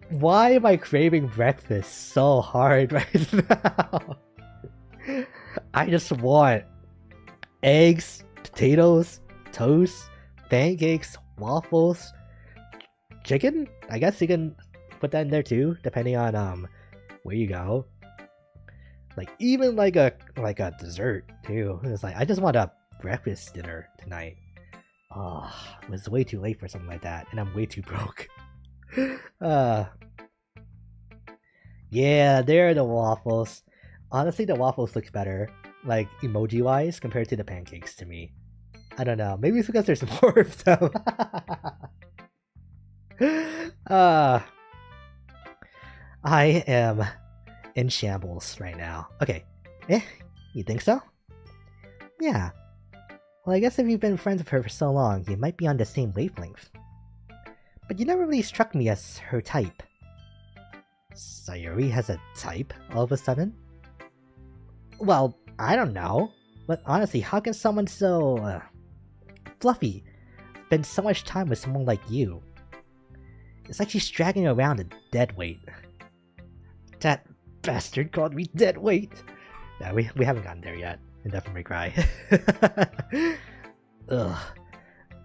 Speaker 1: why am I craving breakfast so hard right now? I just want eggs, potatoes, toast, pancakes, waffles, chicken? I guess you can put that in there too, depending on where you go. Like even like a dessert too. It's like I just want a breakfast dinner tonight. It was way too late for something like that, and I'm way too broke. Yeah, there are the waffles. Honestly, the waffles look better, like emoji-wise, compared to the pancakes to me. I don't know. Maybe it's because there's more of them. I am in shambles right now. Okay. You think so? Yeah. Well, I guess if you've been friends with her for so long, you might be on the same wavelength. But you never really struck me as her type. Sayuri has a type, all of a sudden? Well, I don't know. But honestly, how can someone so... fluffy spend so much time with someone like you? It's like she's dragging around a dead weight. bastard called me dead weight. Yeah, we haven't gotten there yet in Devil May Cry. Ugh.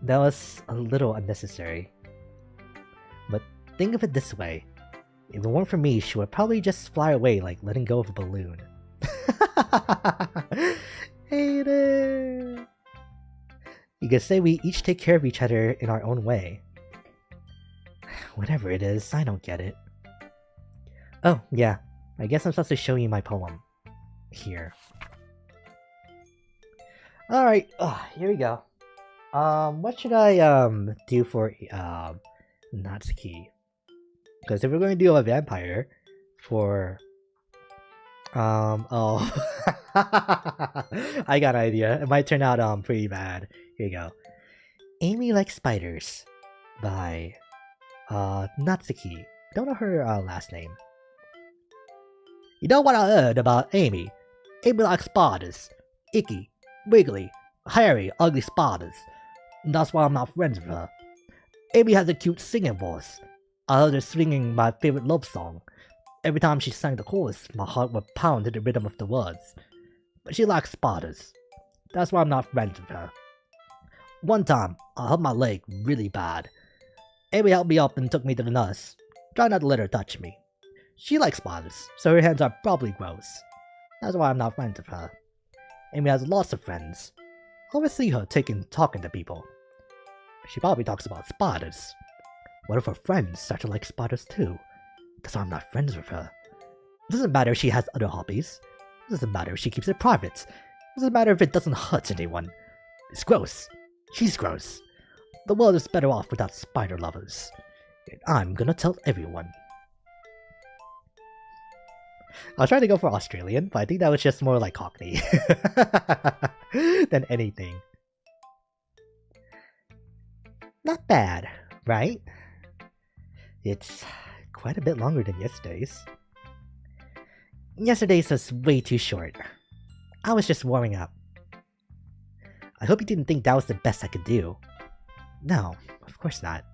Speaker 1: That was a little unnecessary. But think of it this way. If it weren't for me, she would probably just fly away like letting go of a balloon. Hey there! You could say we each take care of each other in our own way. Whatever it is, I don't get it. Oh, yeah. I guess I'm supposed to show you my poem. Here. Alright, here we go. What should I, do for, Natsuki? Because if we're going to do a vampire for, oh. I got an idea. It might turn out, pretty bad. Here you go. Amy Likes Spiders by, Natsuki. Don't know her, last name. You know what I heard about Amy? Amy likes spiders. Icky, wiggly, hairy, ugly spiders. That's why I'm not friends with her. Amy has a cute singing voice. I heard her singing my favorite love song. Every time she sang the chorus, my heart would pound to the rhythm of the words. But she likes spiders. That's why I'm not friends with her. One time, I hurt my leg really bad. Amy helped me up and took me to the nurse. Try not to let her touch me. She likes spiders, so her hands are probably gross. That's why I'm not friends with her. Amy has lots of friends. I always see her talking to people. She probably talks about spiders. What if her friends start to like spiders too? That's why I'm not friends with her. It doesn't matter if she has other hobbies. It doesn't matter if she keeps it private. It doesn't matter if it doesn't hurt anyone. It's gross. She's gross. The world is better off without spider lovers. And I'm gonna tell everyone. I was trying to go for Australian, but I think that was just more like Cockney than anything. Not bad, right? It's quite a bit longer than yesterday's. Yesterday's was way too short. I was just warming up. I hope you didn't think that was the best I could do. No, of course not.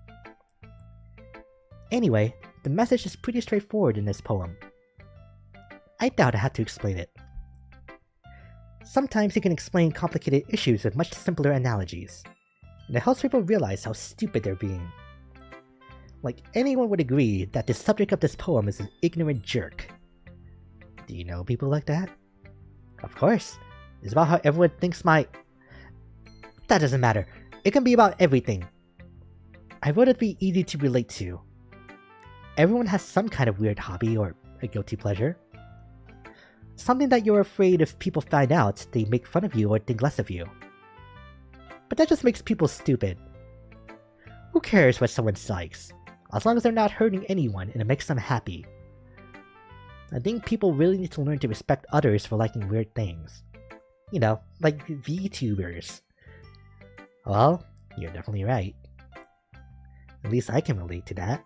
Speaker 1: Anyway, the message is pretty straightforward in this poem. I doubt I had to explain it. Sometimes you can explain complicated issues with much simpler analogies, and it helps people realize how stupid they're being. Like, anyone would agree that the subject of this poem is an ignorant jerk. Do you know people like that? Of course. It's about how everyone thinks That doesn't matter. It can be about everything. I wrote it to be easy to relate to. Everyone has some kind of weird hobby or a guilty pleasure. Something that you're afraid if people find out, they make fun of you or think less of you. But that just makes people stupid. Who cares what someone likes, as long as they're not hurting anyone and it makes them happy? I think people really need to learn to respect others for liking weird things. You know, like VTubers. Well, you're definitely right. At least I can relate to that.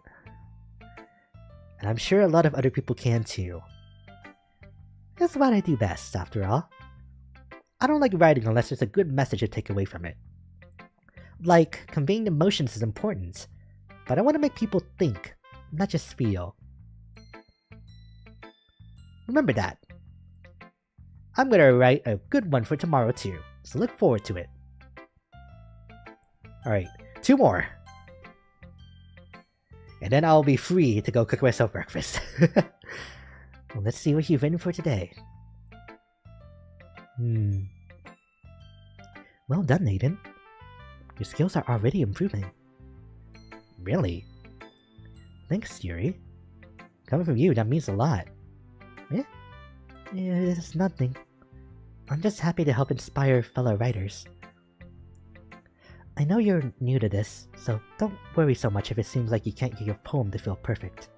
Speaker 1: And I'm sure a lot of other people can too. That's what I do best, after all. I don't like writing unless there's a good message to take away from it. Like, conveying emotions is important, but I want to make people think, not just feel. Remember that. I'm gonna write a good one for tomorrow too, so look forward to it. Alright, 2 more. And then I'll be free to go cook myself breakfast. Well, let's see what you've written for today. Well done, Aiden. Your skills are already improving. Really? Thanks, Yuri. Coming from you, that means a lot. Yeah, it's nothing. I'm just happy to help inspire fellow writers. I know you're new to this, so don't worry so much if it seems like you can't get your poem to feel perfect.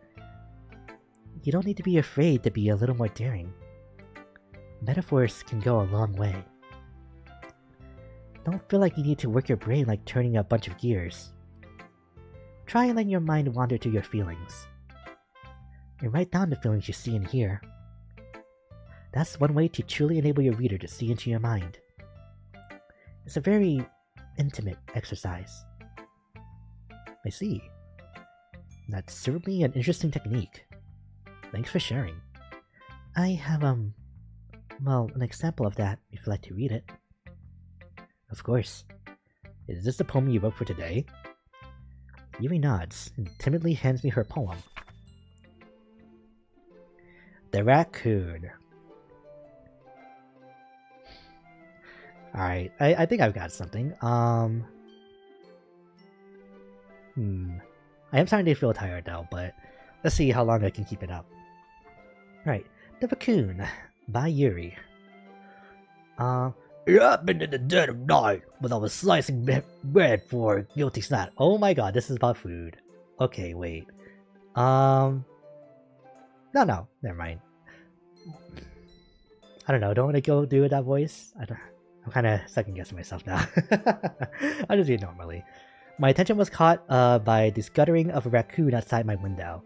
Speaker 1: You don't need to be afraid to be a little more daring. Metaphors can go a long way. Don't feel like you need to work your brain like turning a bunch of gears. Try and let your mind wander to your feelings. And write down the feelings you see and hear. That's one way to truly enable your reader to see into your mind. It's a very intimate exercise. I see. That's certainly an interesting technique. Thanks for sharing. I have, well, an example of that, if you'd like to read it. Of course. Is this the poem you wrote for today? Yuri nods and timidly hands me her poem. The Raccoon. Alright, I think I've got something. I am starting to feel tired though, but let's see how long I can keep it up. Right, The Raccoon by Yuri. It happened in the dead of night when I was slicing bread for a guilty snack. Oh my god, this is about food. Okay, wait. No, never mind. I don't know, don't want to go do that voice? I'm kind of second guessing myself now. I'll just do it normally. My attention was caught by the scuttering of a raccoon outside my window.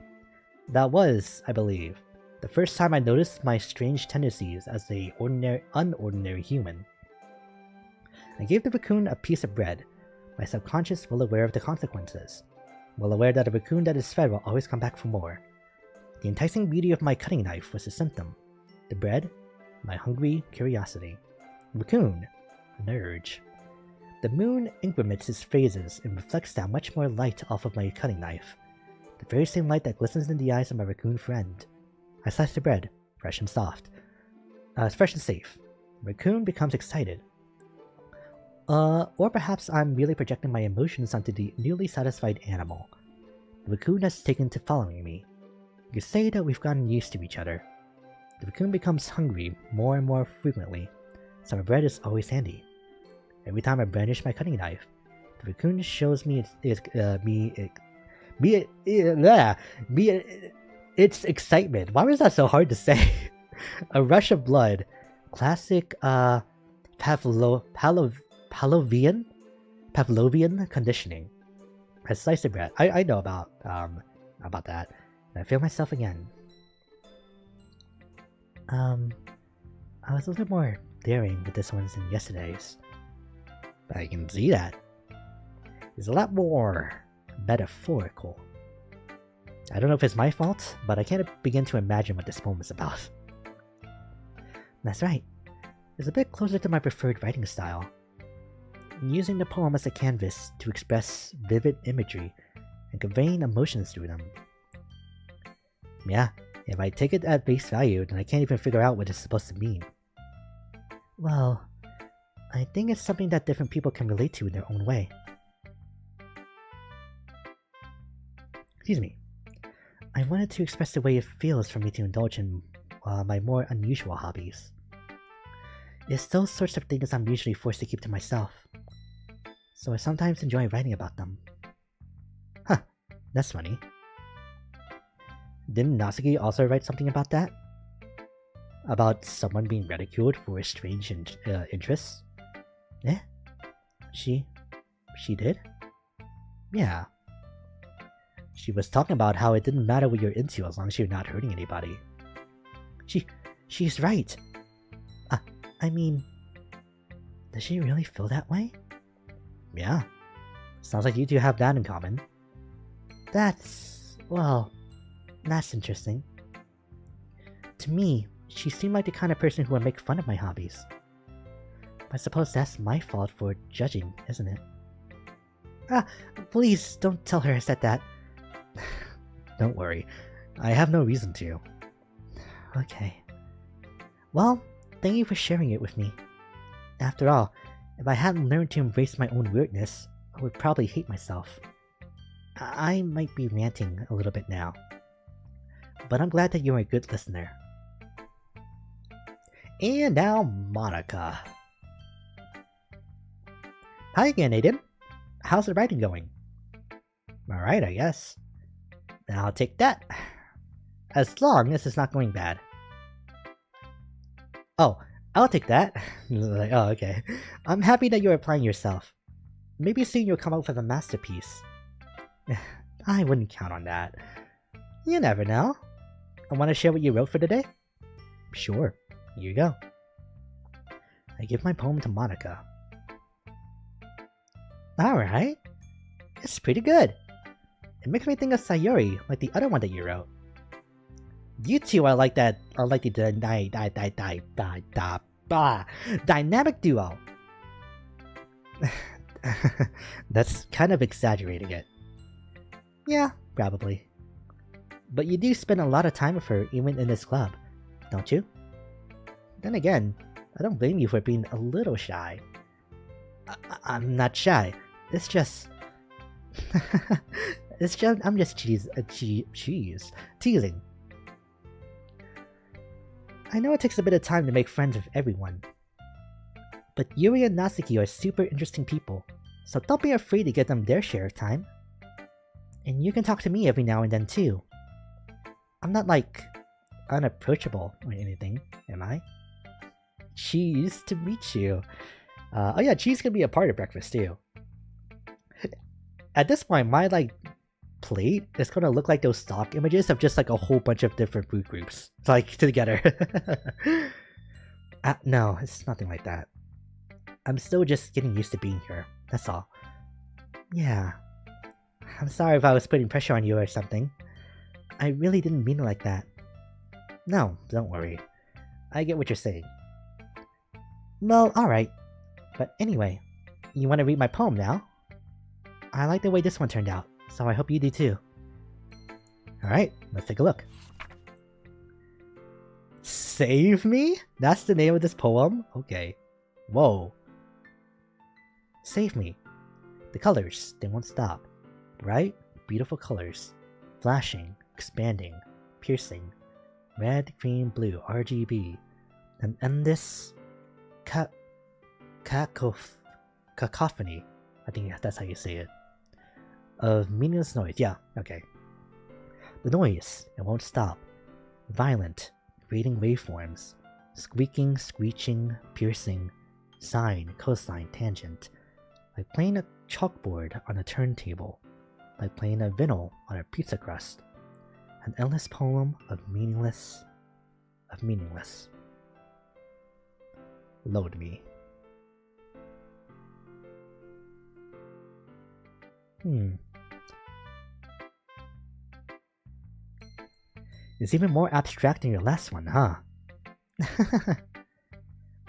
Speaker 1: That was, I believe, the first time I noticed my strange tendencies as a unordinary human. I gave the raccoon a piece of bread, my subconscious well aware of the consequences, well aware that a raccoon that is fed will always come back for more. The enticing beauty of my cutting knife was a symptom. The bread, my hungry curiosity. The raccoon, an urge. The moon increments its phases and reflects down much more light off of my cutting knife. The very same light that glistens in the eyes of my raccoon friend. I slice the bread, fresh and soft. Fresh and safe. The raccoon becomes excited. Or perhaps I'm really projecting my emotions onto the newly satisfied animal. The raccoon has taken to following me. You could say that we've gotten used to each other. The raccoon becomes hungry more and more frequently, so my bread is always handy. Every time I brandish my cutting knife, the raccoon shows me its excitement. Why was that so hard to say? A rush of blood. Classic Pavlovian conditioning. I slice the bread. I know about that. And I feel myself again. I was a little more daring with this one than yesterday's. But I can see that. It's a lot more metaphorical. I don't know if it's my fault, but I can't begin to imagine what this poem is about. That's right. It's a bit closer to my preferred writing style. Using the poem as a canvas to express vivid imagery and conveying emotions through them. Yeah, if I take it at face value, then I can't even figure out what it's supposed to mean. Well, I think it's something that different people can relate to in their own way. Excuse me. I wanted to express the way it feels for me to indulge in my more unusual hobbies. It's those sorts of things I'm usually forced to keep to myself, so I sometimes enjoy writing about them. Huh, that's funny. Didn't Natsuki also write something about that? About someone being ridiculed for strange interests? Eh? She did? Yeah. She was talking about how it didn't matter what you're into as long as you're not hurting anybody. She's right. I mean, does she really feel that way? Yeah. Sounds like you two have that in common. That's interesting. To me, she seemed like the kind of person who would make fun of my hobbies. I suppose that's my fault for judging, isn't it? Please don't tell her I said that. Don't worry, I have no reason to. Okay. Well, thank you for sharing it with me. After all, if I hadn't learned to embrace my own weirdness, I would probably hate myself. I might be ranting a little bit now, but I'm glad that you're a good listener. And now, Monica. Hi again, Aiden. How's the writing going? Alright, I guess. I'll take that. As long as it's not going bad. Oh, I'll take that. Like, oh, okay. I'm happy that you're applying yourself. Maybe soon you'll come up with a masterpiece. I wouldn't count on that. You never know. I want to share what you wrote for today? Sure. Here you go. I give my poem to Monica. Alright. It's pretty good. It makes me think of Sayori, like the other one that you wrote. You two are like that. Are like the dynamic duo. That's kind of exaggerating it. Yeah, probably. But you do spend a lot of time with her even in this club, don't you? Then again, I don't blame you for being a little shy. I'm not shy. It's just... I'm just teasing. I know it takes a bit of time to make friends with everyone. But Yuri and Natsuki are super interesting people, so don't be afraid to give them their share of time. And you can talk to me every now and then too. I'm not like unapproachable or anything, am I? Cheese to meet you. Oh yeah, cheese can be a part of breakfast too. At this point, my plate is gonna look like those stock images of just like a whole bunch of different food groups, together. No, it's nothing like that. I'm still just getting used to being here, that's all. Yeah. I'm sorry if I was putting pressure on you or something. I really didn't mean it like that. No, don't worry. I get what you're saying. Well, alright. But anyway, you want to read my poem now? I like the way this one turned out, so I hope you do too. Alright, let's take a look. Save Me? That's the name of this poem? Okay. Whoa. Save me. The colors, they won't stop. Bright, beautiful colors. Flashing, expanding, piercing. Red, green, blue, RGB. An endless cacophony. I think that's how you say it. Of meaningless noise. Yeah, okay. The noise, it won't stop. Violent, creating waveforms. Squeaking, screeching, piercing. Sine, cosine, tangent. Like playing a chalkboard on a turntable. Like playing a vinyl on a pizza crust. An endless poem of meaningless. Load me. It's even more abstract than your last one, huh?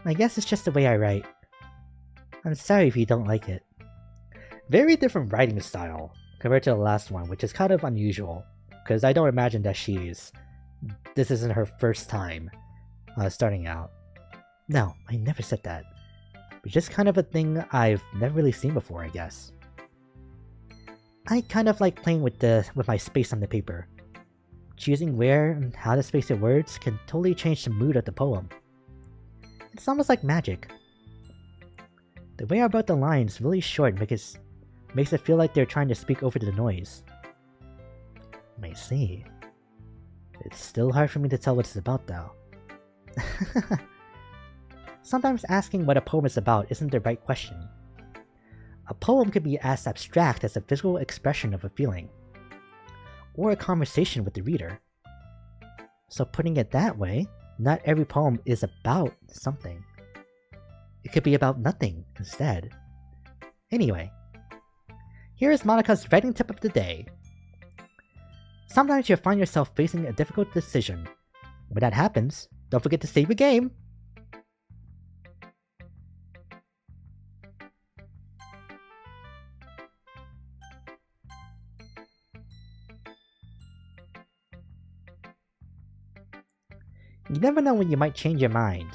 Speaker 1: I guess it's just the way I write. I'm sorry if you don't like it. Very different writing style compared to the last one, which is kind of unusual, because I don't imagine that this isn't her first time starting out. No, I never said that. It's just kind of a thing I've never really seen before, I guess. I kind of like playing with my space on the paper. Choosing where and how to space your words can totally change the mood of the poem. It's almost like magic. The way I wrote the lines really short makes it feel like they're trying to speak over the noise. I see. It's still hard for me to tell what it's about though. Sometimes asking what a poem is about isn't the right question. A poem can be as abstract as a physical expression of a feeling, or a conversation with the reader. So putting it that way, not every poem is about something. It could be about nothing instead. Anyway, here is Monika's writing tip of the day. Sometimes you'll find yourself facing a difficult decision. When that happens, don't forget to save the game! You never know when you might change your mind.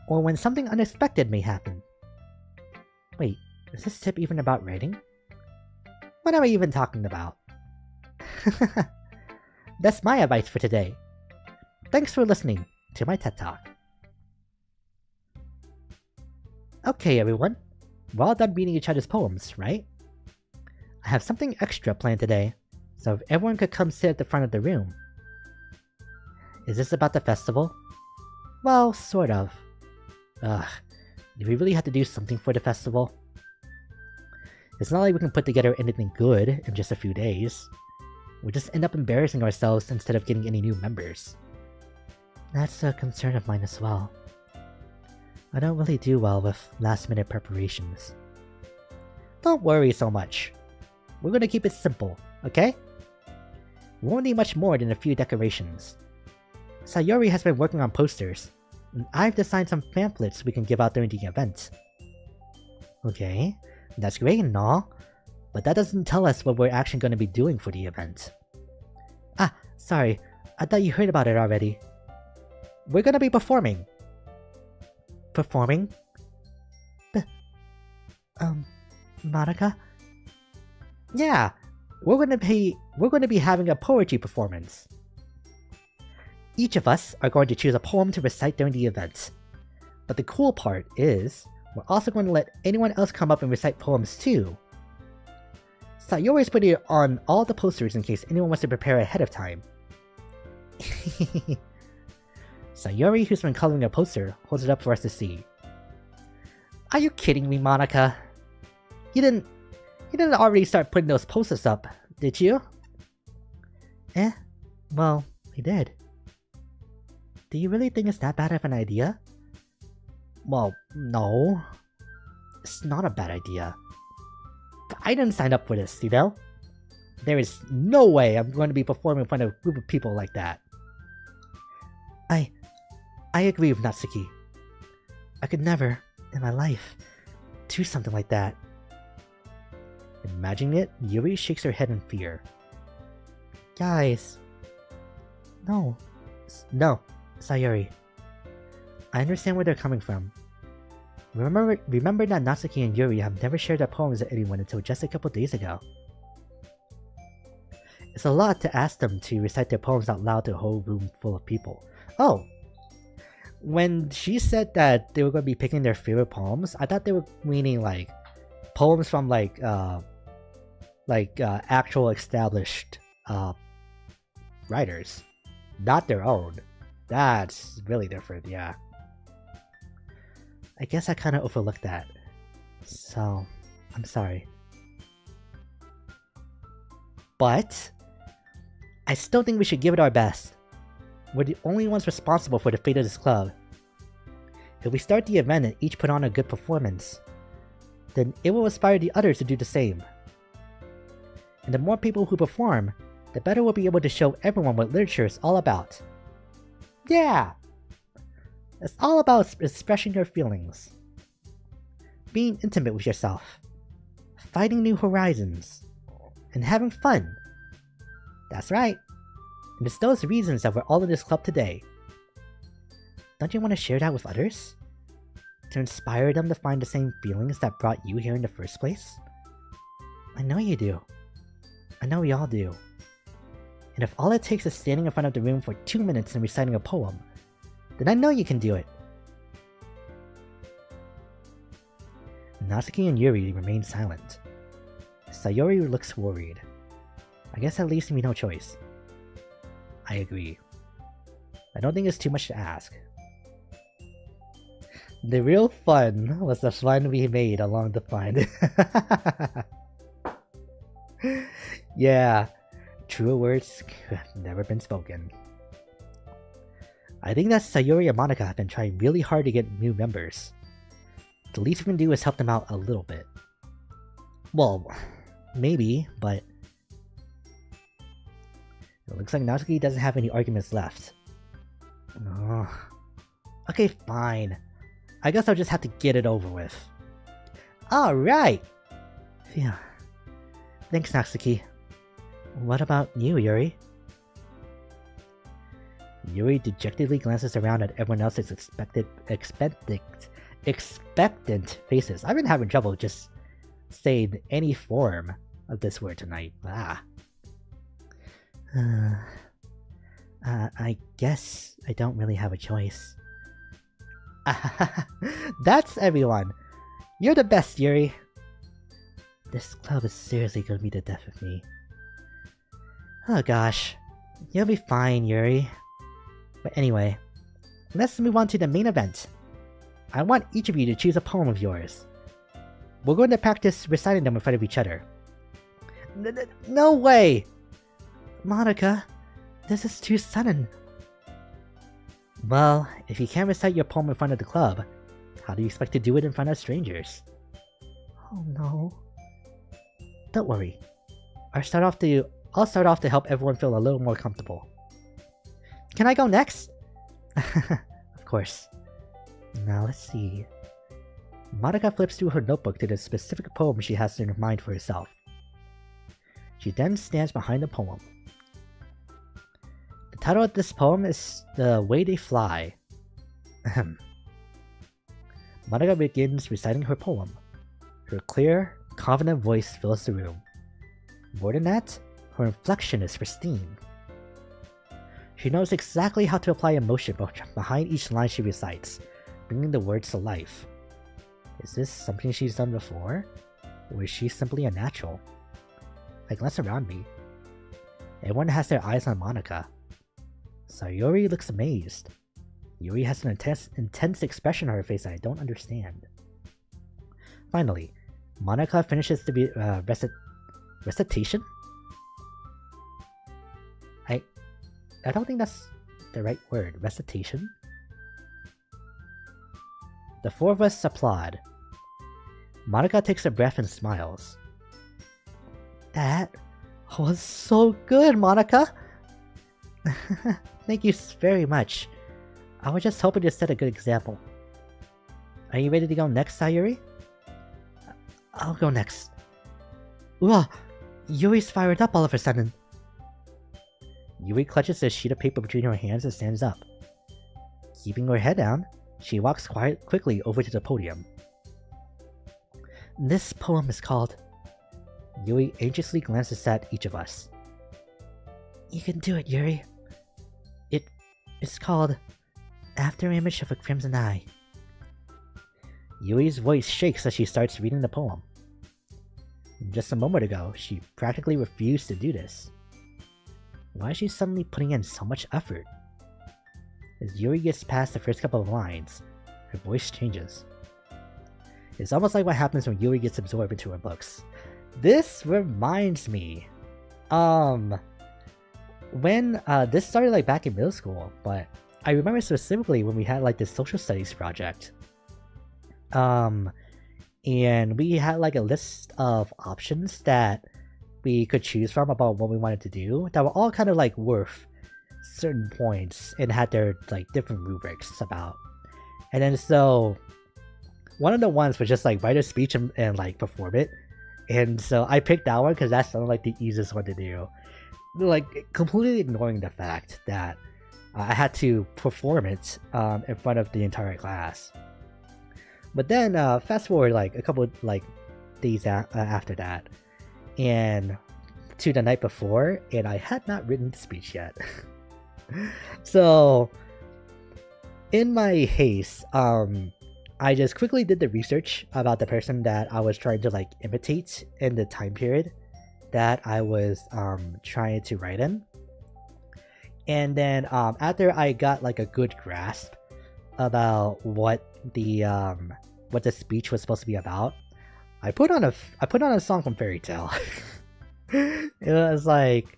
Speaker 1: Or when something unexpected may happen. Wait, is this tip even about writing? What am I even talking about? That's my advice for today. Thanks for listening to my TED Talk. Okay everyone, we're all done reading each other's poems, right? I have something extra planned today, so if everyone could come sit at the front of the room. Is this about the festival? Well, sort of. Ugh, do we really have to do something for the festival? It's not like we can put together anything good in just a few days. We'll just end up embarrassing ourselves instead of getting any new members. That's a concern of mine as well. I don't really do well with last-minute preparations. Don't worry so much. We're gonna keep it simple, okay? We won't need much more than a few decorations. Sayori has been working on posters, and I've designed some pamphlets we can give out during the event. Okay, that's great and all, but that doesn't tell us what we're actually going to be doing for the event. Ah, sorry, I thought you heard about it already. We're going to be performing. Performing? Monica? Yeah, we're going to be having a poetry performance. Each of us are going to choose a poem to recite during the event. But the cool part is, we're also going to let anyone else come up and recite poems too. Sayori's putting it on all the posters in case anyone wants to prepare ahead of time. Sayori, who's been coloring a poster, holds it up for us to see. Are you kidding me, Monica? You didn't already start putting those posters up, did you? Well, we did. Do you really think it's that bad of an idea? Well, no. It's not a bad idea. But I didn't sign up for this, you know? There is no way I'm going to be performing in front of a group of people like that. I agree with Natsuki. I could never, in my life, do something like that. Imagining it, Yuri shakes her head in fear. Guys. No, Sayori. I understand where they're coming from. Remember that Natsuki and Yuri have never shared their poems with anyone until just a couple days ago. It's a lot to ask them to recite their poems out loud to a whole room full of people. Oh! When she said that they were going to be picking their favorite poems, I thought they were meaning like poems from actual established writers, not their own. That's really different, yeah. I guess I kind of overlooked that, so I'm sorry. But I still think we should give it our best. We're the only ones responsible for the fate of this club. If we start the event and each put on a good performance, then it will inspire the others to do the same. And the more people who perform, the better we'll be able to show everyone what literature is all about. Yeah! It's all about expressing your feelings. Being intimate with yourself. Finding new horizons. And having fun. That's right. And it's those reasons that we're all in this club today. Don't you want to share that with others? To inspire them to find the same feelings that brought you here in the first place? I know you do. I know we all do. And if all it takes is standing in front of the room for 2 minutes and reciting a poem, then I know you can do it. Natsuki and Yuri remain silent. Sayori looks worried. I guess that leaves me no choice. I agree. I don't think it's too much to ask. The real fun was the fun we made along the fun. Yeah, truer words have never been spoken. I think that Sayori and Monica have been trying really hard to get new members. The least we can do is help them out a little bit. Well, maybe, but it looks like Natsuki doesn't have any arguments left. Oh. Okay, fine. I guess I'll just have to get it over with. Alright! Phew. Thanks, Natsuki. What about you, Yuri? Yuri dejectedly glances around at everyone else's expectant faces. I've been having trouble just saying any form of this word tonight. I guess I don't really have a choice. That's everyone. You're the best, Yuri. This club is seriously gonna be the death of me. Oh gosh. You'll be fine, Yuri. But anyway, let's move on to the main event. I want each of you to choose a poem of yours. We're going to practice reciting them in front of each other. No way! Monica, this is too sudden. Well, if you can't recite your poem in front of the club, how do you expect to do it in front of strangers? Oh no. Don't worry. I'll start off the I'll start off to help everyone feel a little more comfortable. Can I go next? Of course. Now let's see. Monica flips through her notebook to the specific poem she has in mind for herself. She then stands behind the poem. The title of this poem is The Way They Fly. Monica begins reciting her poem. Her clear, confident voice fills the room. More than that, her inflection is pristine. She knows exactly how to apply emotion behind each line she recites, bringing the words to life. Is this something she's done before? Or is she simply a natural? I glance around me. Everyone has their eyes on Monica. Sayuri looks amazed. Yuri has an intense expression on her face that I don't understand. Finally, Monica finishes the recitation? I don't think that's the right word. Recitation? The four of us applaud. Monica takes a breath and smiles. That was so good, Monica! Thank you very much. I was just hoping to set a good example. Are you ready to go next, Sayuri? I'll go next. Whoa! Yuri's fired up all of a sudden. Yuri clutches a sheet of paper between her hands and stands up. Keeping her head down, she walks quickly over to the podium. This poem is called... Yuri anxiously glances at each of us. You can do it, Yuri. It's called After Image of a Crimson Eye. Yuri's voice shakes as she starts reading the poem. Just a moment ago, she practically refused to do this. Why is she suddenly putting in so much effort? As Yuri gets past the first couple of lines, her voice changes. It's almost like what happens when Yuri gets absorbed into her books. This reminds me, when this started like back in middle school, but I remember specifically when we had like this social studies project. And we had like a list of options that we could choose from about what we wanted to do that were all kind of like worth certain points and had their like different rubrics about. And then so one of the ones was just like write a speech and like perform it. And so I picked that one because that sounded like the easiest one to do. Like completely ignoring the fact that I had to perform it in front of the entire class. But then fast forward like a couple like days after that, and to the night before, and I had not written the speech yet. So in my haste, I just quickly did the research about the person that I was trying to like imitate in the time period that I was trying to write in. And then after I got like a good grasp about what the speech was supposed to be about, I put on a song from Fairy Tail. It was like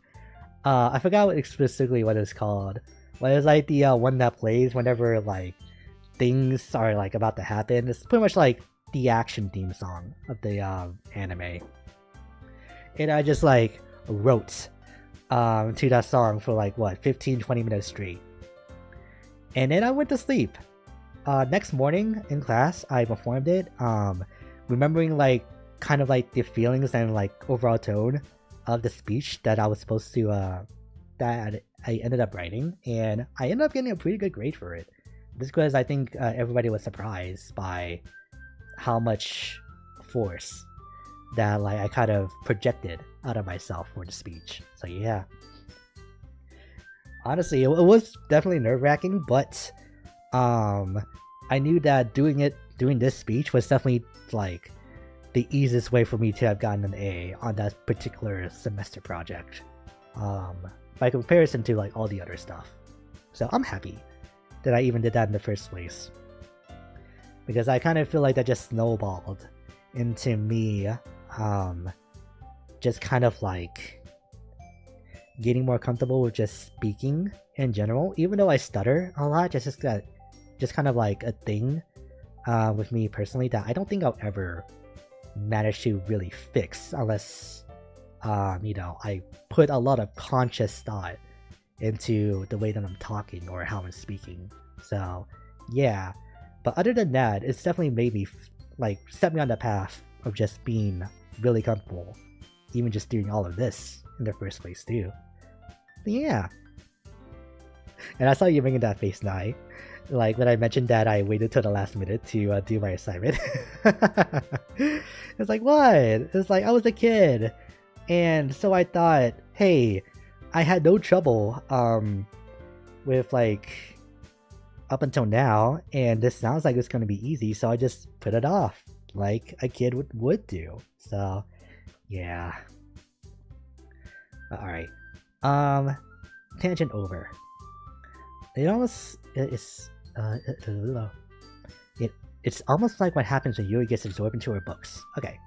Speaker 1: I forgot specifically what it's called, but it was like the one that plays whenever like things are like about to happen. It's pretty much like the action theme song of the anime. And I just like wrote to that song for like what 15-20 minutes straight, and then I went to sleep. Next morning in class I performed it, remembering like kind of like the feelings and like overall tone of the speech that I was supposed to that I ended up writing, and I ended up getting a pretty good grade for it, just because I think everybody was surprised by how much force that like I kind of projected out of myself for the speech. So yeah, honestly it was definitely nerve-wracking, but I knew that doing this speech was definitely like the easiest way for me to have gotten an A on that particular semester project, by comparison to like all the other stuff. So I'm happy that I even did that in the first place, because I kind of feel like that just snowballed into me just kind of like getting more comfortable with just speaking in general, even though I stutter a lot. Just kind of like a thing with me personally that I don't think I'll ever manage to really fix unless I put a lot of conscious thought into the way that I'm talking or how I'm speaking. So, yeah. But other than that, it's definitely made me, set me on the path of just being really comfortable. Even just doing all of this in the first place, too. But yeah. And I saw you making that face, Nai. Like, when I mentioned that I waited till the last minute to do my assignment. It's like, what? It's like, I was a kid. And so I thought, hey, I had no trouble with, up until now, and this sounds like it's going to be easy, so I just put it off, like a kid would do. So, yeah. Alright. Tangent over. It's almost like what happens when Yuri gets absorbed into her books. Okay.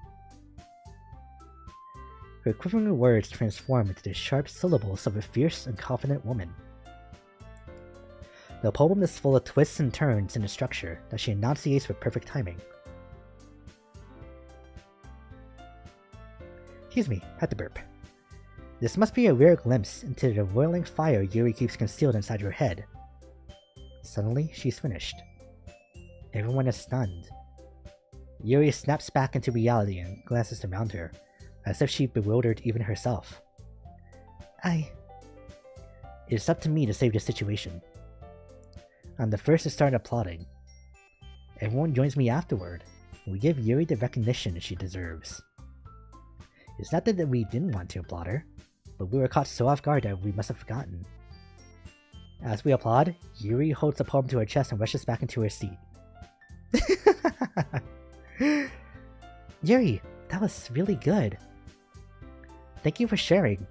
Speaker 1: Her quivering words transform into the sharp syllables of a fierce and confident woman. The poem is full of twists and turns in the structure that she enunciates with perfect timing. Excuse me, had to burp. This must be a rare glimpse into the roiling fire Yuri keeps concealed inside her head. Suddenly, she's finished. Everyone is stunned. Yuri snaps back into reality and glances around her, as if she bewildered even herself. It's up to me to save the situation. I'm the first to start applauding. Everyone joins me afterward, and we give Yuri the recognition she deserves. It's not that we didn't want to applaud her, but we were caught so off guard that we must have forgotten. As we applaud, Yuri holds the poem to her chest and rushes back into her seat. Yuri, that was really good. Thank you for sharing.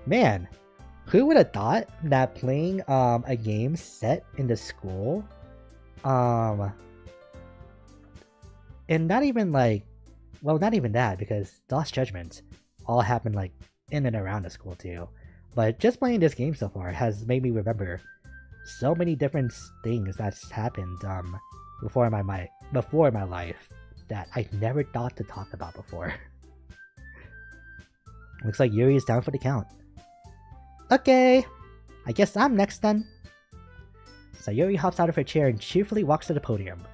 Speaker 1: Man, who would have thought that playing a game set in the school, and not even not even that, because Lost Judgment all happened in and around the school too. But just playing this game so far has made me remember so many different things that's happened before my life that I never thought to talk about before. Looks like Yuri is down for the count. Okay, I guess I'm next then. Sayuri hops out of her chair and cheerfully walks to the podium.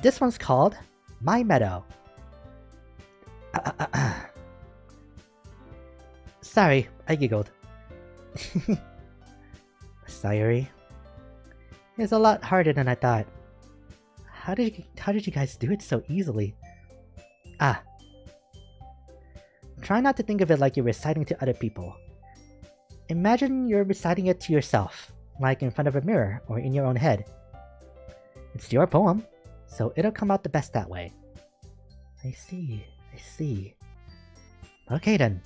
Speaker 1: This one's called My Meadow. Sorry, I giggled. Sayuri, it's a lot harder than I thought. How did you guys do it so easily? Try not to think of it like you're reciting to other people. Imagine you're reciting it to yourself, like in front of a mirror or in your own head. It's your poem, so it'll come out the best that way. I see. Okay then.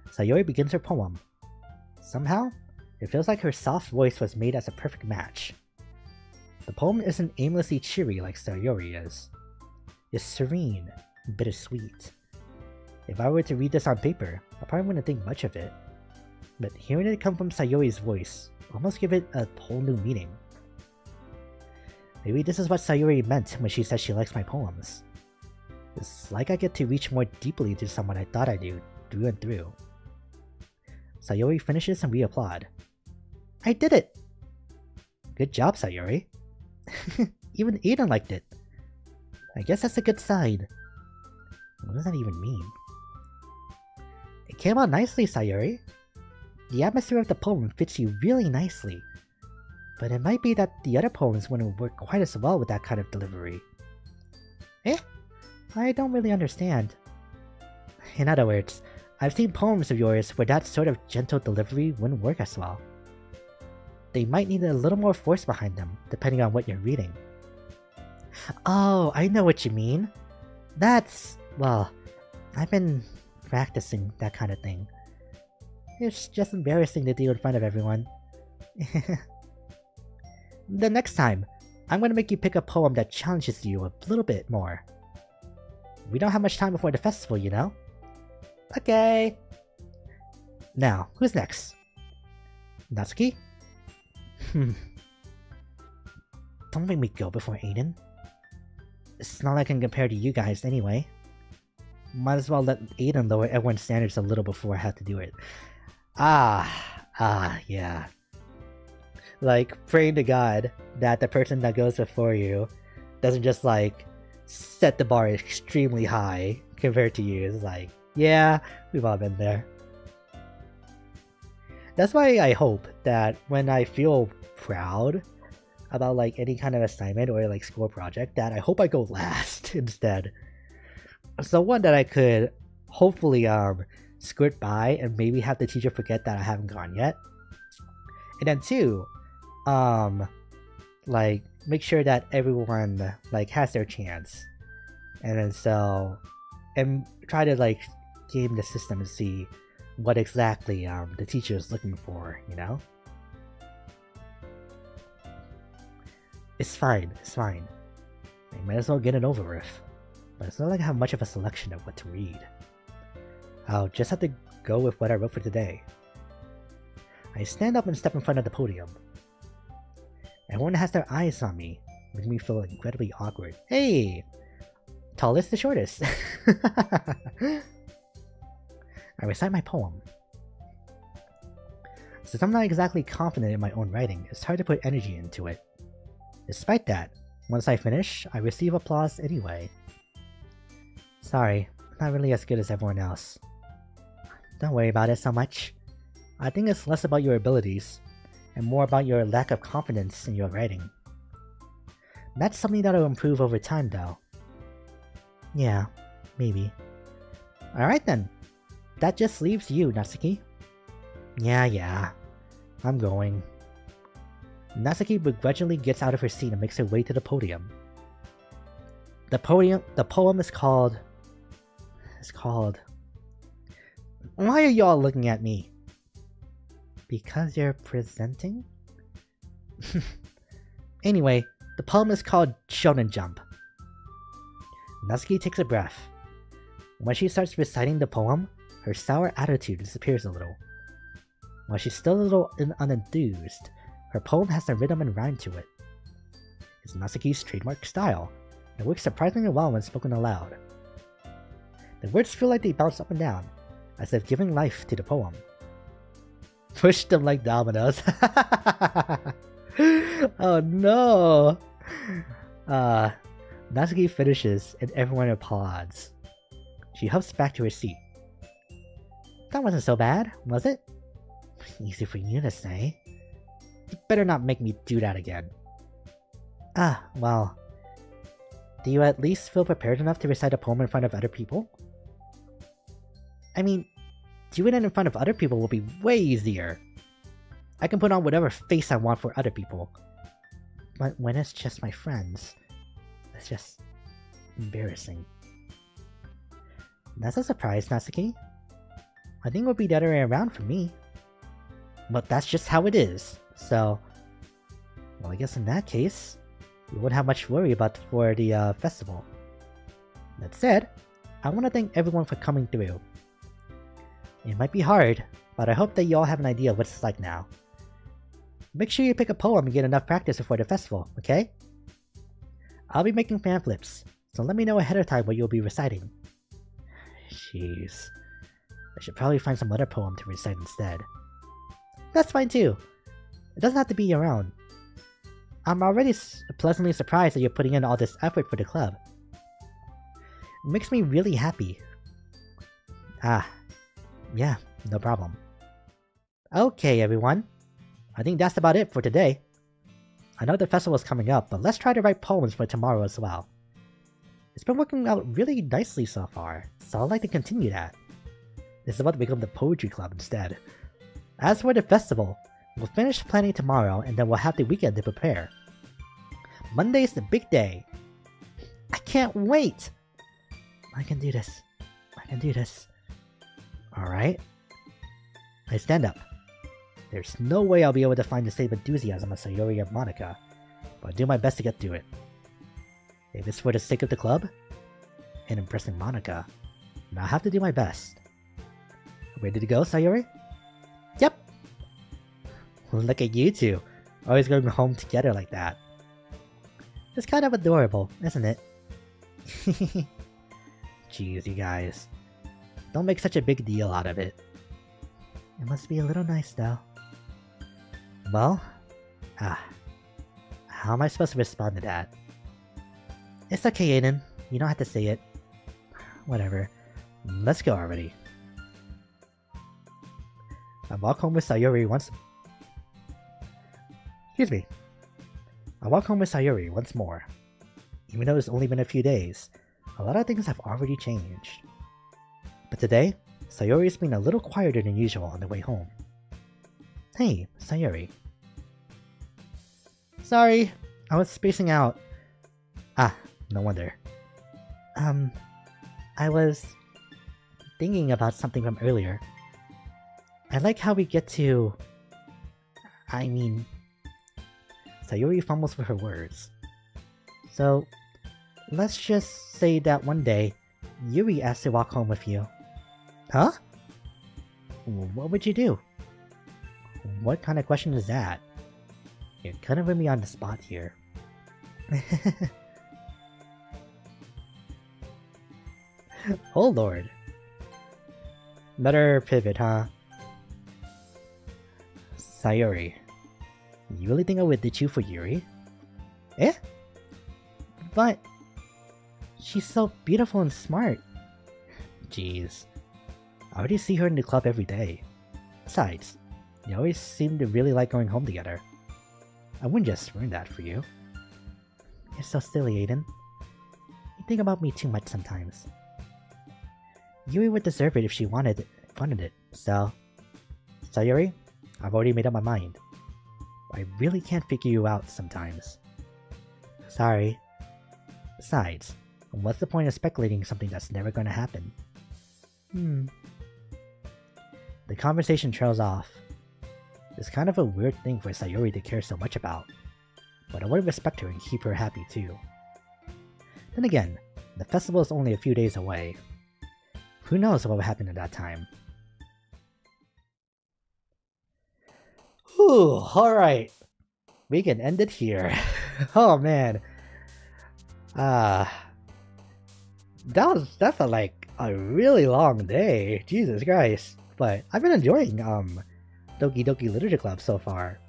Speaker 1: Sayori begins her poem. Somehow, it feels like her soft voice was made as a perfect match. The poem isn't aimlessly cheery like Sayori is. It's serene, bittersweet. If I were to read this on paper, I probably wouldn't think much of it. But hearing it come from Sayori's voice almost give it a whole new meaning. Maybe this is what Sayori meant when she said she likes my poems. It's like I get to reach more deeply into someone I thought I knew, through and through. Sayori finishes and we applaud. I did it! Good job, Sayori. Even Aiden liked it. I guess that's a good sign. What does that even mean? It came out nicely, Sayori. The atmosphere of the poem fits you really nicely. But it might be that the other poems wouldn't work quite as well with that kind of delivery. Eh? I don't really understand. In other words, I've seen poems of yours where that sort of gentle delivery wouldn't work as well. They might need a little more force behind them, depending on what you're reading. Oh, I know what you mean. Well, I've been practicing that kind of thing. It's just embarrassing to do in front of everyone. The next time, I'm gonna make you pick a poem that challenges you a little bit more. We don't have much time before the festival, you know? Okay. Now, who's next? Natsuki? Don't make me go before Aiden. It's not like I can compare to you guys anyway. Might as well let Aiden lower everyone's standards a little before I have to do it. Yeah. Like, praying to God that the person that goes before you doesn't just, like, set the bar extremely high compared to you. It's like, yeah, we've all been there. That's why I hope that when I feel proud about, like, any kind of assignment or, like, school project, that I hope I go last instead. So one that I could hopefully skirt by and maybe have the teacher forget that I haven't gone yet. And then two, like, make sure that everyone, like, has their chance. And then so, and try to, like, game the system and see what exactly the teacher is looking for, you know? It's fine, it's fine. I might as well get it over with. But it's not like I have much of a selection of what to read. I'll just have to go with what I wrote for today. I stand up and step in front of the podium. Everyone has their eyes on me, making me feel incredibly awkward. Hey! Tallest to shortest. I recite my poem. Since I'm not exactly confident in my own writing, it's hard to put energy into it. Despite that, once I finish, I receive applause anyway. Sorry, not really as good as everyone else. Don't worry about it so much. I think it's less about your abilities, and more about your lack of confidence in your writing. That's something that'll improve over time, though. Yeah, maybe. Alright then. That just leaves you, Natsuki. Yeah. I'm going. Natsuki begrudgingly gets out of her seat and makes her way to the podium. The poem is called... Why are y'all looking at me? Because you're presenting? Anyway, the poem is called Shonen Jump. Natsuki takes a breath. When she starts reciting the poem, her sour attitude disappears a little. While she's still a little unenthused, her poem has a rhythm and rhyme to it. It's Natsuki's trademark style, and it works surprisingly well when spoken aloud. The words feel like they bounce up and down, as if giving life to the poem. Push them like dominoes. Oh no! Natsuki finishes and everyone applauds. She hops back to her seat. That wasn't so bad, was it? Easy for you to say. You better not make me do that again. Well... Do you at least feel prepared enough to recite a poem in front of other people? I mean, doing it in front of other people will be way easier. I can put on whatever face I want for other people. But when it's just my friends, it's just embarrassing. That's a surprise, Natsuki. I think it would be the other way around for me. But that's just how it is, so... Well, I guess in that case, we won't have much to worry about for the festival. That said, I want to thank everyone for coming through. It might be hard, but I hope that you all have an idea of what it's like now. Make sure you pick a poem and get enough practice before the festival, okay? I'll be making fan flips, so let me know ahead of time what you'll be reciting. Jeez. I should probably find some other poem to recite instead. That's fine too. It doesn't have to be your own. I'm already pleasantly surprised that you're putting in all this effort for the club. It makes me really happy. Yeah, no problem. Okay, everyone. I think that's about it for today. I know the festival's coming up, but let's try to write poems for tomorrow as well. It's been working out really nicely so far, so I'd like to continue that. This is about to become the poetry club instead. As for the festival, we'll finish planning tomorrow and then we'll have the weekend to prepare. Monday's the big day. I can't wait! I can do this. Alright. I stand up. There's no way I'll be able to find the same enthusiasm as Sayori and Monica, but I'll do my best to get through it. If it's for the sake of the club, and impressing Monica, then I'll have to do my best. Ready to go, Sayori? Yep! Look at you two, always going home together like that. It's kind of adorable, isn't it? Jeez, you guys. Don't make such a big deal out of it. It must be a little nice, though. Well, how am I supposed to respond to that? It's okay, Aiden. You don't have to say it. Whatever. Let's go already. I walk home with Sayori once... Excuse me. I walk home with Sayori once more. Even though it's only been a few days, a lot of things have already changed. But today, Sayori's been a little quieter than usual on the way home. Hey, Sayori. Sorry, I was spacing out. Ah, no wonder. I was thinking about something from earlier. I like how we get to... Sayori fumbles for her words. So, let's just say that one day, Yuri asked to walk home with you. Huh? What would you do? What kind of question is that? You're kind of putting me on the spot here. Oh lord. Another pivot, huh? Sayori. You really think I would ditch you for Yuri? Eh? But... she's so beautiful and smart. Jeez. I already see her in the club every day. Besides, you always seem to really like going home together. I wouldn't just ruin that for you. You're so silly, Aiden. You think about me too much sometimes. Yuri would deserve it if she wanted it, so... Sayori, I've already made up my mind. I really can't figure you out sometimes. Sorry. Besides, what's the point of speculating something that's never going to happen? The conversation trails off. It's kind of a weird thing for Sayori to care so much about, but I would respect her and keep her happy too. Then again, the festival is only a few days away. Who knows what will happen at that time? Whew, alright. We can end it here. Oh man. That felt like a really long day. Jesus Christ. But I've been enjoying Doki Doki Literature Club so far.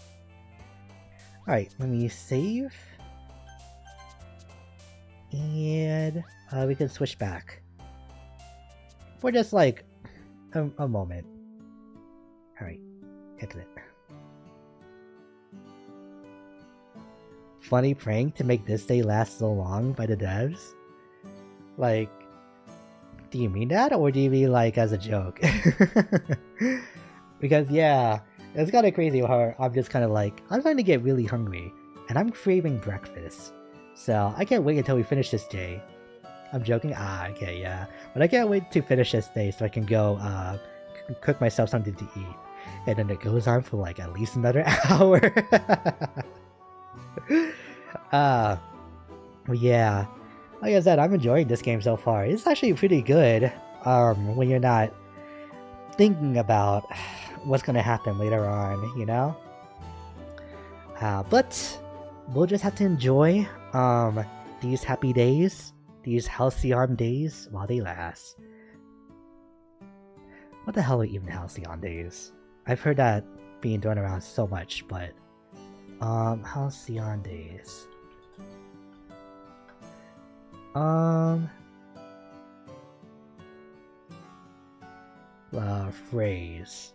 Speaker 1: Alright, let me save. And we can switch back. For just like a moment. Alright, exit. Funny prank to make this day last so long by the devs? Like, do you mean that, or do you mean like as a joke? Because yeah, it's kind of crazy how I'm just kind of like, I'm starting to get really hungry, and I'm craving breakfast. So I can't wait until we finish this day. I'm joking? Ah, okay, yeah. But I can't wait to finish this day so I can go cook myself something to eat. And then it goes on for like at least another hour. Yeah. Like I said, I'm enjoying this game so far. It's actually pretty good when you're not thinking about what's gonna happen later on, you know? But we'll just have to enjoy these happy days, these halcyon days while they last. What the hell are even halcyon days? I've heard that being thrown around so much, but halcyon days. Phrase.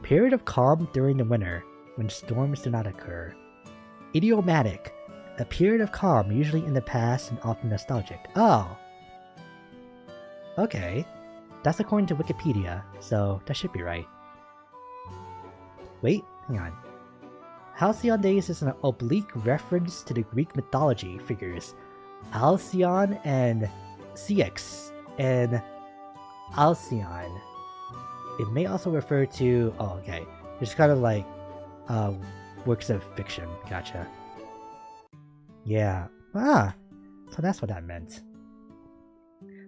Speaker 1: Period of calm during the winter, when storms do not occur. Idiomatic. A period of calm, usually in the past and often nostalgic. Oh. Okay. That's according to Wikipedia, so that should be right. Wait, hang on. Halcyon days is an oblique reference to the Greek mythology figures Alcyon and Ceyx and Alcyon. It may also refer to... oh, okay. It's kind of like works of fiction. Gotcha. Yeah. Ah! So that's what that meant.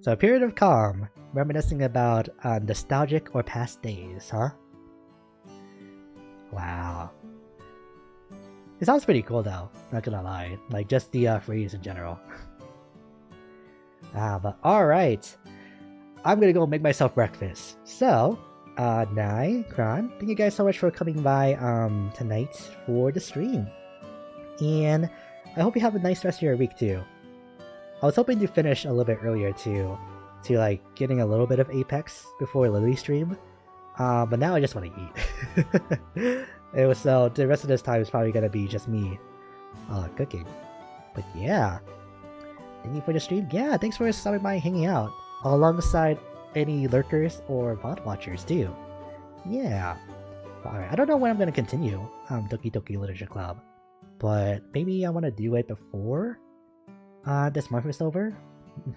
Speaker 1: So a period of calm, reminiscing about nostalgic or past days, huh? Wow. It sounds pretty cool though, not gonna lie. Like just the phrase in general. But alright. I'm gonna go make myself breakfast. So, Nai, Kron, thank you guys so much for coming by tonight for the stream. And I hope you have a nice rest of your week too. I was hoping to finish a little bit earlier to like getting a little bit of Apex before Lily stream. But now I just want to eat. So the rest of this time is probably gonna be just me cooking. But yeah. Thank you for the stream. Yeah, thanks for stopping by and hanging out. Alongside any lurkers or bot watchers too. Yeah. Alright, I don't know when I'm gonna continue Doki Doki Literature Club. But maybe I want to do it before this month is over.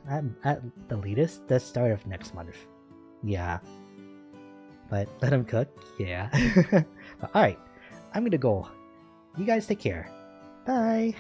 Speaker 1: At the latest, the start of next month. Yeah. But let him cook? Yeah. Alright, I'm gonna go. You guys take care. Bye!